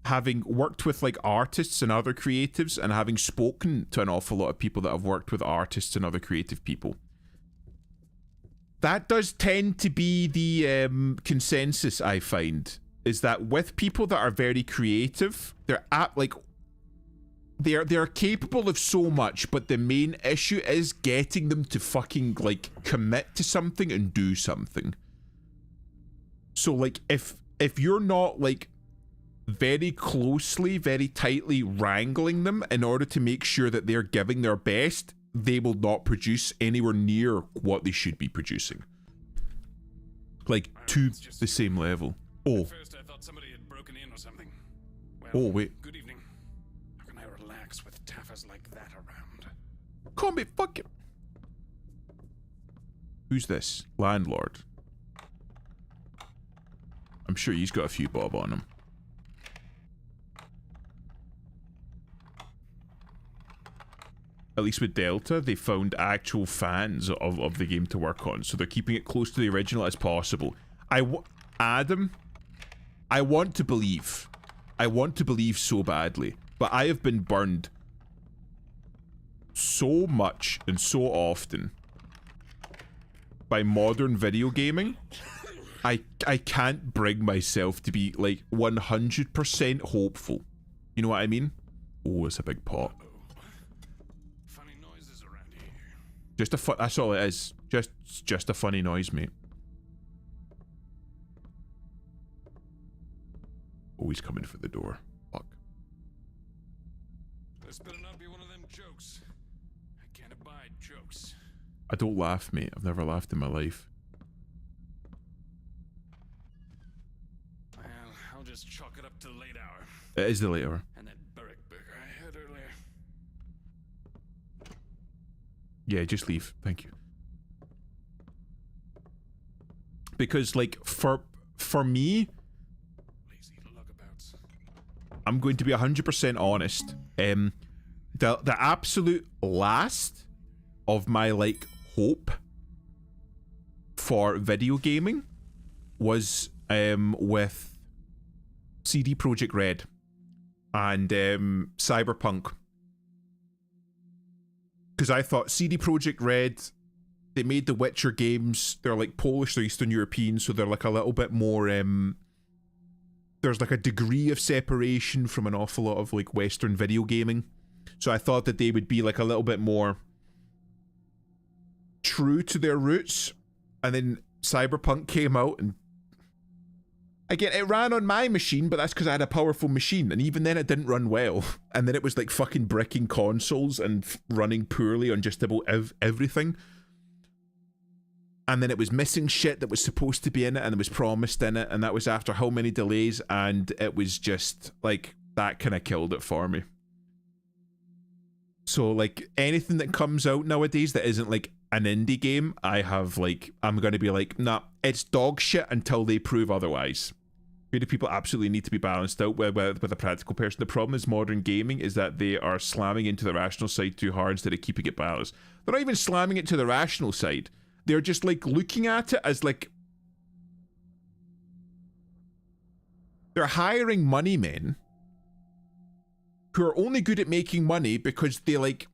having worked with artists and other creatives, and having spoken to an awful lot of people that have worked with artists and other creative people, that does tend to be the consensus I find, is that with people that are very creative, they're they're capable of so much, but the main issue is getting them to fucking commit to something and do something. So if you're not very closely, very tightly wrangling them in order to make sure that they're giving their best, they will not produce anywhere near what they should be producing. To the same level. Oh. At first I thought somebody had broken in or something. Well, oh, wait. Good evening. How can I relax with taffas like that around? Call me fucking... Who's this? Landlord. I'm sure he's got a few bob on him. At least with Delta, they found actual fans of the game to work on, so they're keeping it close to the original as possible. I I want to believe. I want to believe so badly. But I have been burned so much and so often by modern video gaming. I can't bring myself to be like 100% hopeful. You know what I mean? Oh, it's a big pot. Funny noises around here. That's all it is. Just a funny noise, mate. Oh, he's coming for the door. Fuck. This better not be one of them jokes. I can't abide jokes. I don't laugh, mate. I've never laughed in my life. Well, I'll just chalk it up to the late hour. It is the late hour. And that Burrick burger I had earlier. Yeah, just leave. Thank you. Because, like, for me, Lazy lugabouts. I'm going to be 100% honest. The absolute last of my, like, hope for video gaming was with CD Projekt Red and Cyberpunk. Because I thought CD Projekt Red, they made the Witcher games. They're like Polish, they're Eastern European, so they're like a little bit more, there's like a degree of separation from an awful lot of like Western video gaming. So I thought that they would be like a little bit more true to their roots. And then Cyberpunk came out, and again, it ran on my machine, but that's because I had a powerful machine, and even then it didn't run well. And then it was like fucking bricking consoles and running poorly on just about everything. And then it was missing shit that was supposed to be in it and it was promised in it, and that was after how many delays, and it was just like, that kind of killed it for me. So like anything that comes out nowadays that isn't like an indie game, I'm gonna be like, nah, it's dog shit until they prove otherwise. Creative people absolutely need to be balanced out with a practical person. The problem is modern gaming is that they are slamming into the rational side too hard instead of keeping it balanced. They're not even slamming it to the rational side. They're just like looking at it as like, they're hiring money men who are only good at making money because they like,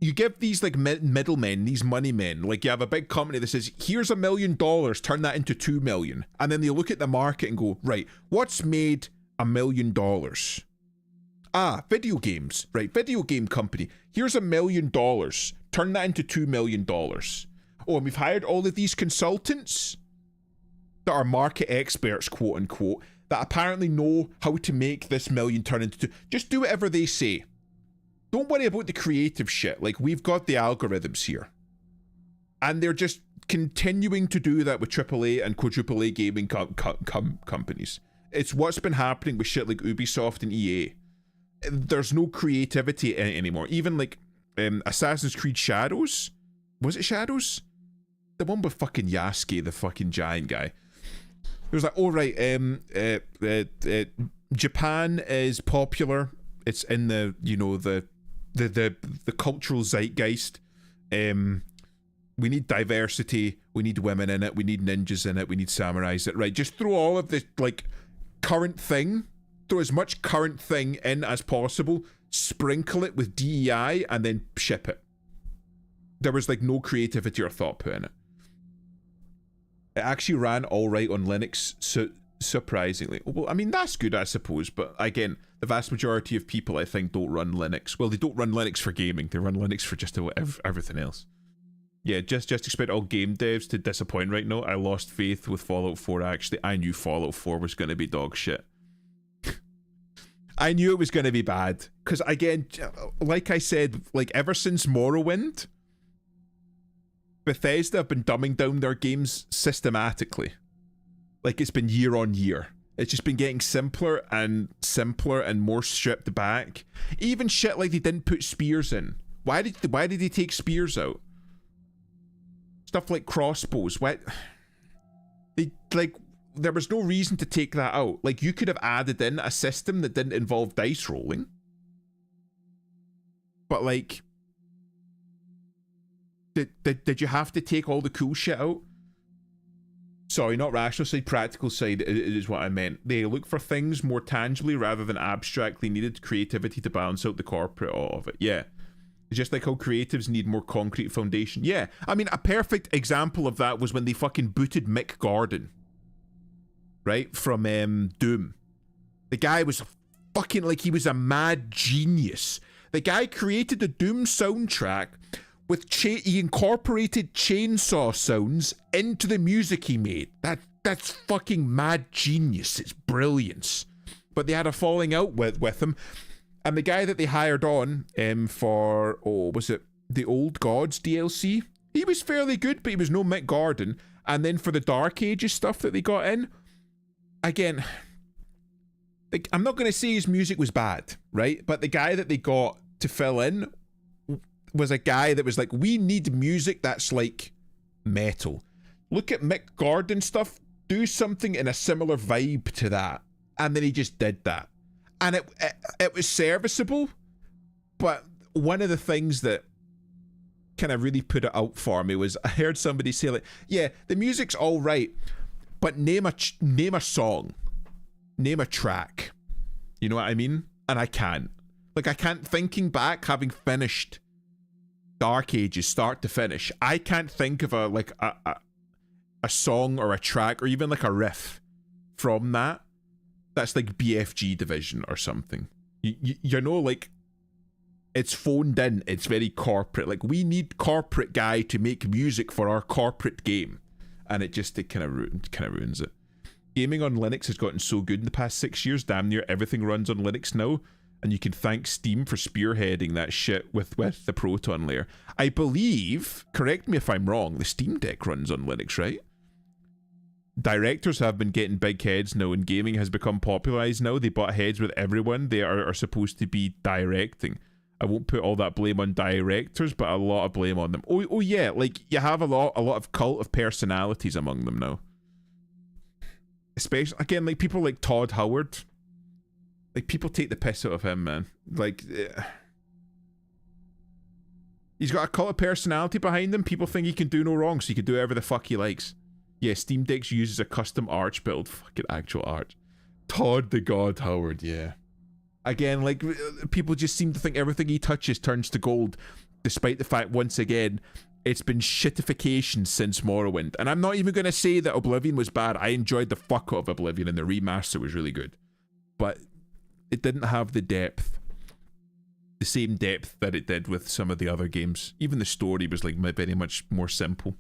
you give these like middlemen, these money men, like you have a big company that says, here's $1 million, turn that into 2 million. And then they look at the market and go, right, what's made $1 million? Ah, video games, right? Video game company. Here's $1 million. Turn that into $2 million. Oh, and we've hired all of these consultants that are market experts, quote unquote, that apparently know how to make this million turn into two. Just do whatever they say. Don't worry about the creative shit. Like, we've got the algorithms here. And they're just continuing to do that with AAA and quadruple A gaming companies. It's what's been happening with shit like Ubisoft and EA. There's no creativity anymore. Even like Assassin's Creed Shadows. Was it Shadows? The one with fucking Yasuke, the fucking giant guy. It was like, oh right, Japan is popular. It's in the, you know, the cultural zeitgeist. We need diversity. We need women in it. We need ninjas in it. We need samurais. Right, just throw all of this like current thing. Throw as much current thing in as possible. Sprinkle it with DEI and then ship it. There was like no creativity or thought put in it. It actually ran all right on Linux, so surprisingly. Well, I mean, that's good, I suppose, but again, the vast majority of people, I think, don't run Linux. Well, they don't run Linux for gaming, they run Linux for just about everything else. Yeah, just expect all game devs to disappoint right now. I lost faith with Fallout 4, actually. I knew Fallout 4 was going to be dog shit. I knew it was going to be bad. Because, again, like I said, like, ever since Morrowind, Bethesda have been dumbing down their games systematically. Like, it's been year on year. It's just been getting simpler and more stripped back. Even shit like they didn't put spears in. Why did they take spears out? Stuff like crossbows. Why? They, like, there was no reason to take that out. Like, you could have added in a system that didn't involve dice rolling. But, like, did you have to take all the cool shit out? Sorry, not rational side, practical side is what I meant. They look for things more tangibly rather than abstractly needed creativity to balance out the corporate of it. Yeah. It's just like how creatives need more concrete foundation. Yeah. I mean, a perfect example of that was when they fucking booted Mick Gordon. Right? From Doom. The guy was fucking like he was a mad genius. The guy created the Doom soundtrack with he incorporated chainsaw sounds into the music he made. That's fucking mad genius. It's brilliance. But they had a falling out with him, and the guy that they hired on for was it the Old Gods DLC? He was fairly good, but he was no Mick Gordon. And then for the Dark Ages stuff that they got in, again, like, I'm not going to say his music was bad, right? But the guy that they got to fill in was a guy that was like, we need music that's like metal. Look at Mick Gordon stuff, do something in a similar vibe to that. And then he just did that. And it was serviceable, but one of the things that kind of really put it out for me was I heard somebody say like, yeah, the music's all right, but name a song, name a track. You know what I mean? And I can't. Like, I can't, thinking back, having finished Dark Ages start to finish, I can't think of a song or a track or even like a riff from that's like BFG Division or something. You know, like, it's phoned in, it's very corporate. Like, we need corporate guy to make music for our corporate game, and it kind of ruins it. Gaming on Linux has gotten so good in the past 6 years, damn near everything runs on Linux now. And you can thank Steam for spearheading that shit with the Proton layer. I believe, correct me if I'm wrong, the Steam Deck runs on Linux, right? Directors have been getting big heads now, and gaming has become popularized now. They butt heads with everyone. They are supposed to be directing. I won't put all that blame on directors, but a lot of blame on them. Oh yeah, like, you have a lot of cult of personalities among them now. Especially, again, like people like Todd Howard. Like, people take the piss out of him, man. Like, he's got a cult of personality behind him. People think he can do no wrong, so he can do whatever the fuck he likes. Yeah, Steam Decks uses a custom arch build. Fucking actual arch. Todd the God Howard, yeah. Again, like, people just seem to think everything he touches turns to gold, despite the fact, once again, it's been shitification since Morrowind. And I'm not even going to say that Oblivion was bad. I enjoyed the fuck out of Oblivion, and the remaster was really good. But it didn't have the depth, the same depth that it did with some of the other games. Even the story was like very much more simple.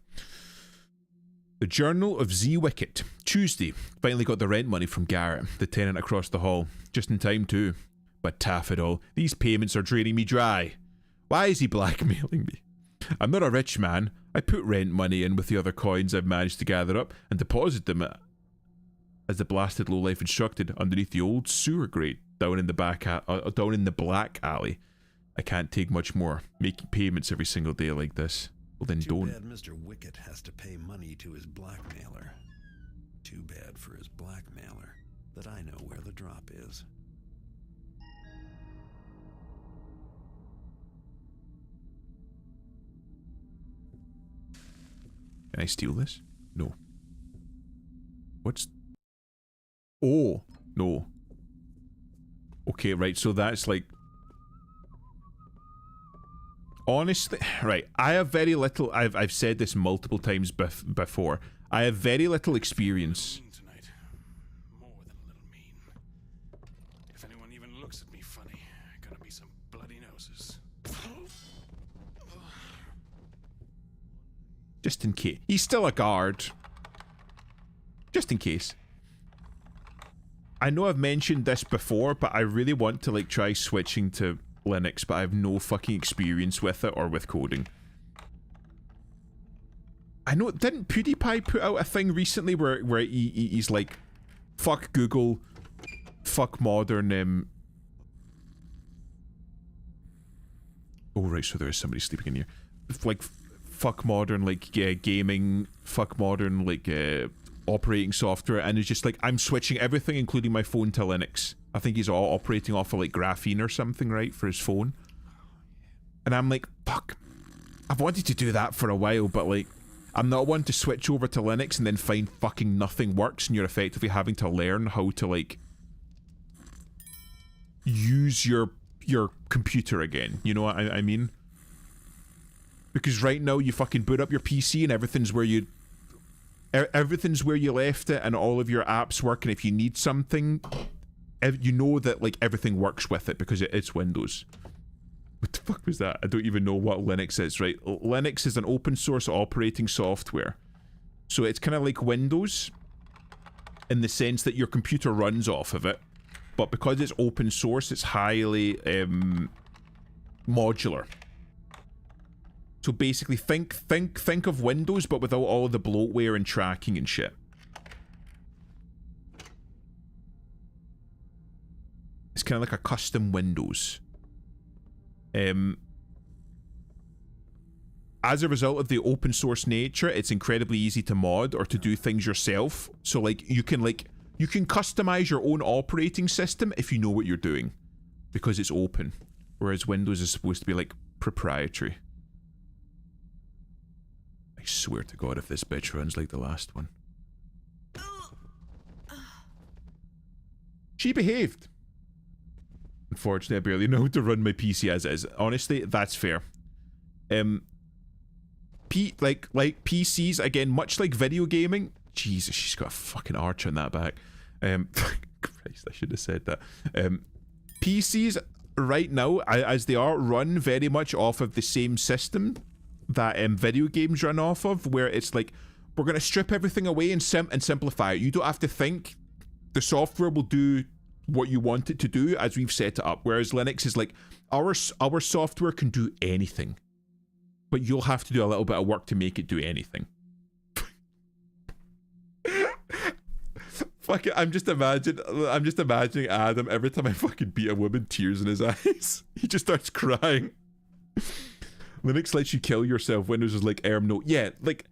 The Journal of Z Wicket. Tuesday. Finally got the rent money from Garrett, the tenant across the hall. Just in time too. But taff it all, these payments are draining me dry. Why is he blackmailing me? I'm not a rich man. I put rent money in with the other coins I've managed to gather up and deposit them as the blasted lowlife instructed underneath the old sewer grate down in the black alley. I can't take much more, making payments every single day like this. Well then Too don't. bad Mr. Wicket has to pay money to his blackmailer. Too bad for his blackmailer that I know where the drop is. Can I steal this? No. What's... Oh, no. Okay, right, so that's like... Honestly, right, I have very little... I've said this multiple times before. I have very little experience. Tonight. More than a little mean. If anyone even looks at me funny, gonna be some bloody noses. Just in case. He's still a guard. Just in case. I know I've mentioned this before, but I really want to like try switching to Linux, but I have no fucking experience with it or with coding. I know, didn't PewDiePie put out a thing recently where he's like, fuck Google, fuck modern, oh right, so there is somebody sleeping in here. Like, fuck modern, like, gaming, fuck modern, like, operating software, and it's just like, I'm switching everything, including my phone, to Linux. I think he's all operating off of, like, Graphene or something, right, for his phone. And I'm like, fuck. I've wanted to do that for a while, but, like, I'm not one to switch over to Linux and then find fucking nothing works and you're effectively having to learn how to, like, use your computer again. You know what I mean? Because right now you fucking boot up your PC and everything's where you left it, and all of your apps work, and if you need something, you know that, like, everything works with it because it's Windows. What the fuck was that? I don't even know what Linux is, right? Linux is an open source operating software. So it's kind of like Windows in the sense that your computer runs off of it, but because it's open source, it's highly modular. So basically, think of Windows, but without all the bloatware and tracking and shit. It's kind of like a custom Windows. As a result of the open source nature, it's incredibly easy to mod or to do things yourself. So like you can customize your own operating system if you know what you're doing, because it's open. Whereas Windows is supposed to be like proprietary. I swear to God, if this bitch runs like the last one. She behaved. Unfortunately, I barely know how to run my PC as is. Honestly, that's fair. Like PCs, again, much like video gaming. Jesus, she's got a fucking arch on that back. Christ, I should have said that. PCs right now, as they are, run very much off of the same system that video games run off of, where it's like, we're going to strip everything away and simplify it. You don't have to think. The software will do what you want it to do as we've set it up. Whereas Linux is like, our software can do anything, but you'll have to do a little bit of work to make it do anything. Fuck it, I'm just imagining Adam every time I fucking beat a woman, tears in his eyes. He just starts crying. Linux lets you kill yourself. Windows is like, no. Yeah, like,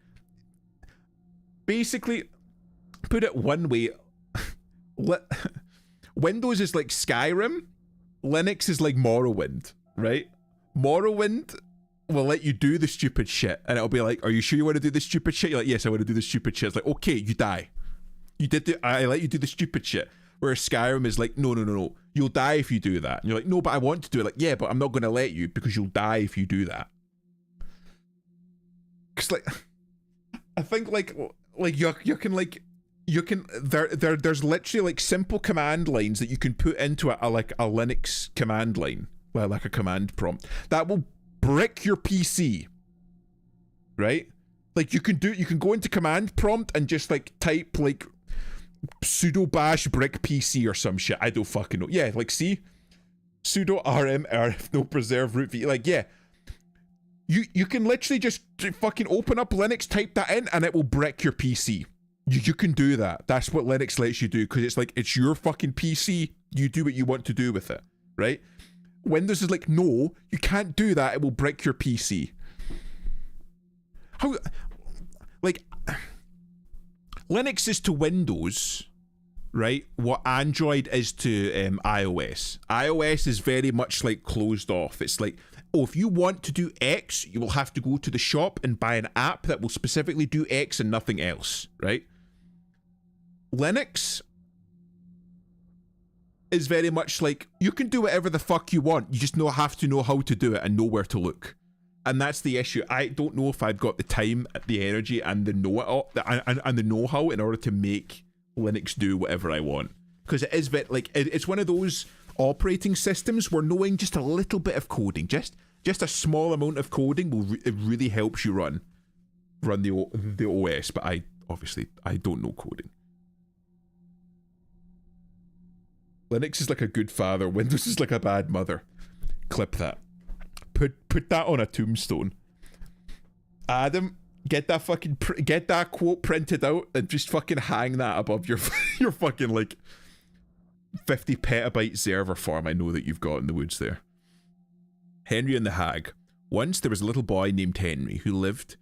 basically, put it one way, Windows is like Skyrim, Linux is like Morrowind, right? Morrowind will let you do the stupid shit, and it'll be like, are you sure you want to do the stupid shit? You're like, yes, I want to do the stupid shit. It's like, okay, you die. I let you do the stupid shit. Whereas Skyrim is like, no. You'll die if you do that. And you're like, no, but I want to do it. Like, yeah, but I'm not going to let you because you'll die if you do that. Because, like, I think, like there's literally, like, simple command lines that you can put into a Linux command line. Well, like a command prompt. That will brick your PC. Right? Like, you can go into command prompt and just, like, type, like, sudo bash brick PC or some shit. I don't fucking know. Yeah, like, see? Sudo rm rf no preserve root v. Like, yeah. You can literally just fucking open up Linux, type that in, and it will brick your PC. You can do that. That's what Linux lets you do, because it's like, it's your fucking PC. You do what you want to do with it, right? Windows is like, no, you can't do that. It will brick your PC. How, like, Linux is to Windows, right, what Android is to iOS. iOS is very much like closed off. It's like, oh, if you want to do X, you will have to go to the shop and buy an app that will specifically do X and nothing else, right? Linux is very much like, you can do whatever the fuck you want. You just have to know how to do it and know where to look. And that's the issue. I don't know if I've got the time, the energy, and the know-how in order to make Linux do whatever I want. Because it is it's one of those operating systems where knowing just a little bit of coding, just a small amount of coding, it really helps you run the OS. But I don't know coding. Linux is like a good father. Windows is like a bad mother. Clip that. Put that on a tombstone. Adam, get that quote printed out and just fucking hang that above your fucking, like, 50 petabyte server farm I know that you've got in the woods there. Henry and the Hag. Once there was a little boy named Henry who lived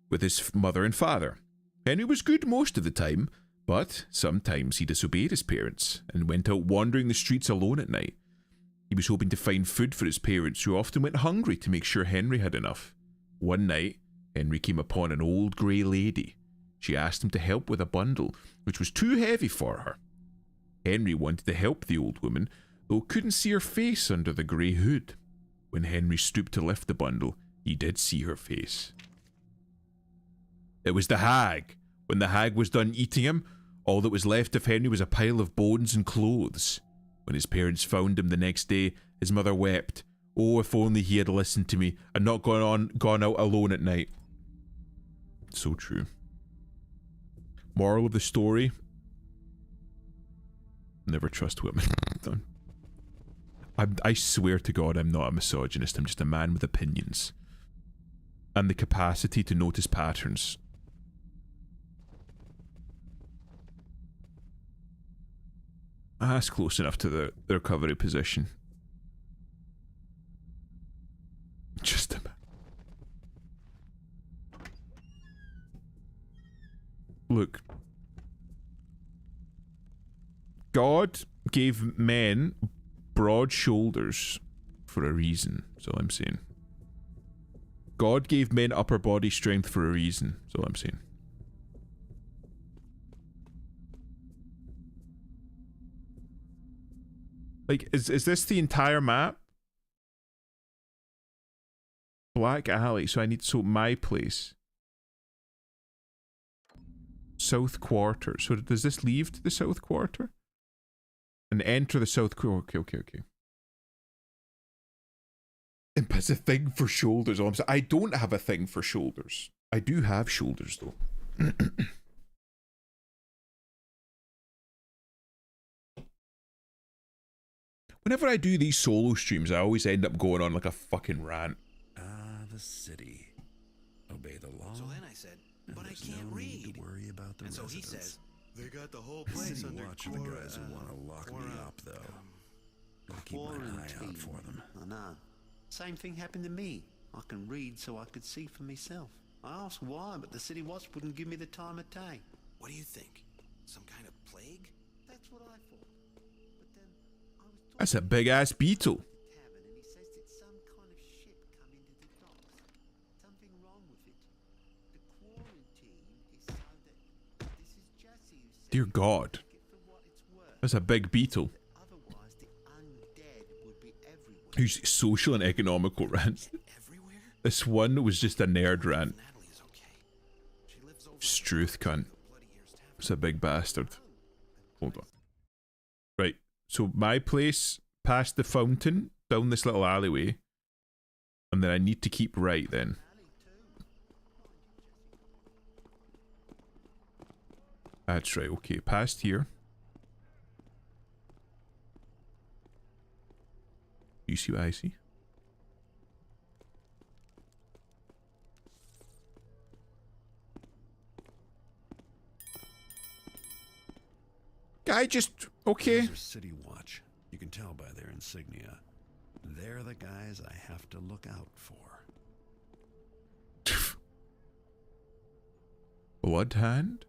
with his mother and father. Henry was good most of the time, but sometimes he disobeyed his parents and went out wandering the streets alone at night. He was hoping to find food for his parents, who often went hungry to make sure Henry had enough. One night, Henry came upon an old grey lady. She asked him to help with a bundle, which was too heavy for her. Henry wanted to help the old woman, though couldn't see her face under the grey hood. When Henry stooped to lift the bundle, he did see her face. It was the hag. When the hag was done eating him, all that was left of Henry was a pile of bones and clothes. When his parents found him the next day, his mother wept. Oh, if only he had listened to me and not gone out alone at night. So true. Moral of the story: never trust women. I swear to God I'm not a misogynist. I'm just a man with opinions. And the capacity to notice patterns. That's close enough to the recovery position. Just a minute. Look. God gave men broad shoulders for a reason. That's all I'm saying. God gave men upper body strength for a reason. That's all I'm saying. Like, is this the entire map? Black Alley. So my place. South Quarter. So does this leave to the South Quarter? And enter the South Quarter. Okay. Imp has a thing for shoulders. I don't have a thing for shoulders. I do have shoulders though. Whenever I do these solo streams, I always end up going on like a fucking rant. The city. Obey the law. So then I said, but I can't read. Need to worry about the And so he residents. says, they got the whole place City under watch are the guys who want to lock me up, though. Gotta keep my eye out for them. I know. Same thing happened to me. I can read so I could see for myself. I asked why, but the city watch wouldn't give me the time of day. What do you think? Some kind of plague? That's what I thought. But then I was talking That's a big ass beetle. to the tavern, and he says that some kind of ship come into the docks. Something wrong with it. The quarantine is so that this is Jesse who said Dear God. it for what it's worth. That's a big beetle. Otherwise, the undead would be everywhere. Who's social and economical rant. Everywhere? This one was just a nerd rant. Natalie is okay. She lives over Struth cunt. Bloody Ears Tavern. It's a big bastard. Hold on. Right. So my place, past the fountain, down this little alleyway. And then I need to keep right then. That's right. Okay. Past here. You see what I see? Guy just... Okay. These are City Watch. You can tell by their insignia. They're the guys I have to look out for. Bloodhand?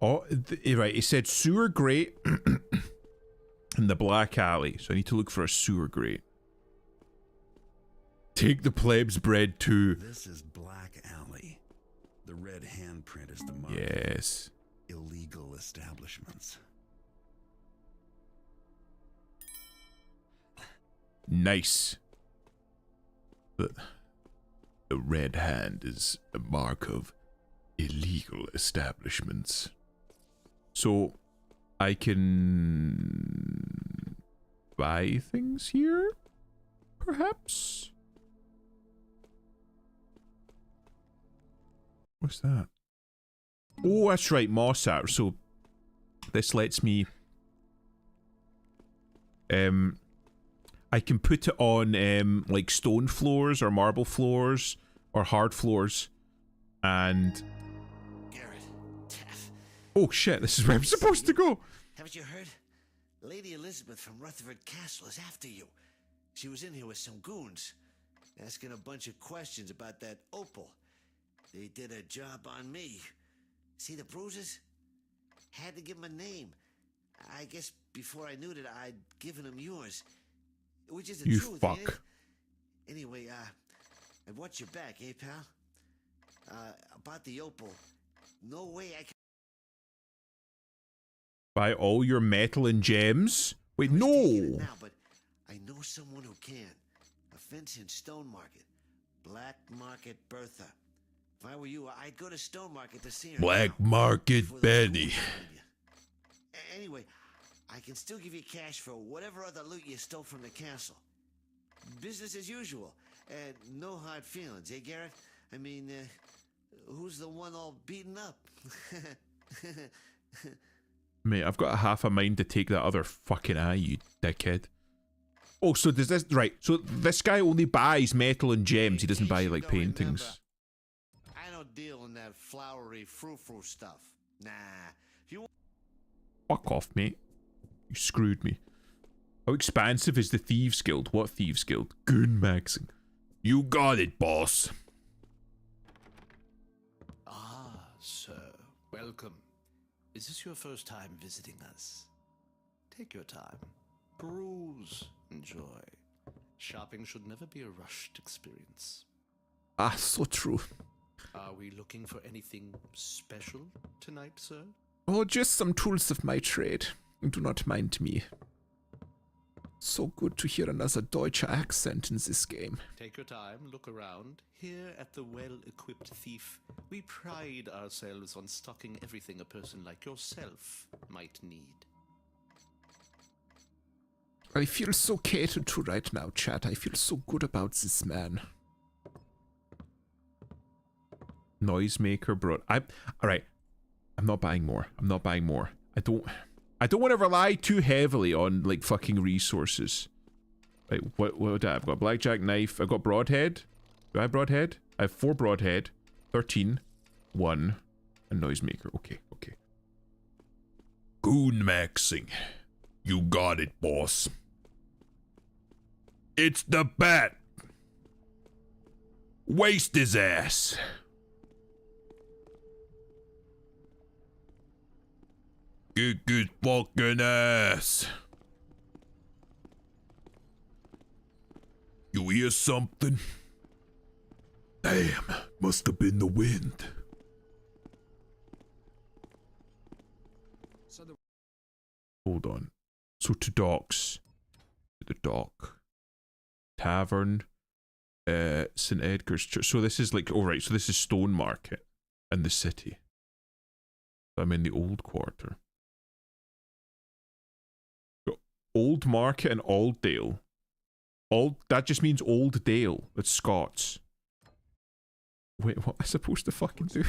Oh, right. He said sewer grate in the Black Alley. So I need to look for a sewer grate. Take the plebs bread too. This is Black Alley. The red handprint is the mark. Yes. Illegal establishments. Nice. The red hand is a mark of illegal establishments. So I can buy things here, perhaps? What's that? Oh, that's right, Mossad. So this lets me I can put it on like stone floors or marble floors or hard floors and Garrett, Taff. oh shit, this is where I'm supposed to go. Haven't you heard? Lady Elizabeth from Rutherford Castle is after you. She was in here with some goons, asking a bunch of questions about that opal. They did a job on me. See the bruises? Had to give him a name. I guess before I knew that I'd given him yours. Which is the You truth, ain't fuck. it? Anyway, I watch your back, eh, pal? About the opal. No way I can Buy all your metal and gems? Wait, take it no! now, but I know someone who can. A fence in Stone Market. Black Market Bertha. If I were you, I'd go to Stone Market to see her. Black now, Market before the Betty. fools find you. Anyway, I can still give you cash for whatever other loot you stole from the castle. Business as usual. No hard feelings, eh, Garrett? I mean, who's the one all beaten up? Mate, I've got a half a mind to take that other fucking eye, you dickhead. Oh, so does this... Right, so this guy only buys metal and gems. He doesn't buy, like, paintings. I don't deal in that flowery frou-frou stuff. Nah. If you Fuck off, mate. You screwed me. How expansive is the Thieves Guild? What Thieves Guild? Goon Maxing. You got it, boss. Ah, sir. Welcome. Is this your first time visiting us? Take your time. Peruse. Enjoy. Shopping should never be a rushed experience. Ah, so true. Are we looking for anything special tonight, sir? Oh, just some tools of my trade. Do not mind me. So good to hear another Deutsche accent in this game. Take your time, look around. Here at the Well-Equipped Thief, we pride ourselves on stocking everything a person like yourself might need. I feel so catered to right now, chat. I feel so good about this man. Noisemaker brought... Alright. I'm not buying more. I'm not buying more. I don't want to rely too heavily on, like, fucking resources. Right, what do I have? I've got blackjack knife. I've got broadhead. Do I have broadhead? I have 4 broadhead. 13. 1. And noisemaker. Okay, okay. Goon maxing. You got it, boss. It's the bat. Waste his ass. Kick his fucking ass. You hear something? Damn, must have been the wind. Hold on. So to docks. To the dock. Tavern. St. Edgar's Church. So this is like, alright, so this is Stone Market and the city. I'm in the old quarter. Old Market and Alddale. That just means Old Dale. It's Scots. Wait, what am I supposed to fucking do?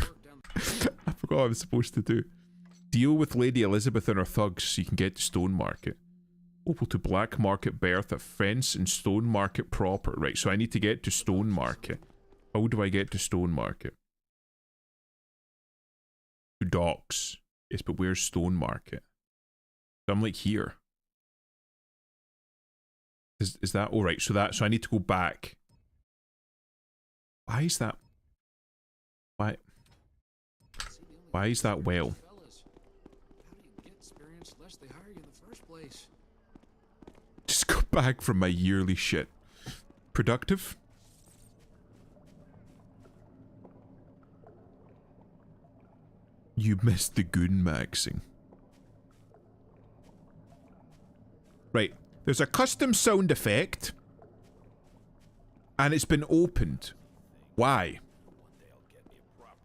I forgot what I was supposed to do. Deal with Lady Elizabeth and her thugs so you can get to Stone Market. Opal to Black Market Bertha, fence and Stone Market proper. Right, so I need to get to Stone Market. How do I get to Stone Market? To docks. Yes, but where's Stone Market? I'm like here. Is that alright? So I need to go back. Why is that? Why is that well? Just go back from my yearly shit. Productive? You missed the goon maxing. Right. There's a custom sound effect. And it's been opened. Why?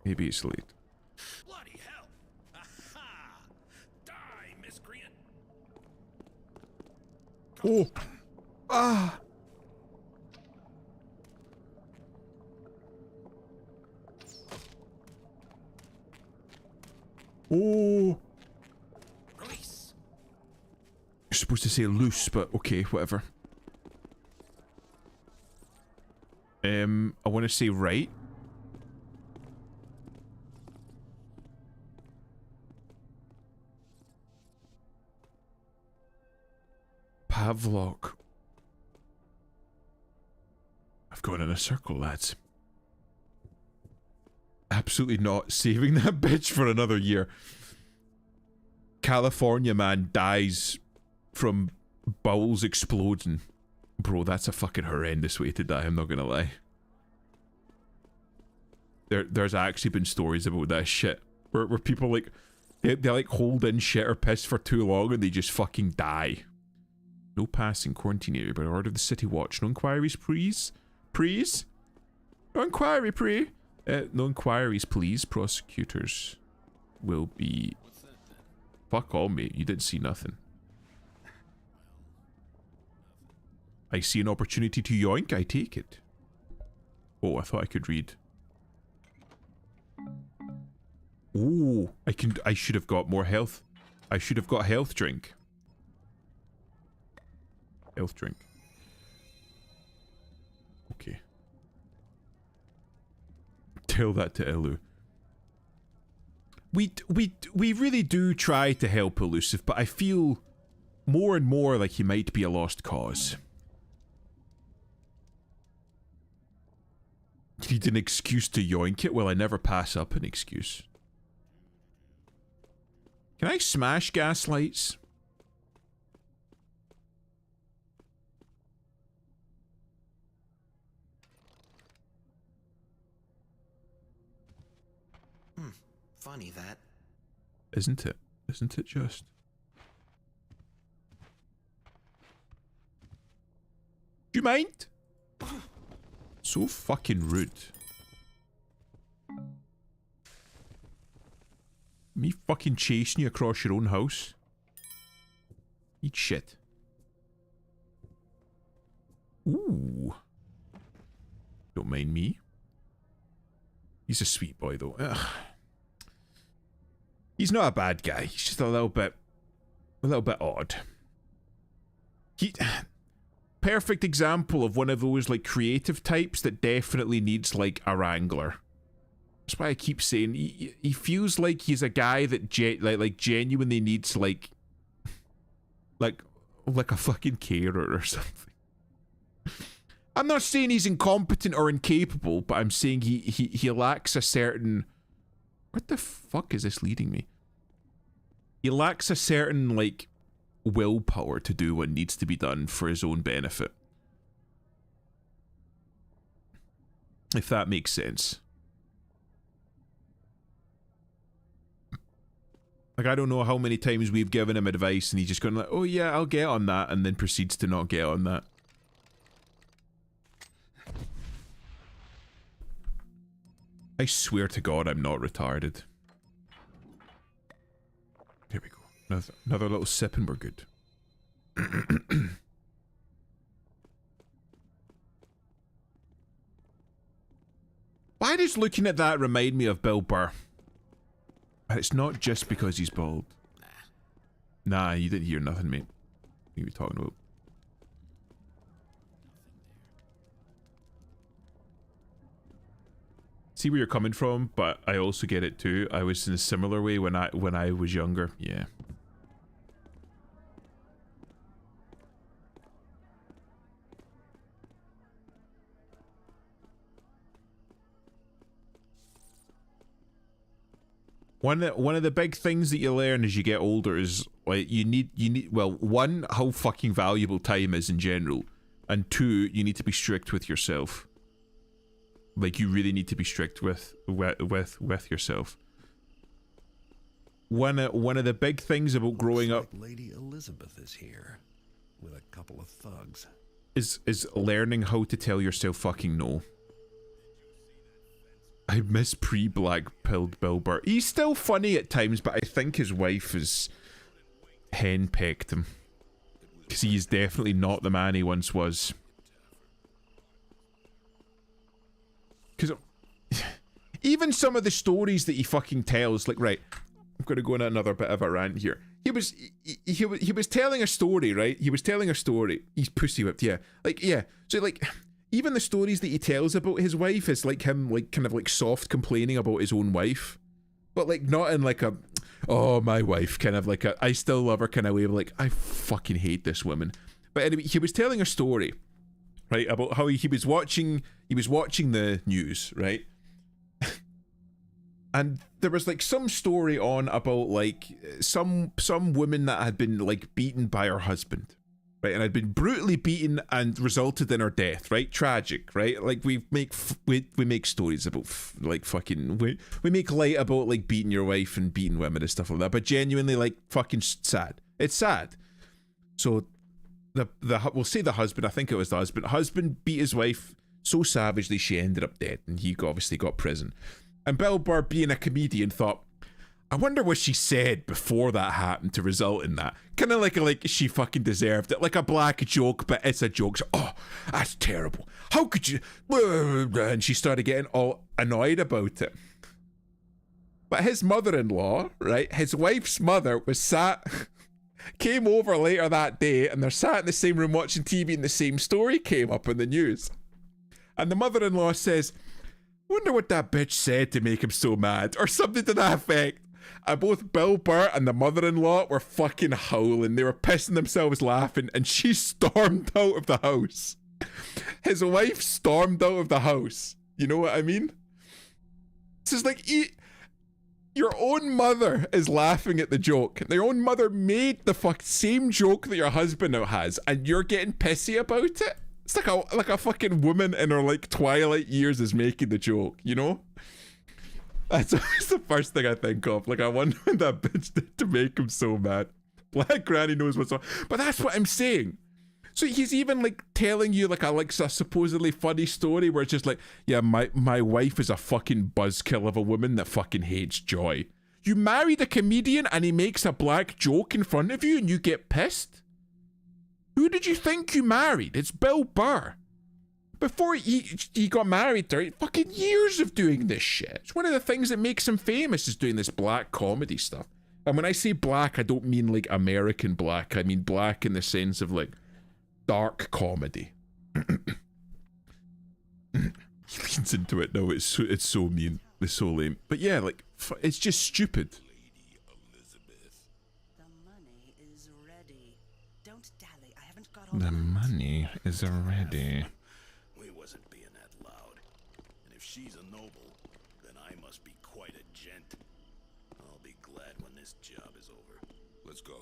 Maybe it's late. Bloody hell! Aha! Die, miscreant! Oh! Ah! Oh! Release. You're supposed to say loose, but okay, whatever. I want to say right. Pavlok. I've gone in a circle, lads. Absolutely not saving that bitch for another year. California man dies from bowels exploding. Bro, that's a fucking horrendous way to die, I'm not gonna lie. there's actually been stories about that shit where people like they like hold in shit or piss for too long and they just fucking die. No passing quarantine area by order of the city watch. No inquiries, please. Please. No inquiry, please. No inquiries, please. Prosecutors will be. Fuck all, mate. You didn't see nothing. I see an opportunity to yoink. I take it. Oh, I thought I could read. Ooh, I should have got more health. I should have got health drink. Health drink. Okay. Tell that to Elu. We really do try to help Elusive, but I feel more and more like he might be a lost cause. You need an excuse to yoink it? Well, I never pass up an excuse. Can I smash gaslights? Funny that. Isn't it? Isn't it just? Do you mind? So fucking rude. Me fucking chasing you across your own house. Eat shit. Ooh. Don't mind me. He's a sweet boy though. Ugh. He's not a bad guy. He's just a little bit odd. Perfect example of one of those like creative types that definitely needs like a wrangler. That's why I keep saying he feels like he's a guy that genuinely needs like a fucking carer or something. I'm not saying he's incompetent or incapable, but I'm saying he lacks a certain. What the fuck is this leading me? He lacks a certain like willpower to do what needs to be done for his own benefit. If that makes sense. Like, I don't know how many times we've given him advice and he's just going like, oh yeah, I'll get on that, and then proceeds to not get on that. I swear to God I'm not retarded. Here we go. Another little sip and we're good. Why does looking at that remind me of Bill Burr? And it's not just because he's bald. Nah, you didn't hear nothing, mate. What are you talking about? See where you're coming from, but I also get it too. I was in a similar way when I was younger. Yeah. One of the big things that you learn as you get older is like you need well, one, how fucking valuable time is in general, and two, you need to be strict with yourself. Like, you really need to be strict with yourself. One of the big things about growing up, Lady Elizabeth is here with a couple of thugs. Is learning how to tell yourself fucking no. I miss pre-black-pilled Bill Burr. He's still funny at times, but I think his wife has henpecked him. Because he's definitely not the man he once was. Because even some of the stories that he fucking tells, like, right, I'm going to go on another bit of a rant here. He was telling a story, right? He was telling a story. He's pussy whipped, yeah. Like, yeah. So, like, even the stories that he tells about his wife is like him, like, kind of like soft complaining about his own wife. But, like, not in like a, oh, my wife, kind of like a, I still love her kind of way of like, I fucking hate this woman. But anyway, he was telling a story, right, about how he was watching the news, right? And there was like some story on about like some woman that had been like beaten by her husband, right, and had been brutally beaten and resulted in her death, right? Tragic, right? Like we make stories about like fucking we make light about like beating your wife and beating women and stuff like that, but genuinely like fucking sad. It's sad. So we'll say the husband, I think it was the husband beat his wife so savagely she ended up dead, and he obviously got prison. And Bill Burr, being a comedian, thought, I wonder what she said before that happened to result in that. Kind of like she fucking deserved it. Like a black joke, but it's a joke. So, oh, that's terrible. How could you? And she started getting all annoyed about it. But his mother-in-law, right, his wife's mother came over later that day, and they're sat in the same room watching TV, and the same story came up in the news. And the mother-in-law says, wonder what that bitch said to make him so mad, or something to that effect. And both Bill Burr and the mother-in-law were fucking howling. They were pissing themselves laughing, and she stormed out of the house. His wife stormed out of the house. You know what I mean? It's just like, your own mother is laughing at the joke. Your own mother made the same joke that your husband now has, and you're getting pissy about it? It's like a fucking woman in her like twilight years is making the joke, you know? That's the first thing I think of. Like, I wonder what that bitch did to make him so mad. Black Granny knows what's on. But that's what I'm saying. So he's even like telling you like a supposedly funny story where it's just like, yeah, my wife is a fucking buzzkill of a woman that fucking hates joy. You married a comedian and he makes a black joke in front of you and you get pissed? Who did you think you married? It's Bill Burr. Before he got married, there fucking years of doing this shit. It's one of the things that makes him famous is doing this black comedy stuff. And when I say black, I don't mean like American black. I mean black in the sense of like dark comedy. He leans into it. No, it's so mean. It's so lame. But yeah, like it's just stupid. The money is ready. We wasn't being that loud. And if she's a noble, then I must be quite a gent. I'll be glad when this job is over. Let's go.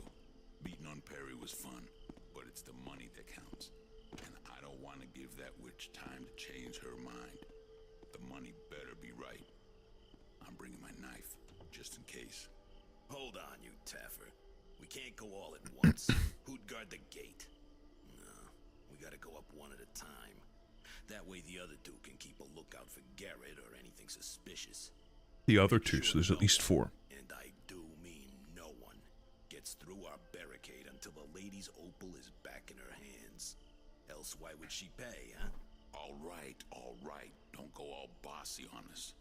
Beating on Perry was fun, but it's the money that counts. And I don't want to give that witch time to change her mind. The money better be right. I'm bringing my knife, just in case. Hold on, you Taffer. We can't go all at once. Who'd guard the gate? We gotta go up one at a time. That way the other two can keep a lookout for Garrett or anything suspicious. The other two, so there's at least 4. And I do mean no one gets through our barricade until the lady's opal is back in her hands. Else why would she pay, huh? All right. Don't go all bossy on us.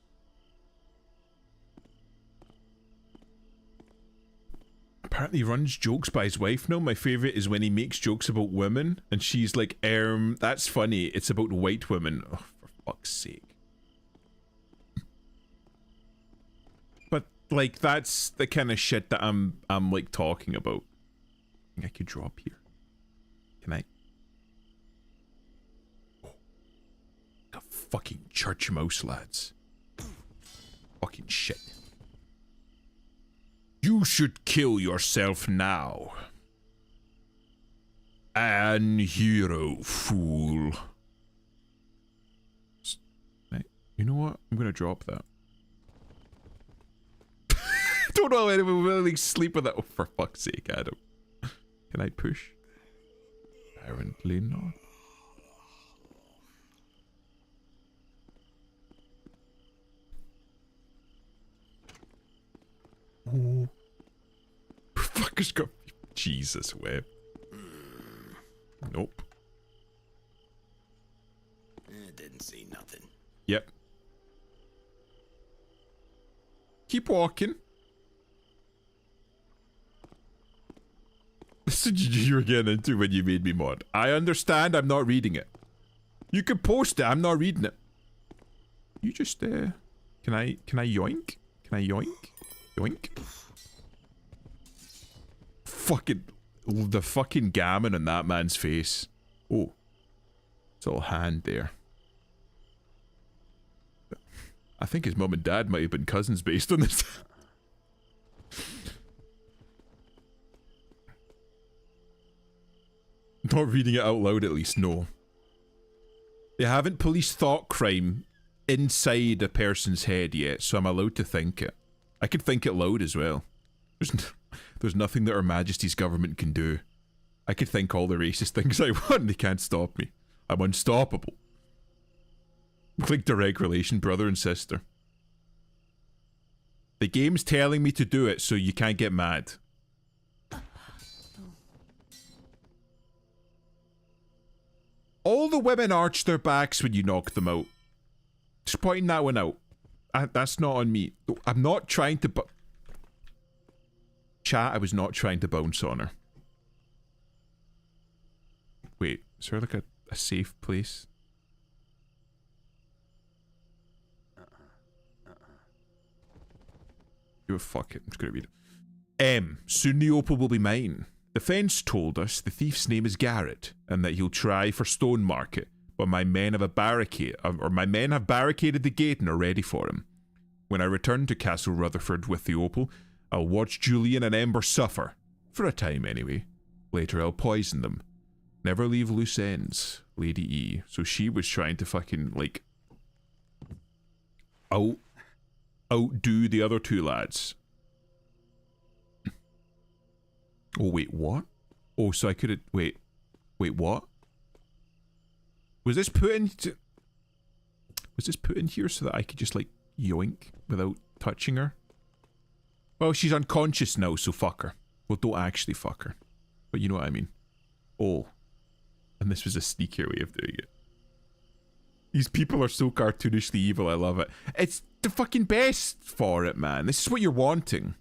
Apparently he runs jokes by his wife now. My favourite is when he makes jokes about women and she's like, that's funny, it's about white women. Oh, for fuck's sake. But like that's the kind of shit that I'm like talking about. I think I could drop here. Can I? Oh. A fucking church mouse, lads. Fucking shit. You should kill yourself now. An hero, fool. You know what? I'm gonna drop that. Don't know anyone will really sleep with that. Oh, for fuck's sake, Adam. Can I push? Apparently not. Oh. Fuckers got Jesus web. Nope. Didn't see nothing. Yep. Keep walking. This is what you were getting into when you made me mod. I understand, I'm not reading it. You can post it, I'm not reading it. You just, can I yoink? Can I yoink? Yoink. Fucking, the fucking gammon on that man's face. Oh. It's all hand there. I think his mum and dad might have been cousins based on this. Not reading it out loud, at least, no. They haven't policed thought crime inside a person's head yet, so I'm allowed to think it. I can think it loud as well. There's nothing that Her Majesty's government can do. I could think all the racist things I want, they can't stop me. I'm unstoppable. Like direct relation, brother and sister. The game's telling me to do it, so you can't get mad. All the women arch their backs when you knock them out. Just pointing that one out. That's not on me. I'm not trying to Chat, I was not trying to bounce on her. Wait, is there like a safe place? Fuck it, I'm just gonna read it. Soon the opal will be mine. The fence told us the thief's name is Garrett, and that he'll try for Stone Market, but my men have barricaded the gate and are ready for him. When I return to Castle Rutherford with the opal, I'll watch Julian and Ember suffer. For a time, anyway. Later, I'll poison them. Never leave loose ends, Lady E. So she was trying to fucking, like, outdo the other two lads. Oh, wait, what? Oh, so I could have... Wait, what? Was this put in... Was this put in here so that I could just, like, yoink without touching her? Well, she's unconscious now, so fuck her. Well, don't actually fuck her. But you know what I mean. Oh. And this was a sneakier way of doing it. These people are so cartoonishly evil, I love it. It's the fucking best for it, man. This is what you're wanting.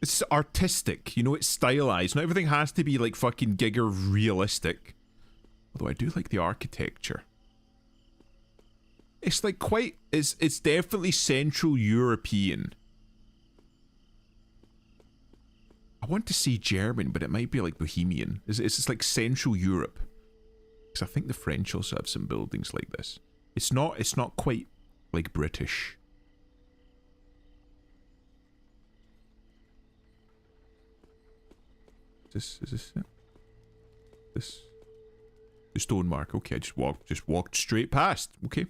It's artistic, you know, it's stylized. Not everything has to be like fucking Giger realistic. Although I do like the architecture. It's like quite, it's definitely Central European. I want to say German, but it might be like Bohemian. It's like Central Europe. Because I think the French also have some buildings like this. It's not quite like British. Is this it? This the stone mark. Okay, I just walked straight past. Okay.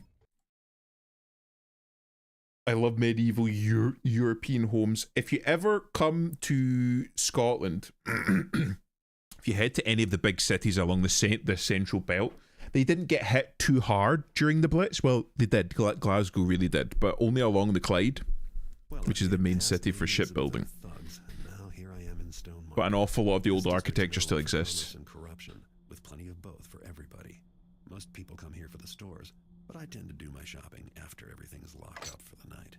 I love medieval European homes. If you ever come to Scotland, if you head to any of the big cities along the central belt, they didn't get hit too hard during the Blitz. Well, they did. Glasgow really did, but only along the Clyde, which is the main city for shipbuilding. But an awful lot of the old architecture still exists. And corruption, with plenty of both for everybody. Most people come here for the stores, but I tend to do my shopping after everything is locked up for the night.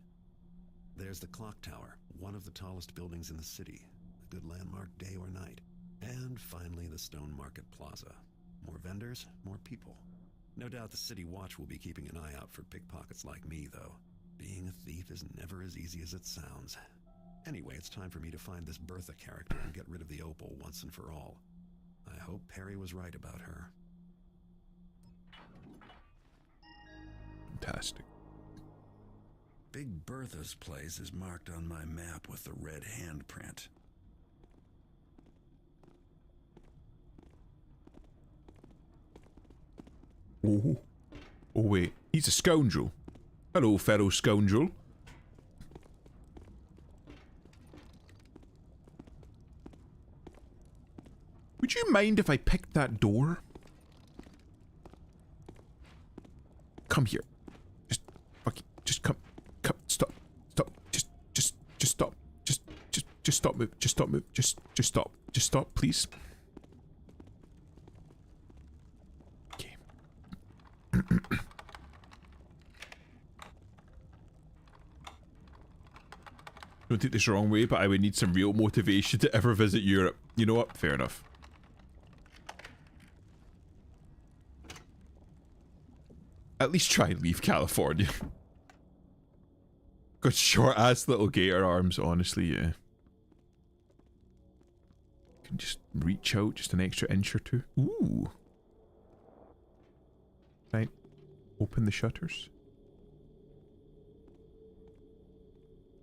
There's the clock tower, one of the tallest buildings in the city, a good landmark day or night. And finally the Stone Market Plaza. More vendors, more people. No doubt the City Watch will be keeping an eye out for pickpockets like me, though. Being a thief is never as easy as it sounds. Anyway, it's time for me to find this Bertha character and get rid of the opal once and for all. I hope Perry was right about her. Fantastic. Big Bertha's place is marked on my map with the red handprint. Oh. Oh wait, he's a scoundrel. Hello, fellow scoundrel. Would you mind if I picked that door? Come here. Just come, stop, just stop, just stop, move, just stop, move, just stop, please. Okay. Don't take this the wrong way, but I would need some real motivation to ever visit Europe. You know what? Fair enough. At least try and leave California. Got short ass little gator arms, honestly, yeah. Can just reach out just an extra inch or two. Ooh. Right. Open the shutters.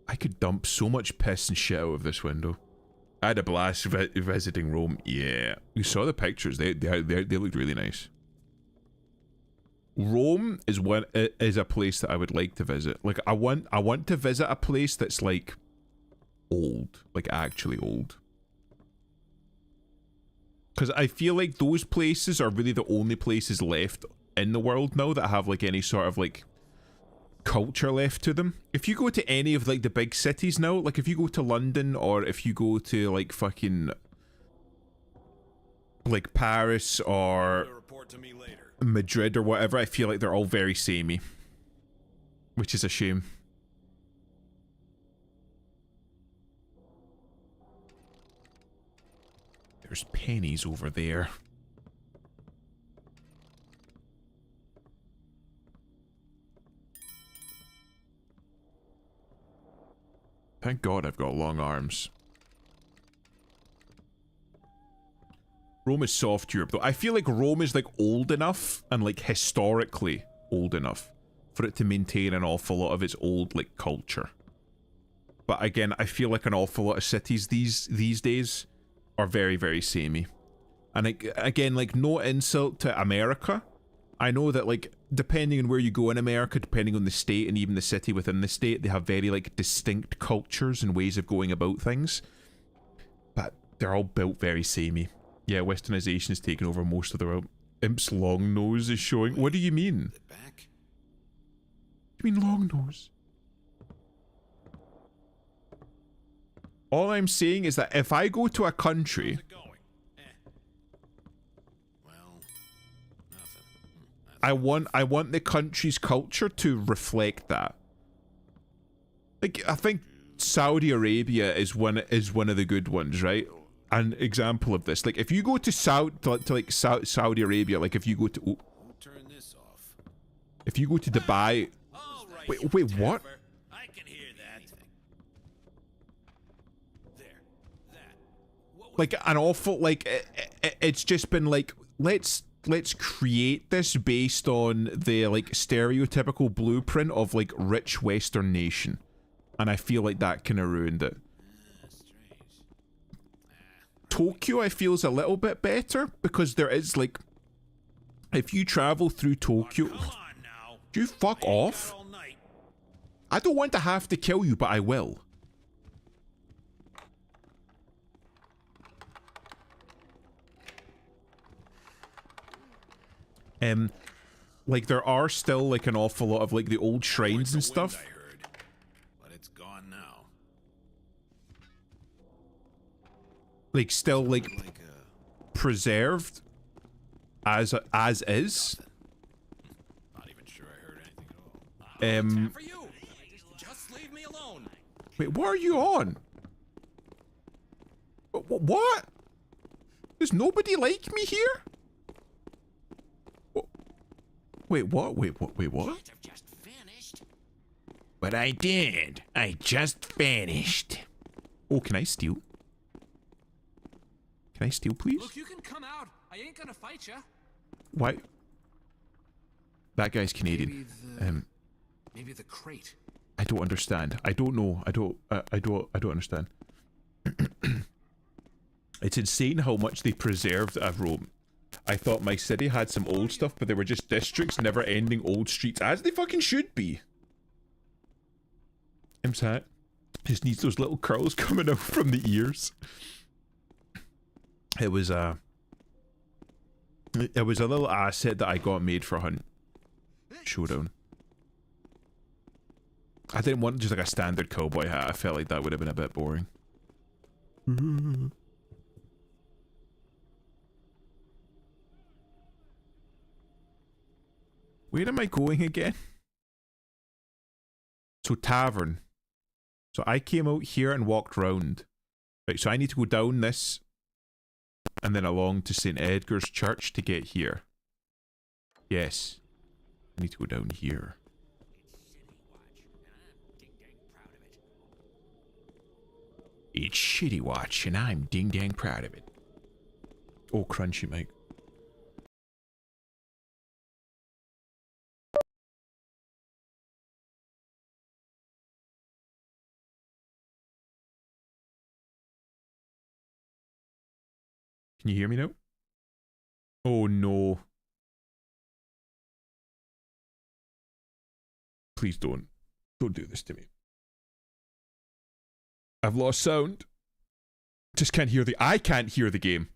I could dump so much piss and shit out of this window. I had a blast visiting Rome. Yeah, you saw the pictures. They looked really nice. Rome is a place that I would like to visit. Like I want to visit a place that's like old, like actually old. Because I feel like those places are really the only places left in the world now that have like any sort of like culture left to them. If you go to any of like the big cities now, like if you go to London or if you go to like fucking like Paris or Madrid or whatever, I feel like they're all very samey, which is a shame. There's pennies over there. Thank God I've got long arms. Rome is soft Europe though. I feel like Rome is like old enough and like historically old enough for it to maintain an awful lot of its old like culture. But again, I feel like an awful lot of cities these days are very, very samey. And again, like no insult to America. I know that like depending on where you go in America, depending on the state and even the city within the state, they have very like distinct cultures and ways of going about things. But they're all built very samey. Yeah, westernization has taken over most of the world. Imp's long nose is showing. What do you mean? You mean long nose? All I'm saying is that if I go to a country, I want the country's culture to reflect that. Like I think Saudi Arabia is one of the good ones, right? An example of this. Like if you go to Saudi Arabia, like if you go to if you go to Dubai, wait, what? Like an awful like it's just been like let's create this based on the like stereotypical blueprint of like rich Western nation, and I feel like that kind of ruined it. Tokyo I feel is a little bit better because there is like if you travel through Tokyo, do you fuck off? I don't want to have to kill you, but I will. Like there are still like an awful lot of like the old shrines and stuff. But it's gone now. Like still like preserved as is. Not even sure I heard anything at all. For you. Just leave me alone. Wait, what are you on? What? Does nobody like me here? Wait, what? Wait, what? But I did. I just vanished. Oh, can I steal? Can I steal, please? Look, you can come out. I ain't gonna fight ya. Why? That guy's Canadian. Maybe the crate. I don't understand. I don't know. I don't understand. It's insane how much they preserved of Rome. I thought my city had some old stuff, but they were just districts, never-ending old streets, as they fucking should be. Imp's hat just needs those little curls coming out from the ears. It was a little asset that I got made for Hunt Showdown. I didn't want just like a standard cowboy hat. I felt like that would have been a bit boring. Where am I going again? So tavern. So I came out here and walked round. Right, so I need to go down this and then along to St. Edgar's Church to get here. Yes. I need to go down here. It's Shitty Watch and I'm ding dang proud of it. Oh, crunchy, Mike. Can you hear me now? Oh no. Please don't. Don't do this to me. I've lost sound. Just can't hear I can't hear the game.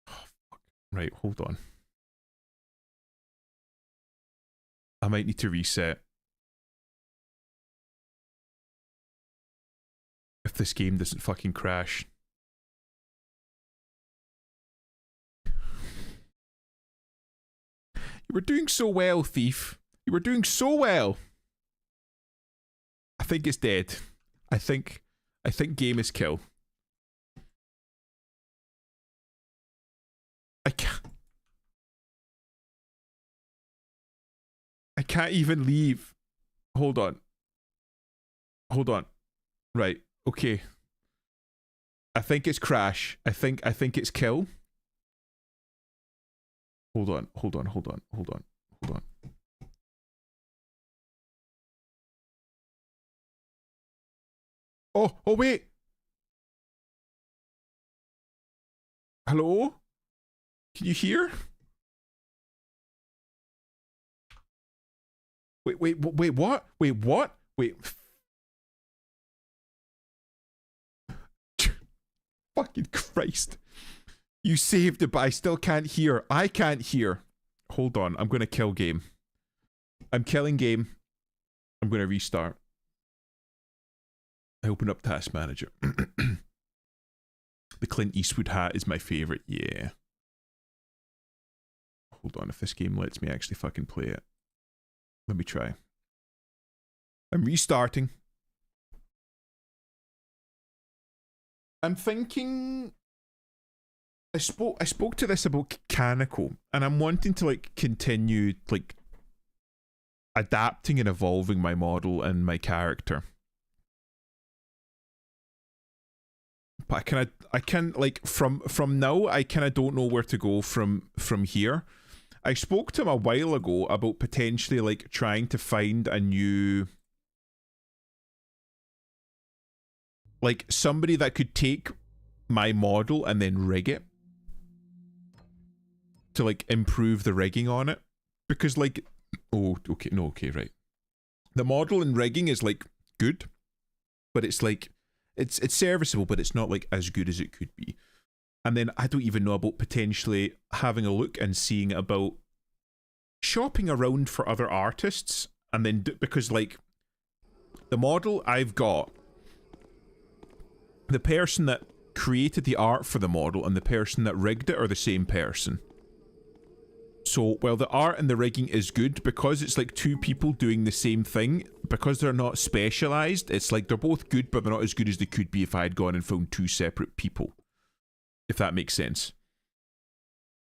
Oh, fuck. Right, hold on. I might need to reset. If this game doesn't fucking crash. You were doing so well, Thief. You were doing so well. I think it's dead. I think game is kill. I can't even leave. Hold on. Hold on. Right. Okay. I think it's crash. I think it's kill. Hold on. Oh wait. Hello? Can you hear? Wait, what? Fucking Christ. You saved it, but I still can't hear. I can't hear. Hold on, I'm gonna kill game. I'm killing game. I'm gonna restart. I open up Task Manager. The Clint Eastwood hat is my favorite. Yeah. Hold on, if this game lets me actually fucking play it. Let me try. I'm restarting. I'm thinking... I spoke to this about Canonical, and I'm wanting to like continue like adapting and evolving my model and my character. But I can like from now I kind of don't know where to go from here. I spoke to him a while ago about potentially like trying to find a new, like somebody that could take my model and then rig it to like improve the rigging on it, because like, oh okay, no, okay, right, the model and rigging is like good, but it's like it's serviceable, but it's not like as good as it could be. And then I don't even know about potentially having a look and seeing about shopping around for other artists, and then because like the model I've got, the person that created the art for the model and the person that rigged it are the same person. So while the art and the rigging is good, because it's like two people doing the same thing, because they're not specialized, it's like they're both good, but they're not as good as they could be if I had gone and found two separate people. If that makes sense.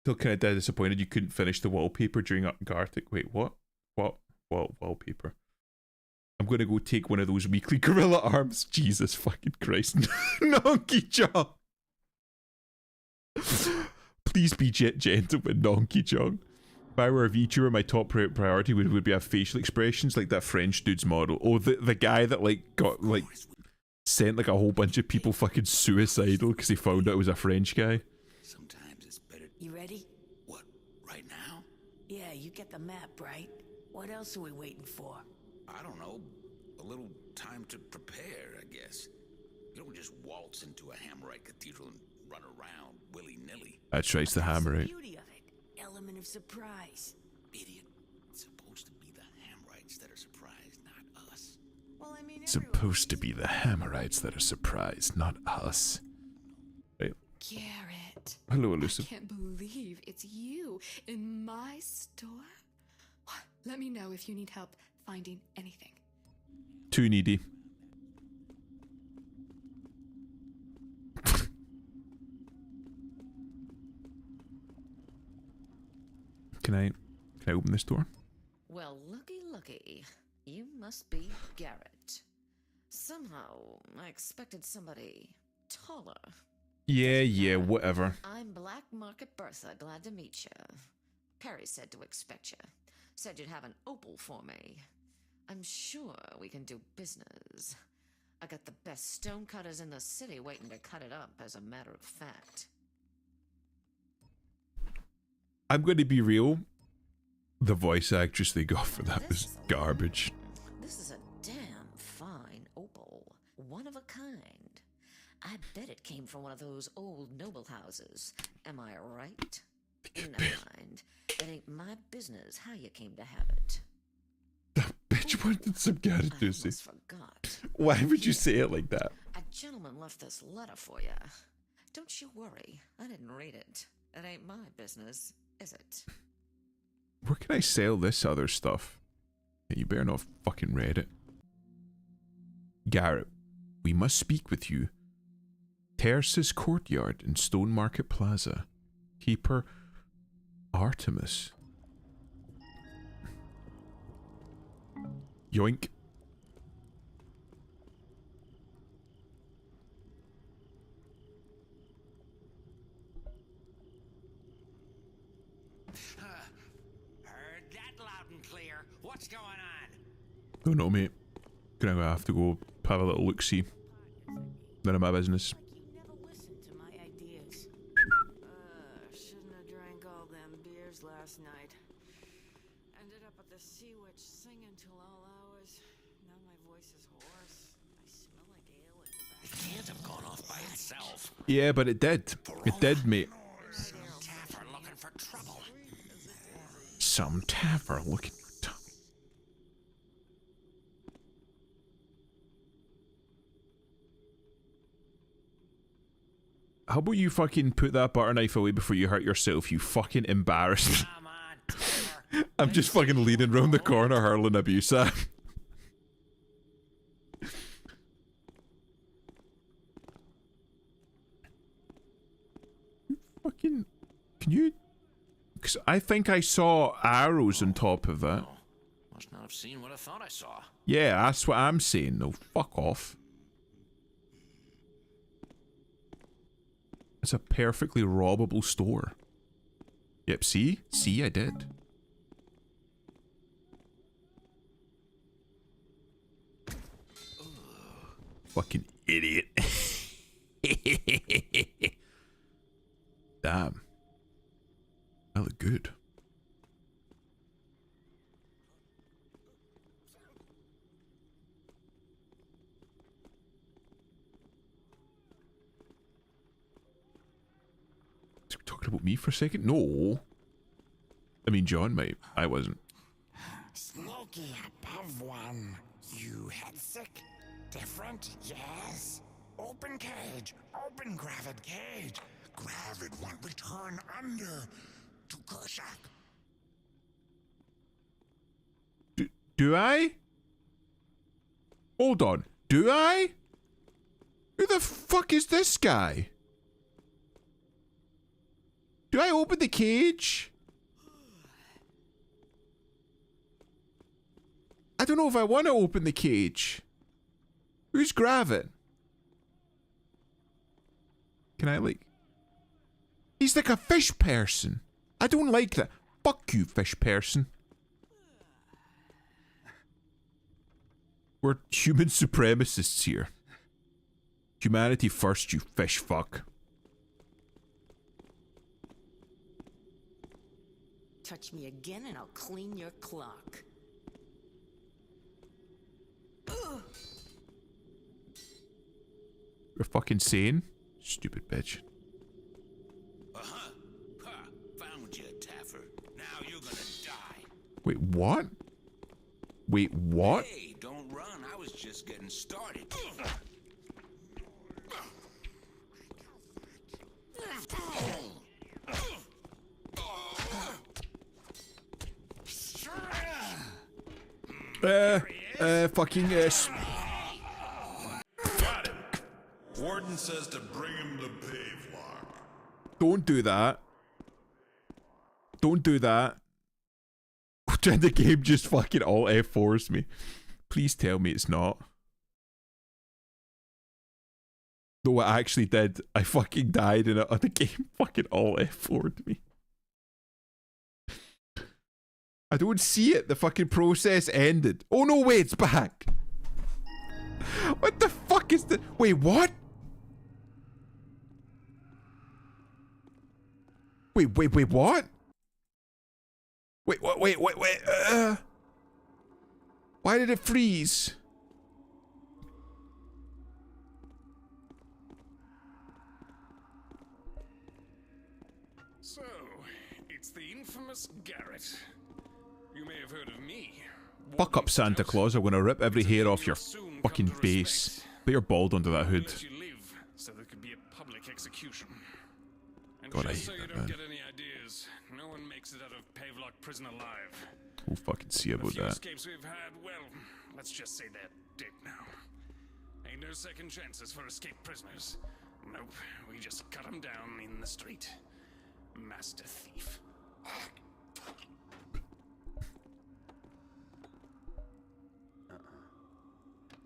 Still kind of disappointed you couldn't finish the wallpaper during Gartic. Wait, what? What wallpaper? I'm gonna go take one of those weekly gorilla arms. Jesus fucking Christ. Donkey Jaw. Please be gentleman, Donkey Jong. If I were a VTuber, my top priority would be have facial expressions like that French dude's model. Oh, the guy that like got like sent like a whole bunch of people fucking suicidal because he found out it was a French guy. Sometimes it's better. You ready? What? Right now? Yeah, you get the map, right? What else are we waiting for? I don't know. A little time to prepare, I guess. You don't just waltz into a Hammerite cathedral and run around willy-nilly. That's right, it's the Hammerite. Beauty of it. Element of surprise. Idiot. It's supposed to be the Hammerites that are surprised, not us. Well, I mean, Supposed to be the Hammerites that are surprised, not us. Right. Garrett. Hello, Elusive. I can't believe it's you in my store. Let me know if you need help finding anything. Too needy. Can I open this door? Well, looky. You must be Garrett. Somehow, I expected somebody taller. Yeah, whatever. I'm Black Market Bertha, glad to meet you. Perry said to expect you. Said you'd have an opal for me. I'm sure we can do business. I got the best stonecutters in the city waiting to cut it up, as a matter of fact. I'm going to be real. The voice actress they got for that was garbage. This is a damn fine opal. One of a kind. I bet it came from one of those old noble houses. Am I right? Never mind. It ain't my business how you came to have it. That bitch wanted some Garatusi. I forgot. Why would you say it like that? A gentleman left this letter for you. Don't you worry. I didn't read it. It ain't my business, is it? Where can I sell this other stuff? You better not have fucking read it. Garrett, we must speak with you. Terrace's courtyard in Stone Market Plaza. Keeper Artemis. Yoink. Heard that loud and clear. What's going on? Don't know, mate. Gonna have to go have a little look-see. None of my business. Shouldn't have drank all them beers last night. Ended up at the Sea Witch singing till all hours. Now my voice is hoarse. I smell like ale and tobacco. It can't have gone off by itself. Yeah, but it did. It did, mate. Some taffer looking for trouble. Some taffer looking for trouble. How about you fucking put that butter knife away before you hurt yourself, you fucking embarrassed. I'm just fucking leaning round the corner hurling abuse at him. Fucking... Can you... Because I think I saw arrows on top of that. Must not have seen what I thought I saw. Yeah, that's what I'm saying. No, fuck off. It's a perfectly robbable store. Yep, see? See, I did. Fucking idiot. Damn. That looked good. Talking about me for a second? No. I mean, John might. I wasn't. Sneaky above one. You head sick? Different? Yes. Open cage. Open gravid cage. Gravid one return under to Kershak. Do I? Hold on. Do I? Who the fuck is this guy? Do I open the cage? I don't know if I want to open the cage. Who's Gravit? Can I, like... He's like a fish person. I don't like that. Fuck you, fish person. We're human supremacists here. Humanity first, you fish fuck. Touch me again and I'll clean your clock. You're fucking sane? Stupid bitch. Uh-huh. Ha! Found you, Taffer. Now you're gonna die. Wait, what? Wait, what? Hey, don't run. I was just getting started. Fucking Got it. Warden says to bring him to Pavelock. Don't do that. Don't do that. Then the game just fucking all F4s me. Please tell me it's not. No, I actually did. I fucking died in it. The game fucking all F4'd me. I don't see it. The fucking process ended. Oh no, wait, it's back. What the fuck? fuck is the... Wait, what? Wait, what? Wait. Why did it freeze? So, it's the infamous Garrett. You may have heard of me. Fuck up, Santa Claus. I'm gonna rip every hair off your fucking face. Put your bald under that hood. Let you live, so there could be a public execution. And God, I just so hate you that, don't man. get any ideas, no one makes it out of Pavelock prison alive. We'll fucking see about The few that. escapes we've had, well, let's just say they're dead now. Ain't no second chances for escaped prisoners. Nope, we just cut them down in the street. Master thief.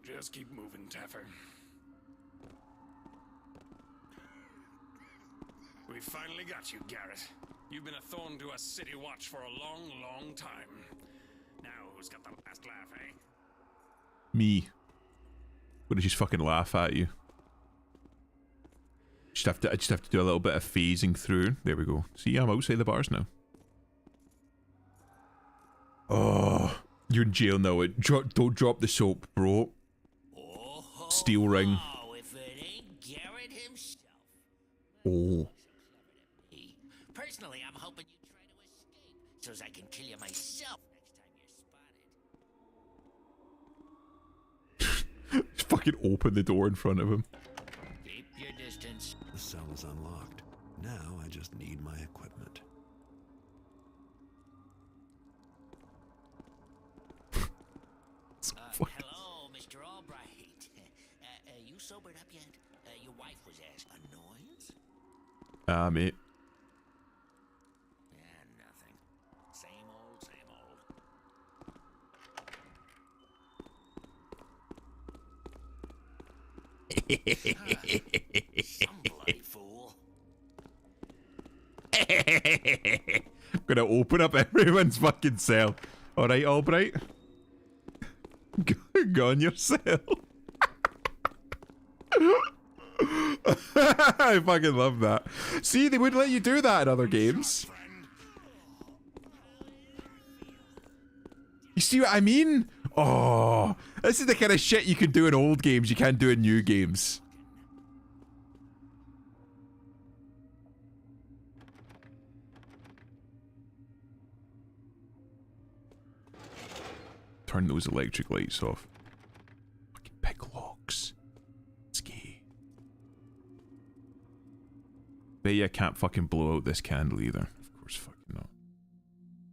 Just keep moving, Taffer. We finally got you, Garrett. You've been a thorn to us City Watch for a long, long time. Now, who's got the last laugh, eh? Me. Would I just fucking laugh at you? I just have to do a little bit of phasing through. There we go. See, I'm outside the bars now. Oh, you're in jail now. Don't drop the soap, bro. Steel ring. If it ain't Garrett himself. Oh. Personally, I'm hoping you try to escape, so as I can kill you myself next time you're spotted. Just fucking open the door in front of him. Keep your distance. The cell is unlocked. Now I just need my equipment. Hello, Mr. Albright. You sobered up yet? Your wife was asking. Annoyance? Mate. Yeah, nothing. Same old, same old. Some bloody fool. I'm gonna open up everyone's fucking cell. Alright, Albright? Go on your cell. I fucking love that. See, they wouldn't let you do that in other games. You see what I mean? Oh, this is the kind of shit you can do in old games you can't do in new games. Turn those electric lights off. Fucking picklocks. It's gay. Bet you I can't fucking blow out this candle either. Of course fucking not.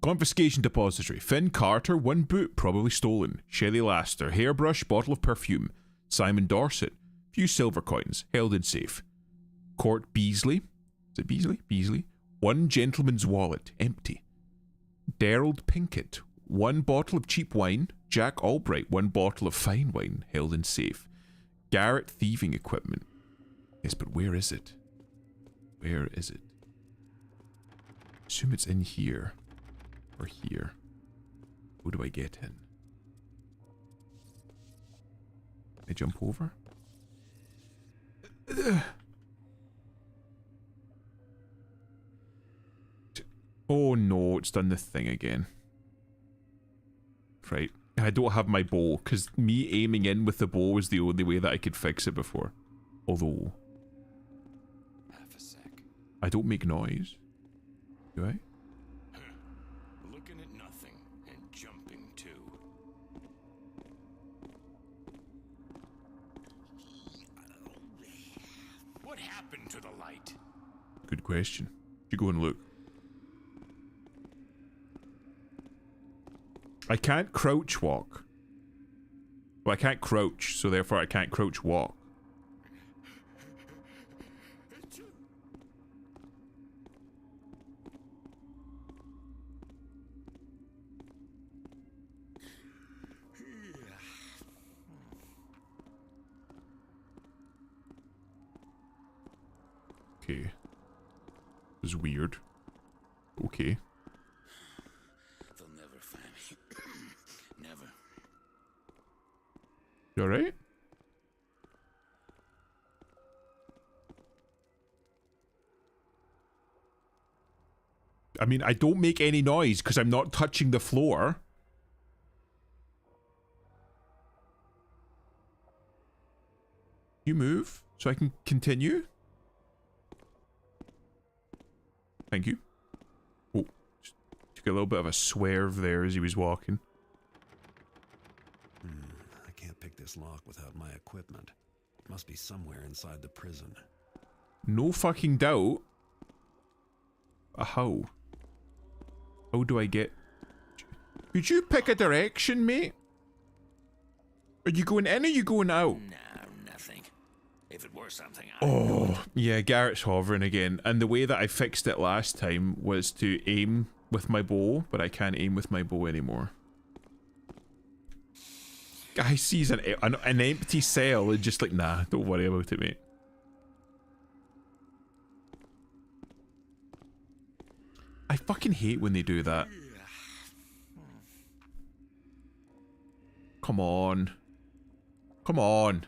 Confiscation depository. Finn Carter, 1 boot, probably stolen. Shelley Laster, hairbrush, bottle of perfume. Simon Dorset, few silver coins, held in safe. Court Beasley. Is it Beasley? Beasley. 1 gentleman's wallet, empty. Derald Pinkett, 1 bottle of cheap wine. Jack Albright, 1 bottle of fine wine, held in safe. Garrett thieving equipment. Yes, but where is it? Where is it? Assume it's in here. Or here. Who do I get in? I jump over? Oh no, it's done the thing again. Right. I don't have my bow, because me aiming in with the bow was the only way that I could fix it before. Although... Half a sec. I don't make noise. Do I? Looking at nothing and jumping too. What happened to the light? Good question. You go and look. I can't crouch walk. Well, I can't crouch, so therefore I can't crouch walk. Okay. It was weird. Okay. They'll never find me. Never. You alright? I mean, I don't make any noise because I'm not touching the floor. You move so I can continue. Thank you. Oh, just took a little bit of a swerve there as he was walking. I can't pick this lock without my equipment. It must be somewhere inside the prison. No fucking doubt. How? How do I get... Could you pick a direction, mate? Are you going in or are you going out? Nah, nothing. If it were something, Oh, yeah, Garrett's hovering again. And the way that I fixed it last time was to aim with my bow, but I can't aim with my bow anymore. Guy sees an empty cell and just like, nah, don't worry about it, mate. I fucking hate when they do that. Come on. Come on.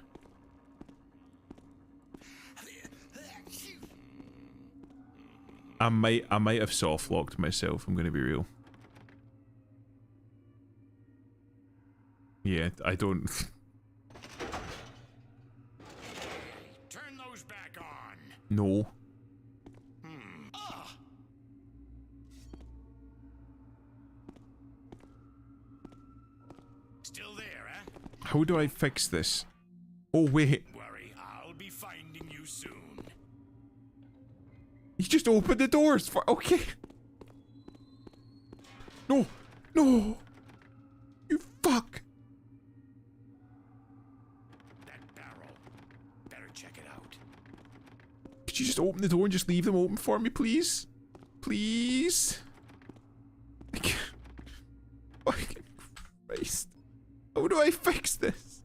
I might have soft locked myself, I'm gonna be real. Yeah, I don't. Turn those back on. No. Still there, huh? How do I fix this? Oh wait. Worry, I'll be finding you soon. He just opened the doors for. Okay. No. No. You fuck. That barrel. Better check it out. Could you just open the door and just leave them open for me, please? Please? Fucking Christ. How do I fix this?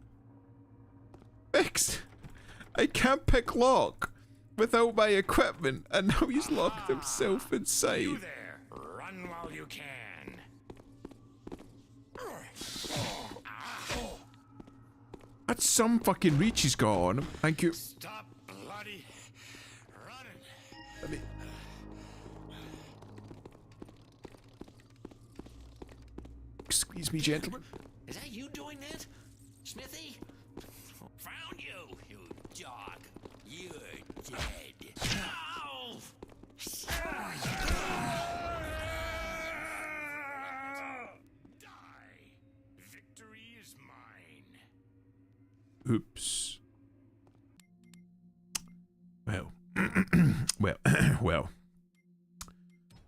Fix? I can't pick lock without my equipment, and now he's locked himself inside. You there. Run while you can. That's some fucking reach he's got on him. Thank you. Stop bloody running. Let me... Excuse me, gentlemen. Is that you doing that? Smithy? Found you, you dog. You're dead. Ow! Die. Victory is mine. Oops.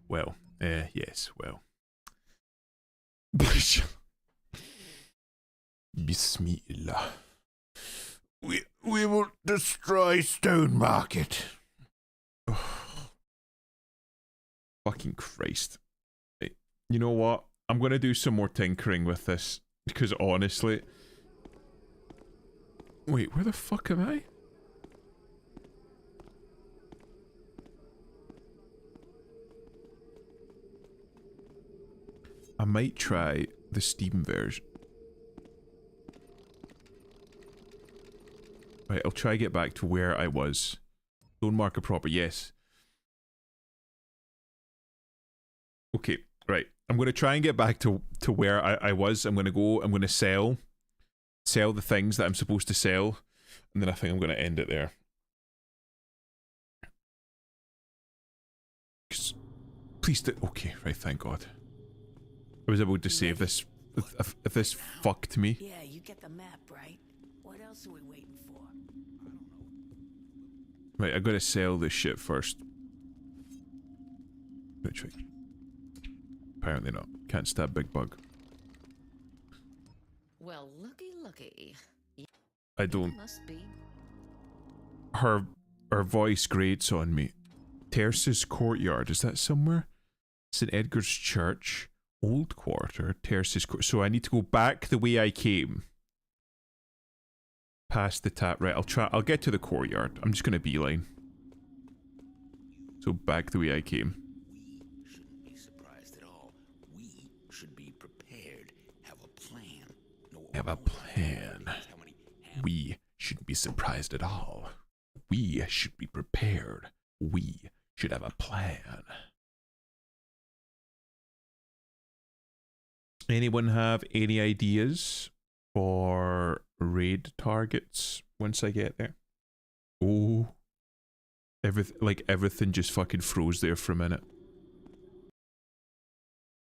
Well. Yes, well. Bismillah. We will destroy Stone Market. Oh. Fucking Christ. Hey, you know what? I'm gonna do some more tinkering with this, because honestly... Wait, where the fuck am I? I might try the Steam version. Right, I'll try to get back to where I was. Stone Market proper, yes. Okay, right. I'm going to try and get back to where I was. I'm going to go, I'm going to sell the things that I'm supposed to sell, and then I think I'm going to end it there. Please do. Okay, right, thank God. I was able to save this. If this fucked me. Yeah, you get the map, right? What else are we waiting for? Right, I gotta sell this shit first. Which way? Apparently not. Can't stab Big Bug. Well, looky. I don't. Must be. Her voice grates on me. Terce's Courtyard, is that somewhere? St. Edgar's Church, Old Quarter, Terce's Court. So I need to go back the way I came. Past the tap, right, I'll get to the courtyard. I'm just gonna beeline. So back the way I came. We shouldn't be surprised at all. We should be prepared. Have a plan. Have a plan. We shouldn't be surprised at all. We should be prepared. We should have a plan. Anyone have any ideas for raid targets once I get there? Oh, everything just fucking froze there for a minute.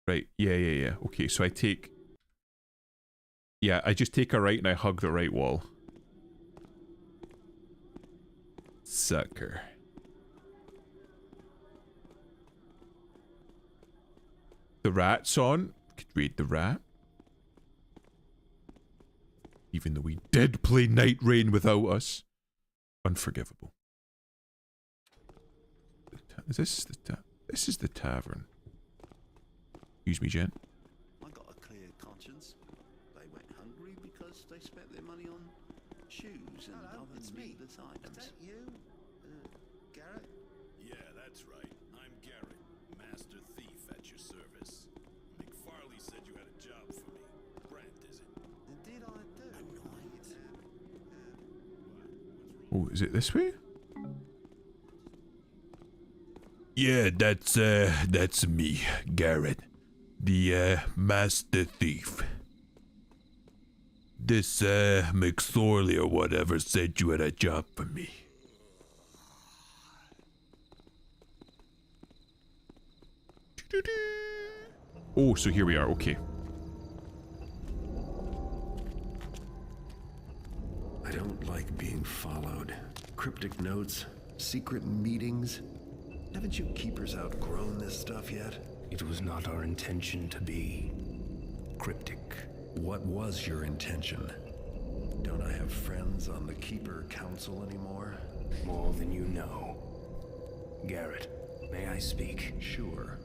Right, yeah. Okay, so I take... Yeah, I just take a right and I hug the right wall. Sucker. The rat's on. Could read the rat. Even though we did play Night Rain without us. Unforgivable. Is this the this is the tavern. Excuse me, gent. I got a clear conscience. They went hungry because they spent their money on shoes and other needless items. Is that you, Garrett? Yeah, that's right. I'm Garrett, Master Thief at your service. McFarley said you had a job for me. Brent, is it? Did I do? Oh, is it this way? Yeah, that's me, Garrett. The, Master Thief. This, McSorley or whatever said you had a job for me. Oh, so here we are, okay. I don't like being followed. Cryptic notes, secret meetings. Haven't you keepers outgrown this stuff yet? It was not our intention to be cryptic. What was your intention? Don't I have friends on the Keeper Council anymore? More than you know. Garrett, may I speak? Sure.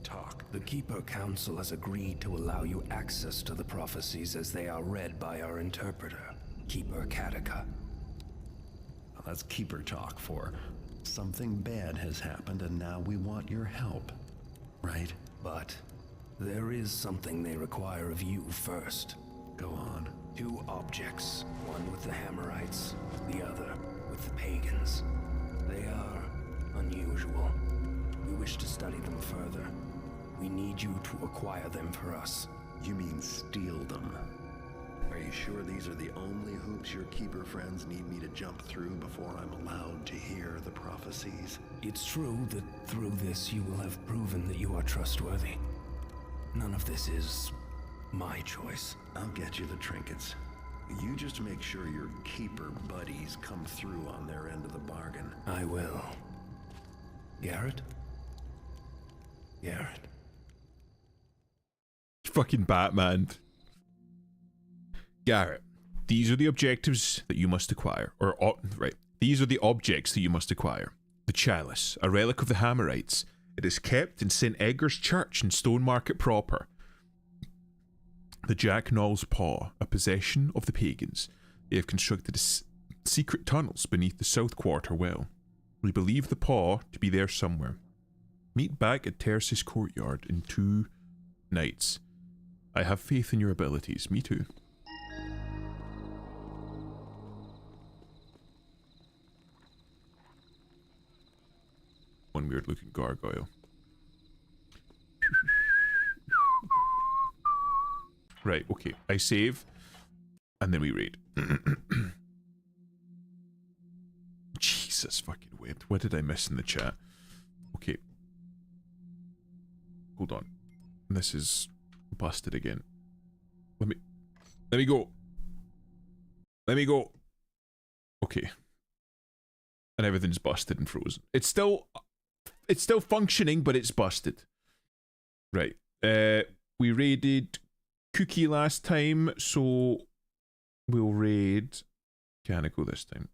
Talk. The Keeper Council has agreed to allow you access to the prophecies as they are read by our interpreter, Keeper Kataka. Well, that's Keeper talk for something bad has happened and now we want your help. Right? But there is something they require of you first. Go on. 2 objects, one with the Hammerites, the other with the Pagans. They are unusual. We wish to study them further. We need you to acquire them for us. You mean steal them? Are you sure these are the only hoops your Keeper friends need me to jump through before I'm allowed to hear the prophecies? It's true that through this you will have proven that you are trustworthy. None of this is my choice. I'll get you the trinkets. You just make sure your Keeper buddies come through on their end of the bargain. I will. Garrett? Garrett. Fucking Batman. Garrett, these are the objectives that you must acquire. Right. These are the objects that you must acquire. The chalice, a relic of the Hammerites. It is kept in St. Edgar's Church in Stone Market proper. The Jack Knoll's Paw, a possession of the pagans. They have constructed secret tunnels beneath the South Quarter well. We believe the paw to be there somewhere. Meet back at Terce's courtyard in 2 nights. I have faith in your abilities. Me too. One weird looking gargoyle. Right, okay. I save. And then we read. Jesus fucking weird. What did I miss in the chat? Okay. Hold on. This is busted again. Let me go. Let me go. Okay. And everything's busted and frozen. It's still functioning, but it's busted. Right. We raided Cookie last time, so we'll raid Kaneko this time.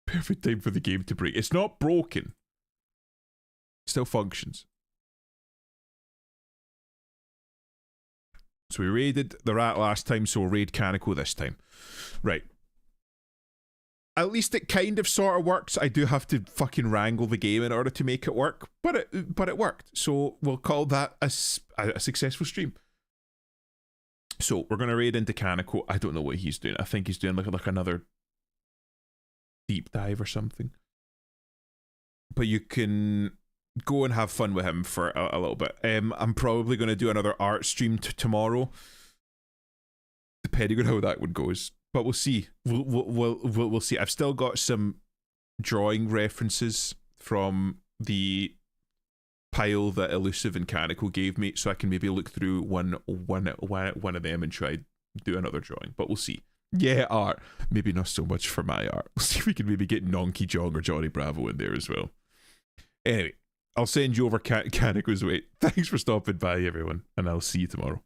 Perfect time for the game to break. It's not broken. It still functions. So we raided the rat last time, so we'll raid Kaneko this time. Right. At least it kind of sort of works. I do have to fucking wrangle the game in order to make it work, but it worked. So we'll call that a successful stream. So we're gonna raid into Kaneko. I don't know what he's doing. I think he's doing like another deep dive or something. But you can go and have fun with him for a little bit. I'm probably going to do another art stream tomorrow, depending on how that one goes. But we'll see. We'll see. I've still got some drawing references from the pile that Elusive and Canical gave me, so I can maybe look through one of them and try do another drawing. But we'll see. Yeah, art. Maybe not so much for my art. We'll see if we can maybe get Nonky Jong or Johnny Bravo in there as well. Anyway, I'll send you over Canical's way. Thanks for stopping by, everyone, and I'll see you tomorrow.